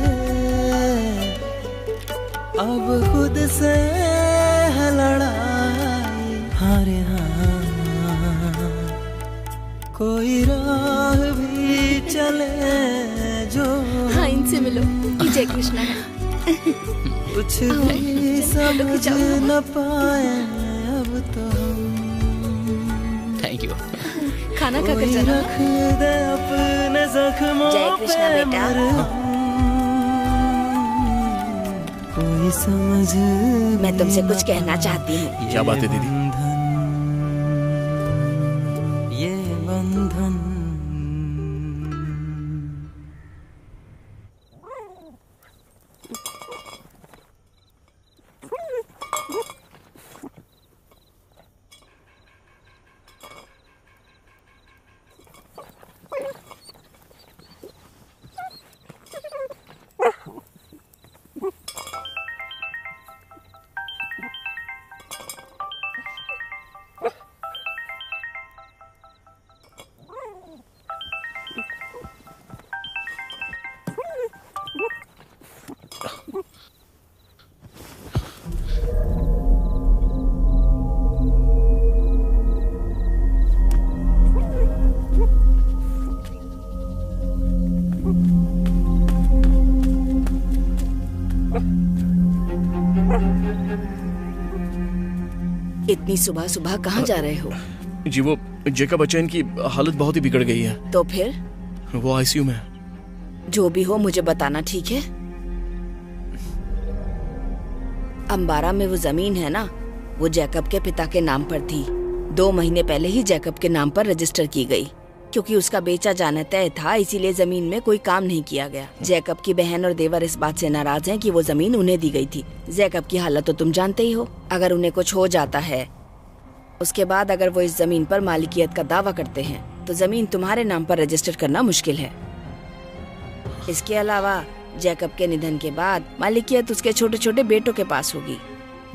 S6: अब खुद से है लड़ाई, हारे हाँ कोई राह भी चले जो,
S11: हाँ इनसे मिलो, ये जय कृष्णा है।
S6: कुछ भी समझ न पाए अब तो हम,
S2: थैंक यू।
S11: खाना खाकर जाना।
S6: रख दे अपने जख्मों
S11: जय कृष्णा
S6: पे
S11: बेटा।
S6: मरहम, कोई समझ
S11: मैं तुमसे कुछ कहना चाहती हूँ।
S1: क्या बात है दीदी?
S6: ये बंधन
S11: इतनी सुबह सुबह कहाँ जा रहे हो?
S1: जी वो जेकब बच्चन की हालत बहुत ही बिगड़ गई है।
S11: तो फिर?
S1: वो आईसीयू में है।
S11: जो भी हो मुझे बताना, ठीक है? अंबारा में वो जमीन है ना, वो जैकब के पिता के नाम पर थी। 2 महीने पहले ही जैकब के नाम पर रजिस्टर की गई। क्योंकि उसका बेचा जाना तय था, इसीलिए जमीन में कोई काम नहीं किया गया। जैकब की बहन और देवर इस बात से नाराज हैं कि वो जमीन उन्हें दी गई थी। जैकब की हालत तो तुम जानते ही हो। अगर उन्हें कुछ हो जाता है, उसके बाद अगर वो इस जमीन पर मालिकियत का दावा करते हैं, तो जमीन तुम्हारे नाम पर रजिस्टर करना मुश्किल है। इसके अलावा जैकब के निधन के बाद मालिकियत उसके छोटे छोटे बेटों के पास होगी,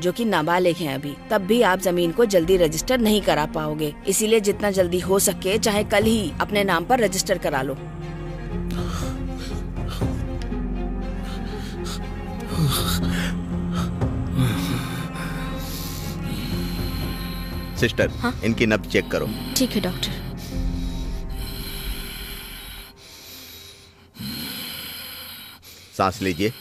S11: जो कि नाबालिग हैं अभी। तब भी आप जमीन को जल्दी रजिस्टर नहीं करा पाओगे। इसीलिए जितना जल्दी हो सके, चाहे कल ही अपने नाम पर रजिस्टर करा लो।
S12: सिस्टर,
S11: हाँ?
S12: इनकी नब्ज चेक करो।
S11: ठीक है डॉक्टर।
S12: सांस लीजिए।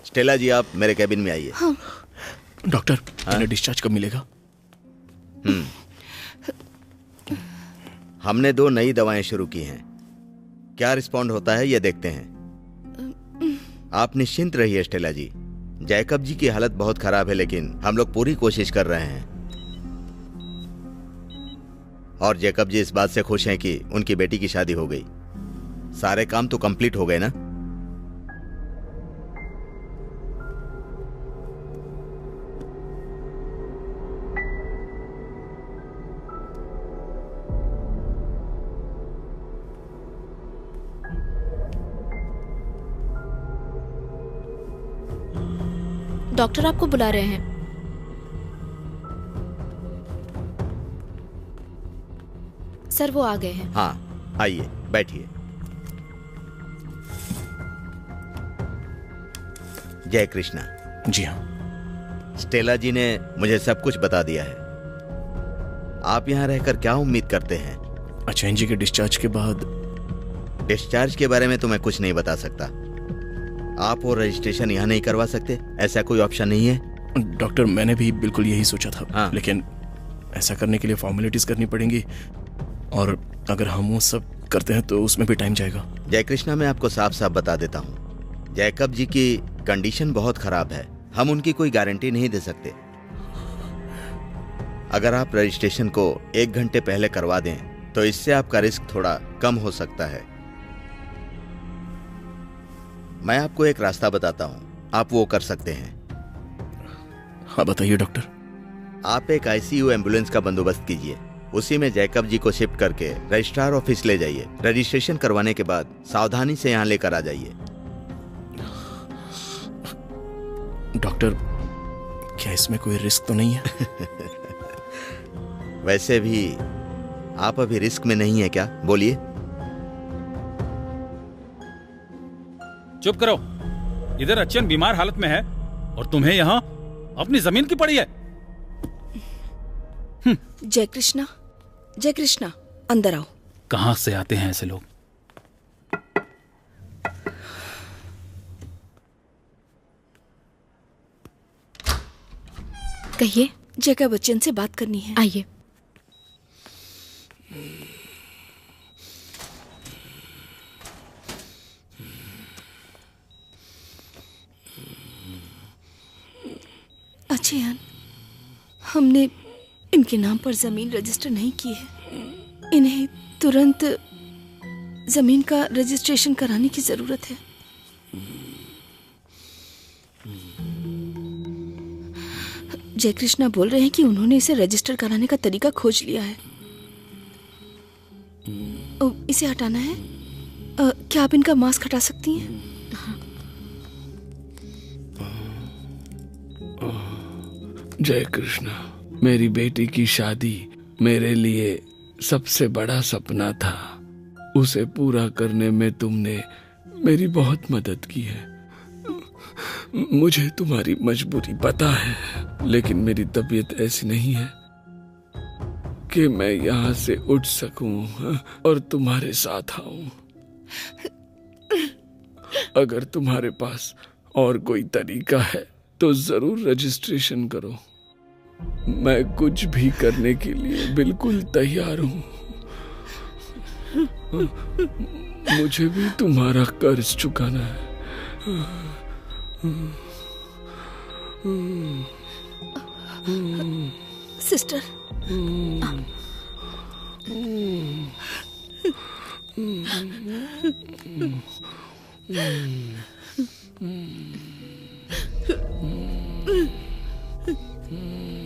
S12: स्टेला जी, आप मेरे कैबिन में आइए।
S11: हाँ।
S1: डॉक्टर, इन्हें डिस्चार्ज कब मिलेगा?
S12: हमने 2 नई दवाएं शुरू की हैं। क्या रिस्पॉन्ड होता है ये देखते हैं। आप निश्चिंत रहिए स्टेला जी। जैकब जी की हालत बहुत खराब है, लेकिन हम लोग पूरी कोशिश कर रहे हैं। और जैकब जी इस बात से खुश हैं कि उनकी बेटी की शादी हो गई। सारे काम तो कंप्लीट हो गए ना।
S11: डॉक्टर आपको बुला रहे हैं।
S13: सर वो आ गए हैं।
S12: हाँ आइए बैठिए। जय कृष्णा।
S1: जी हाँ।
S12: स्टेला जी ने मुझे सब कुछ बता दिया है। आप यहाँ रहकर क्या उम्मीद करते हैं?
S1: अचैन जी के डिस्चार्ज के बाद?
S12: डिस्चार्ज के बारे में तो मैं कुछ नहीं बता सकता। आप वो रजिस्ट्रेशन यहाँ नहीं करवा सकते? ऐसा कोई ऑप्शन नहीं है?
S1: डॉक्टर मैंने भी बिल्कुल यही सोचा था। हाँ। लेकिन ऐसा करने के लिए फॉर्मेलिटीज करनी पड़ेंगी और अगर हम वो सब करते हैं तो उसमें भी टाइम जाएगा।
S12: जय कृष्णा, मैं आपको साफ साफ बता देता हूँ, जैकब जी की कंडीशन बहुत खराब है। हम उनकी कोई गारंटी नहीं दे सकते। अगर आप रजिस्ट्रेशन को 1 घंटे पहले करवा दें तो इससे आपका रिस्क थोड़ा कम हो सकता है। मैं आपको एक रास्ता बताता हूं, आप वो कर सकते हैं।
S1: हाँ बताइए डॉक्टर।
S12: आप एक आईसीयू एम्बुलेंस का बंदोबस्त कीजिए, उसी में जैकब जी को शिफ्ट करके रजिस्ट्रार ऑफिस ले जाइए। रजिस्ट्रेशन करवाने के बाद सावधानी से यहाँ लेकर आ जाइए।
S1: डॉक्टर क्या इसमें कोई रिस्क तो नहीं है?
S12: वैसे भी आप अभी रिस्क में नहीं है क्या? बोलिए।
S3: चुप करो। इधर अचन बीमार हालत में है और तुम्हें यहाँ अपनी जमीन की पड़ी है।
S11: जय कृष्णा, जय कृष्णा, अंदर आओ।
S3: कहाँ से आते हैं ऐसे लोग?
S11: कहिए। जैकब बच्चन से बात करनी है।
S7: आइए।
S11: अचयन, हमने इनके नाम पर जमीन रजिस्टर नहीं की है। इन्हें तुरंत जमीन का रजिस्ट्रेशन कराने की जरूरत है। जय कृष्णा बोल रहे हैं कि उन्होंने इसे रजिस्टर कराने का तरीका खोज लिया है। इसे हटाना है। क्या आप इनका मास्क हटा सकती हैं?
S14: जय कृष्णा, मेरी बेटी की शादी मेरे लिए सबसे बड़ा सपना था। उसे पूरा करने में तुमने मेरी बहुत मदद की है। मुझे तुम्हारी मजबूरी पता है, लेकिन मेरी तबीयत ऐसी नहीं है कि मैं यहाँ से उठ सकूं और तुम्हारे साथ आऊं। अगर तुम्हारे पास और कोई तरीका है तो जरूर रजिस्ट्रेशन करो। मैं कुछ भी करने के लिए बिल्कुल तैयार हूं। मुझे भी तुम्हारा कर्ज चुकाना है।
S11: सिस्टर,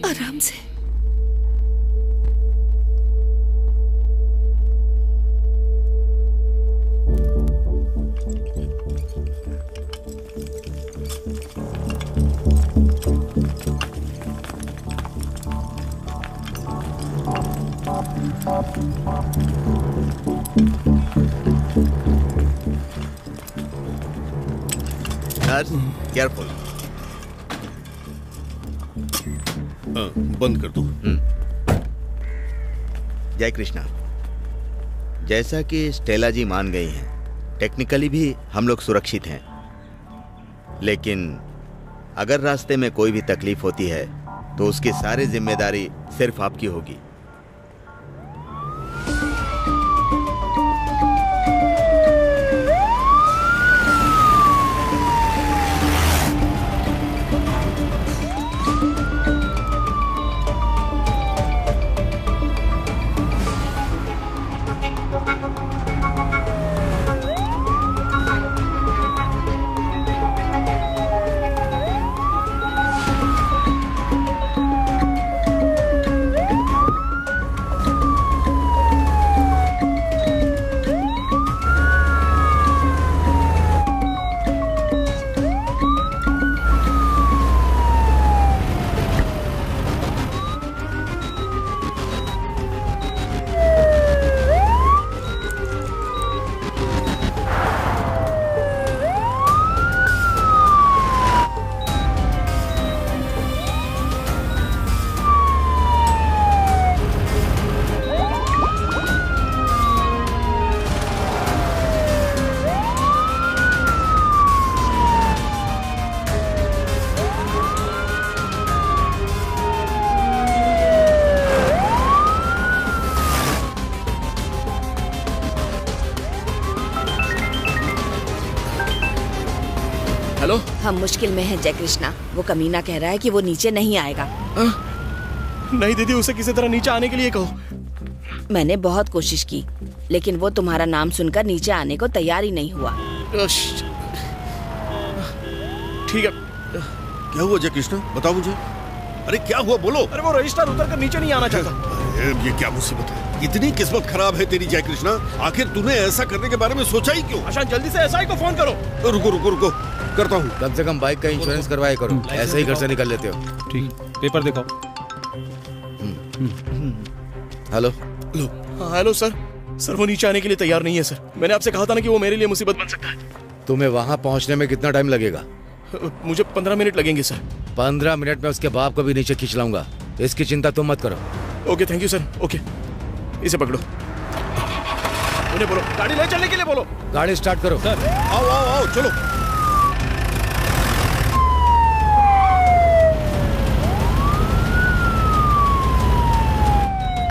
S11: आराम से।
S12: केयरफुल।
S10: बंद कर दो।
S12: जय कृष्णा, जैसा कि स्टेला जी मान गई हैं, टेक्निकली भी हम लोग सुरक्षित हैं। लेकिन अगर रास्ते में कोई भी तकलीफ होती है तो उसकी सारी जिम्मेदारी सिर्फ आपकी होगी।
S11: हम मुश्किल में हैं जय कृष्णा। वो कमीना कह रहा है कि वो नीचे नहीं आएगा।
S1: नहीं दीदी, उसे किसी तरह नीचे आने के लिए कहो।
S11: मैंने बहुत कोशिश की, लेकिन वो तुम्हारा नाम सुनकर नीचे आने को तैयार ही नहीं हुआ।
S1: ठीक है।
S10: क्या हुआ जय कृष्णा, बताओ मुझे। अरे क्या हुआ, बोलो।
S1: अरे वो रजिस्ट्रार उतर कर नीचे नहीं आना चाहता।
S10: अरे ये क्या मुसीबत है, इतनी किस्मत खराब है तेरी जय कृष्णा। आखिर तूने ऐसा करने के बारे में सोचा ही क्यों?
S1: आशान जल्दी से एसआई को फोन करो।
S10: रुको रुको रुको, करता हूँ।
S5: कम से कम बाइक का इंश्योरेंस करवाया करो, ऐसे ही घर से निकल लेते हो।
S3: ठीक, पेपर दिखाओ।
S5: हेलो।
S1: Hello sir. सर वो नीचे आने के लिए तैयार नहीं है सर। मैंने आपसे कहा था ना कि वो मेरे लिए मुसीबत बन सकता है।
S5: तुम्हें वहाँ पहुँचने में कितना टाइम लगेगा?
S1: मुझे 15 मिनट लगेंगे सर।
S5: 15 मिनट में उसके बाप को भी नीचे खींच लाऊंगा, इसकी चिंता तुम मत करो।
S1: Okay thank you sir. Okay इसे पकड़ो, उन्हें बोलो गाड़ी ले चलने के लिए बोलो।
S5: गाड़ी स्टार्ट करो।
S3: सर
S10: आओ आओ आओ चलो।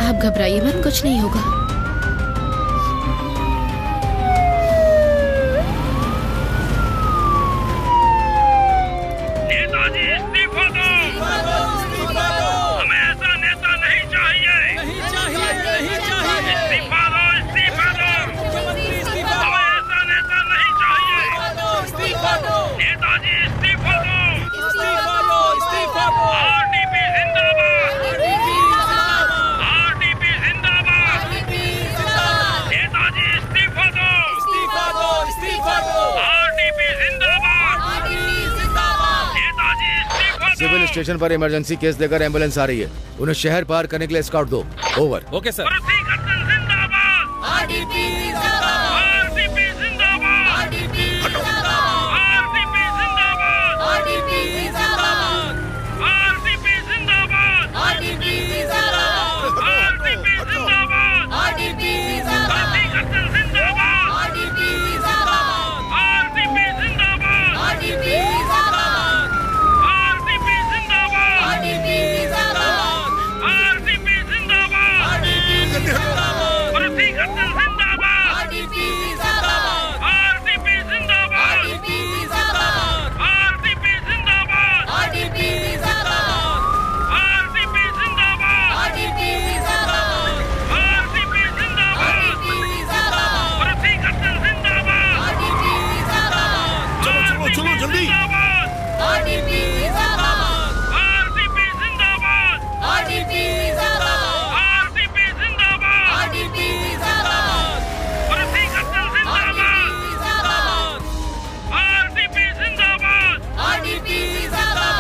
S7: आप घबराइए मत, कुछ नहीं होगा।
S9: नेताजी इस्तीफा दो। हमें ऐसा नेता नहीं चाहिए। इस्तीफा दो, इस्तीफा दो। हमें ऐसा नेता नहीं चाहिए। नेताजी इस्तीफा दो। आरडीपी जिंदाबाद। आरडीपी जिंदाबाद। नेताजी इस्तीफा दो। आरडीपी जिंदाबाद। नेताजी इस्तीफा दो।
S5: सिविल स्टेशन पर इमरजेंसी केस देकर एम्बुलेंस आ रही है, उन्हें शहर पार करने के लिए स्काउट दो। ओवर।
S3: Okay sir.
S9: आरडीपी जिंदाबाद। आरडीपी जिंदाबाद। आरडीपी जिंदाबाद। आरडीपी जिंदाबाद। आरडीपी जिंदाबाद। आरडीपी जिंदाबाद। आरडीपी जिंदाबाद। आरडीपी जिंदाबाद। आरडीपी जिंदाबाद। आरडीपी जिंदाबाद। आरडीपी जिंदाबाद। आरडीपी जिंदाबाद। आरडीपी जिंदाबाद। आरडीपी जिंदाबाद। आरडीपी जिंदाबाद। आरडीपी जिंदाबाद। भर्ती करते जिंदाबाद। आरडीपी जिंदाबाद। आरडीपी जिंदाबाद। आरडीपी जिंदाबाद। आरडीपी जिंदाबाद। आरडीपी जिंदाबाद। आरडीपी जिंदाबाद। आरडीपी जिंदाबाद। आरडीपी जिंदाबाद। भर्ती करते जिंदाबाद। आरडीपी जिंदाबाद।
S10: चलो चलो चलो जल्दी।
S9: आरडीपी जिंदाबाद। आरडीपी जिंदाबाद। आरडीपी जिंदाबाद। आरडीपी जिंदाबाद। आरडीपी जिंदाबाद। भर्ती करते जिंदाबाद। आरडीपी जिंदाबाद। आरडीपी जिंदाबाद।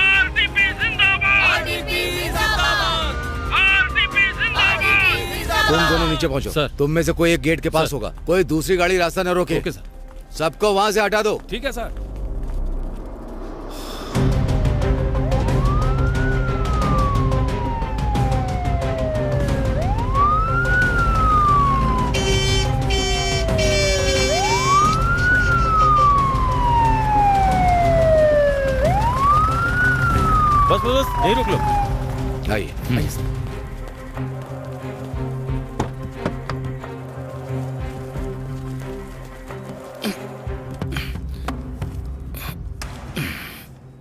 S9: आरडीपी जिंदाबाद। आरडीपी जिंदाबाद। आरडीपी जिंदाबाद।
S5: तुम दोनों नीचे पहुंचो।
S3: सर।
S5: तुम में से कोई एक गेट के पास होगा, कोई दूसरी गाड़ी रास्ता न रोके।
S3: Okay sir.
S5: सबको वहाँ से हटा दो।
S3: ठीक है सर।
S4: बस बस बस यहीं रुक लो।
S5: आइए।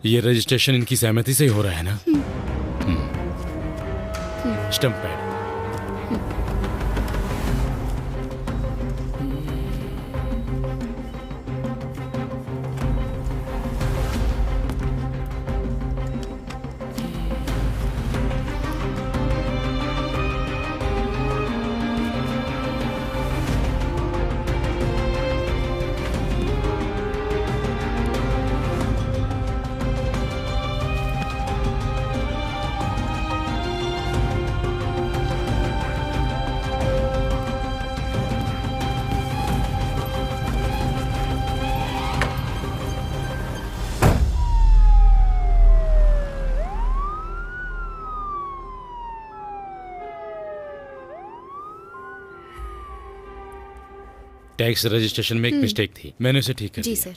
S2: ये रजिस्ट्रेशन इनकी सहमति से ही हो रहा है ना? Stump pad. टैक्स रजिस्ट्रेशन में एक मिस्टेक थी, मैंने उसे ठीक कर
S7: जी
S2: दिया।
S7: सर।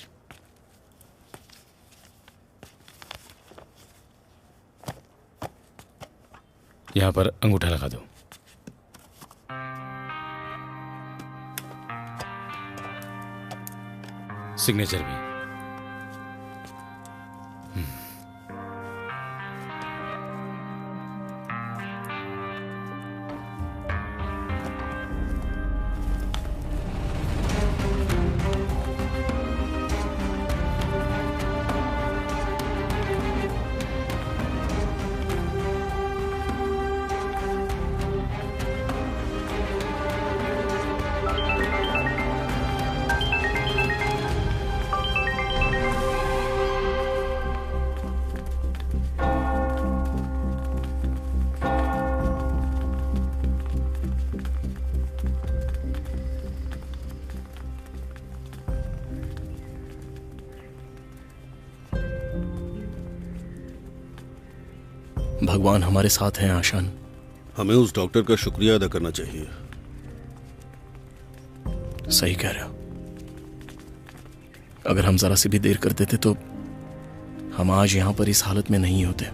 S2: यहाँ पर अंगूठा लगा दो। सिग्नेचर भी।
S1: भगवान हमारे साथ हैं आशान।
S10: हमें उस डॉक्टर का शुक्रिया अदा करना चाहिए।
S1: सही कह रहे हो। अगर हम जरा सी भी देर कर देते तो हम आज यहां पर इस हालत में नहीं होते।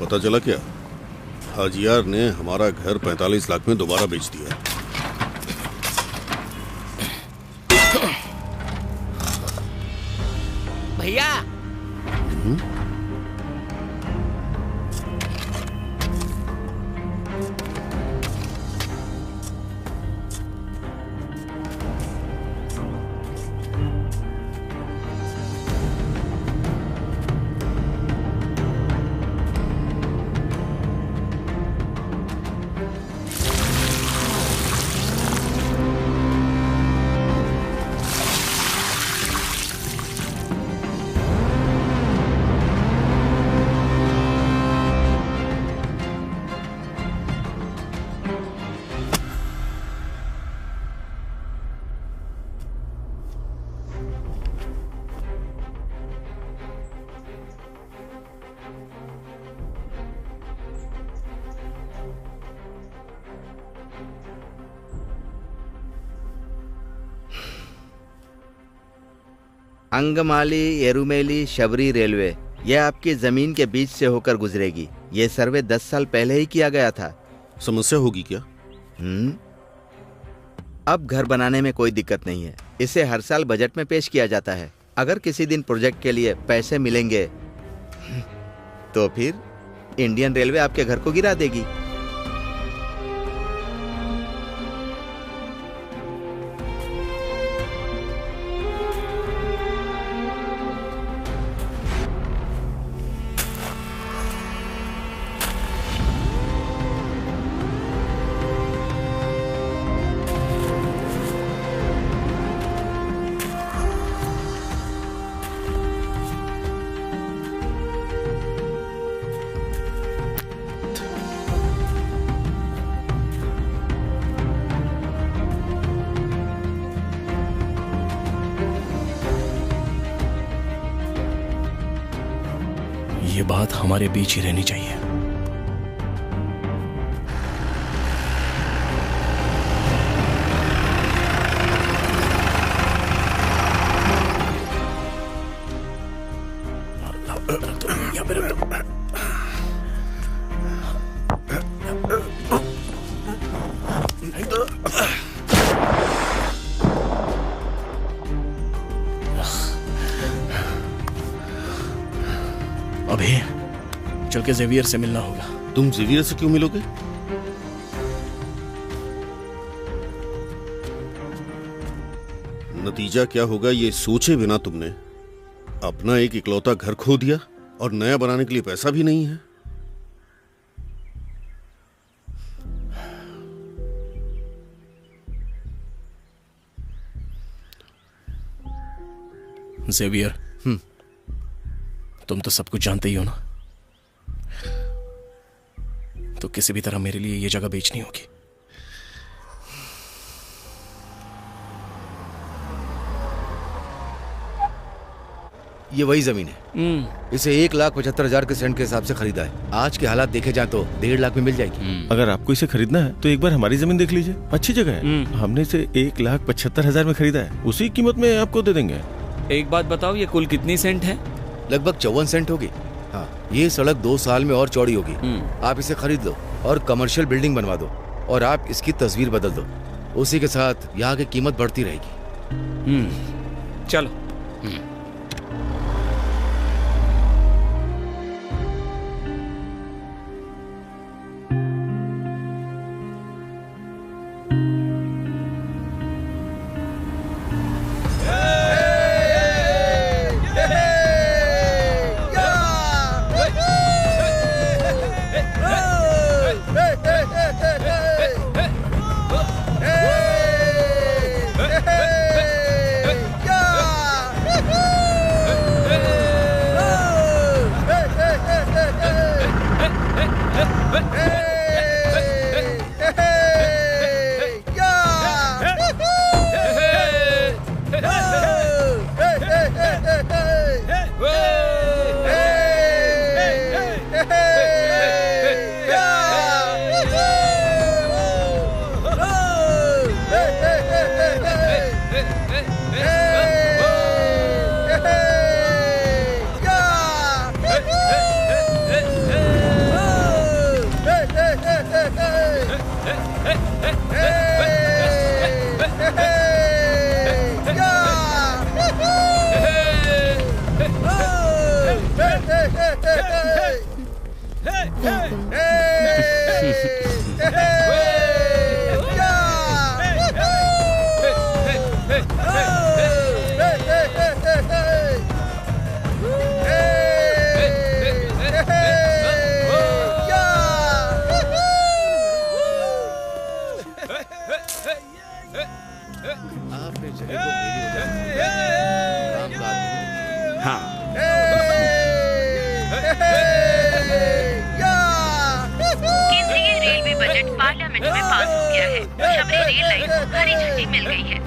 S10: पता चला क्या? हाजियार ने हमारा घर 45 लाख में दोबारा बेच दिया।
S15: भैया
S12: अंगमाली एरुमेली शबरी रेलवे यह आपकी जमीन के बीच से होकर गुजरेगी। ये सर्वे 10 साल पहले ही किया गया था।
S10: समस्या होगी क्या?
S12: अब घर बनाने में कोई दिक्कत नहीं है। इसे हर साल बजट में पेश किया जाता है। अगर किसी दिन प्रोजेक्ट के लिए पैसे मिलेंगे तो फिर इंडियन रेलवे आपके घर को गिरा देगी।
S1: ये बात हमारे बीच ही रहनी चाहिए। अभी चल के जेवियर से मिलना होगा।
S10: तुम जेवियर से क्यों मिलोगे? नतीजा क्या होगा ये सोचे बिना तुमने अपना एक इकलौता घर खो दिया और नया बनाने के लिए पैसा भी नहीं है।
S1: जेवियर, तुम तो सब कुछ जानते ही हो ना, तो किसी भी तरह मेरे लिए ये जगह बेचनी होगी।
S5: ये वही जमीन है। इसे 1,75,000 के सेंट के हिसाब से खरीदा है। आज के हालात देखे जाए तो 1.5 लाख में मिल जाएगी।
S4: अगर आपको इसे खरीदना है तो एक बार हमारी जमीन देख लीजिए, अच्छी जगह है। हमने इसे 1,75,000 में खरीदा है, उसी कीमत में आपको दे देंगे।
S18: एक बात बताओ, ये कुल कितनी सेंट है?
S5: लगभग 54 सेंट होगी। हाँ, ये सड़क 2 साल में और चौड़ी होगी। आप इसे खरीद लो और कमर्शियल बिल्डिंग बनवा दो और आप इसकी तस्वीर बदल दो। उसी के साथ यहाँ की कीमत बढ़ती रहेगी।
S18: चलो।
S8: केंद्रीय रेलवे बजट पार्लियामेंट में पास हो गया है। शबरी रेल लाइन को हरी झंडी मिल गई है।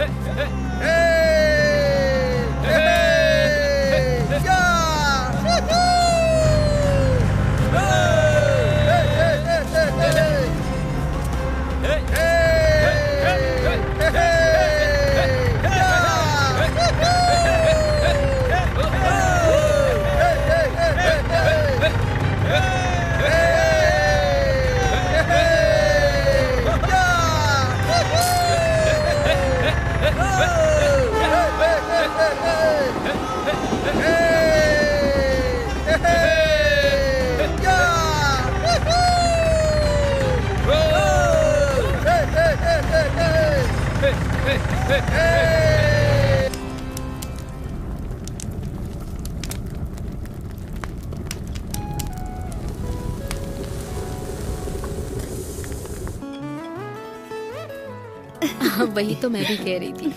S7: हाँ, वही तो मैं भी कह रही थी।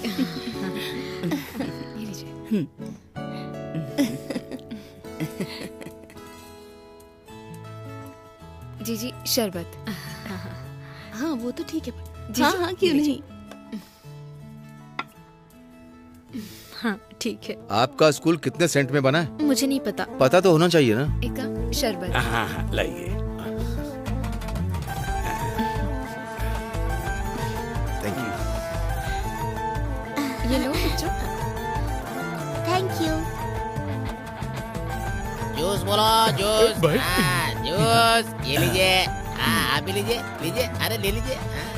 S13: जी शरबत।
S11: हाँ वो तो ठीक है।
S13: जी,
S11: हाँ
S13: जी,
S11: हाँ क्यों
S13: जी,
S11: नहीं।
S7: हाँ ठीक है।
S5: आपका स्कूल कितने सेंट में बना है?
S7: मुझे नहीं पता।
S5: पता तो होना चाहिए ना।
S13: एक शरबत।
S14: हाँ लाइए।
S5: Thank you.
S13: ये लो बच्चों।
S15: Thank you. जूस बोलो जूस। हाँ, जूस ये लीजिए। हाँ आप भी लीजिए लीजिए। अरे ले लीजिए। हाँ।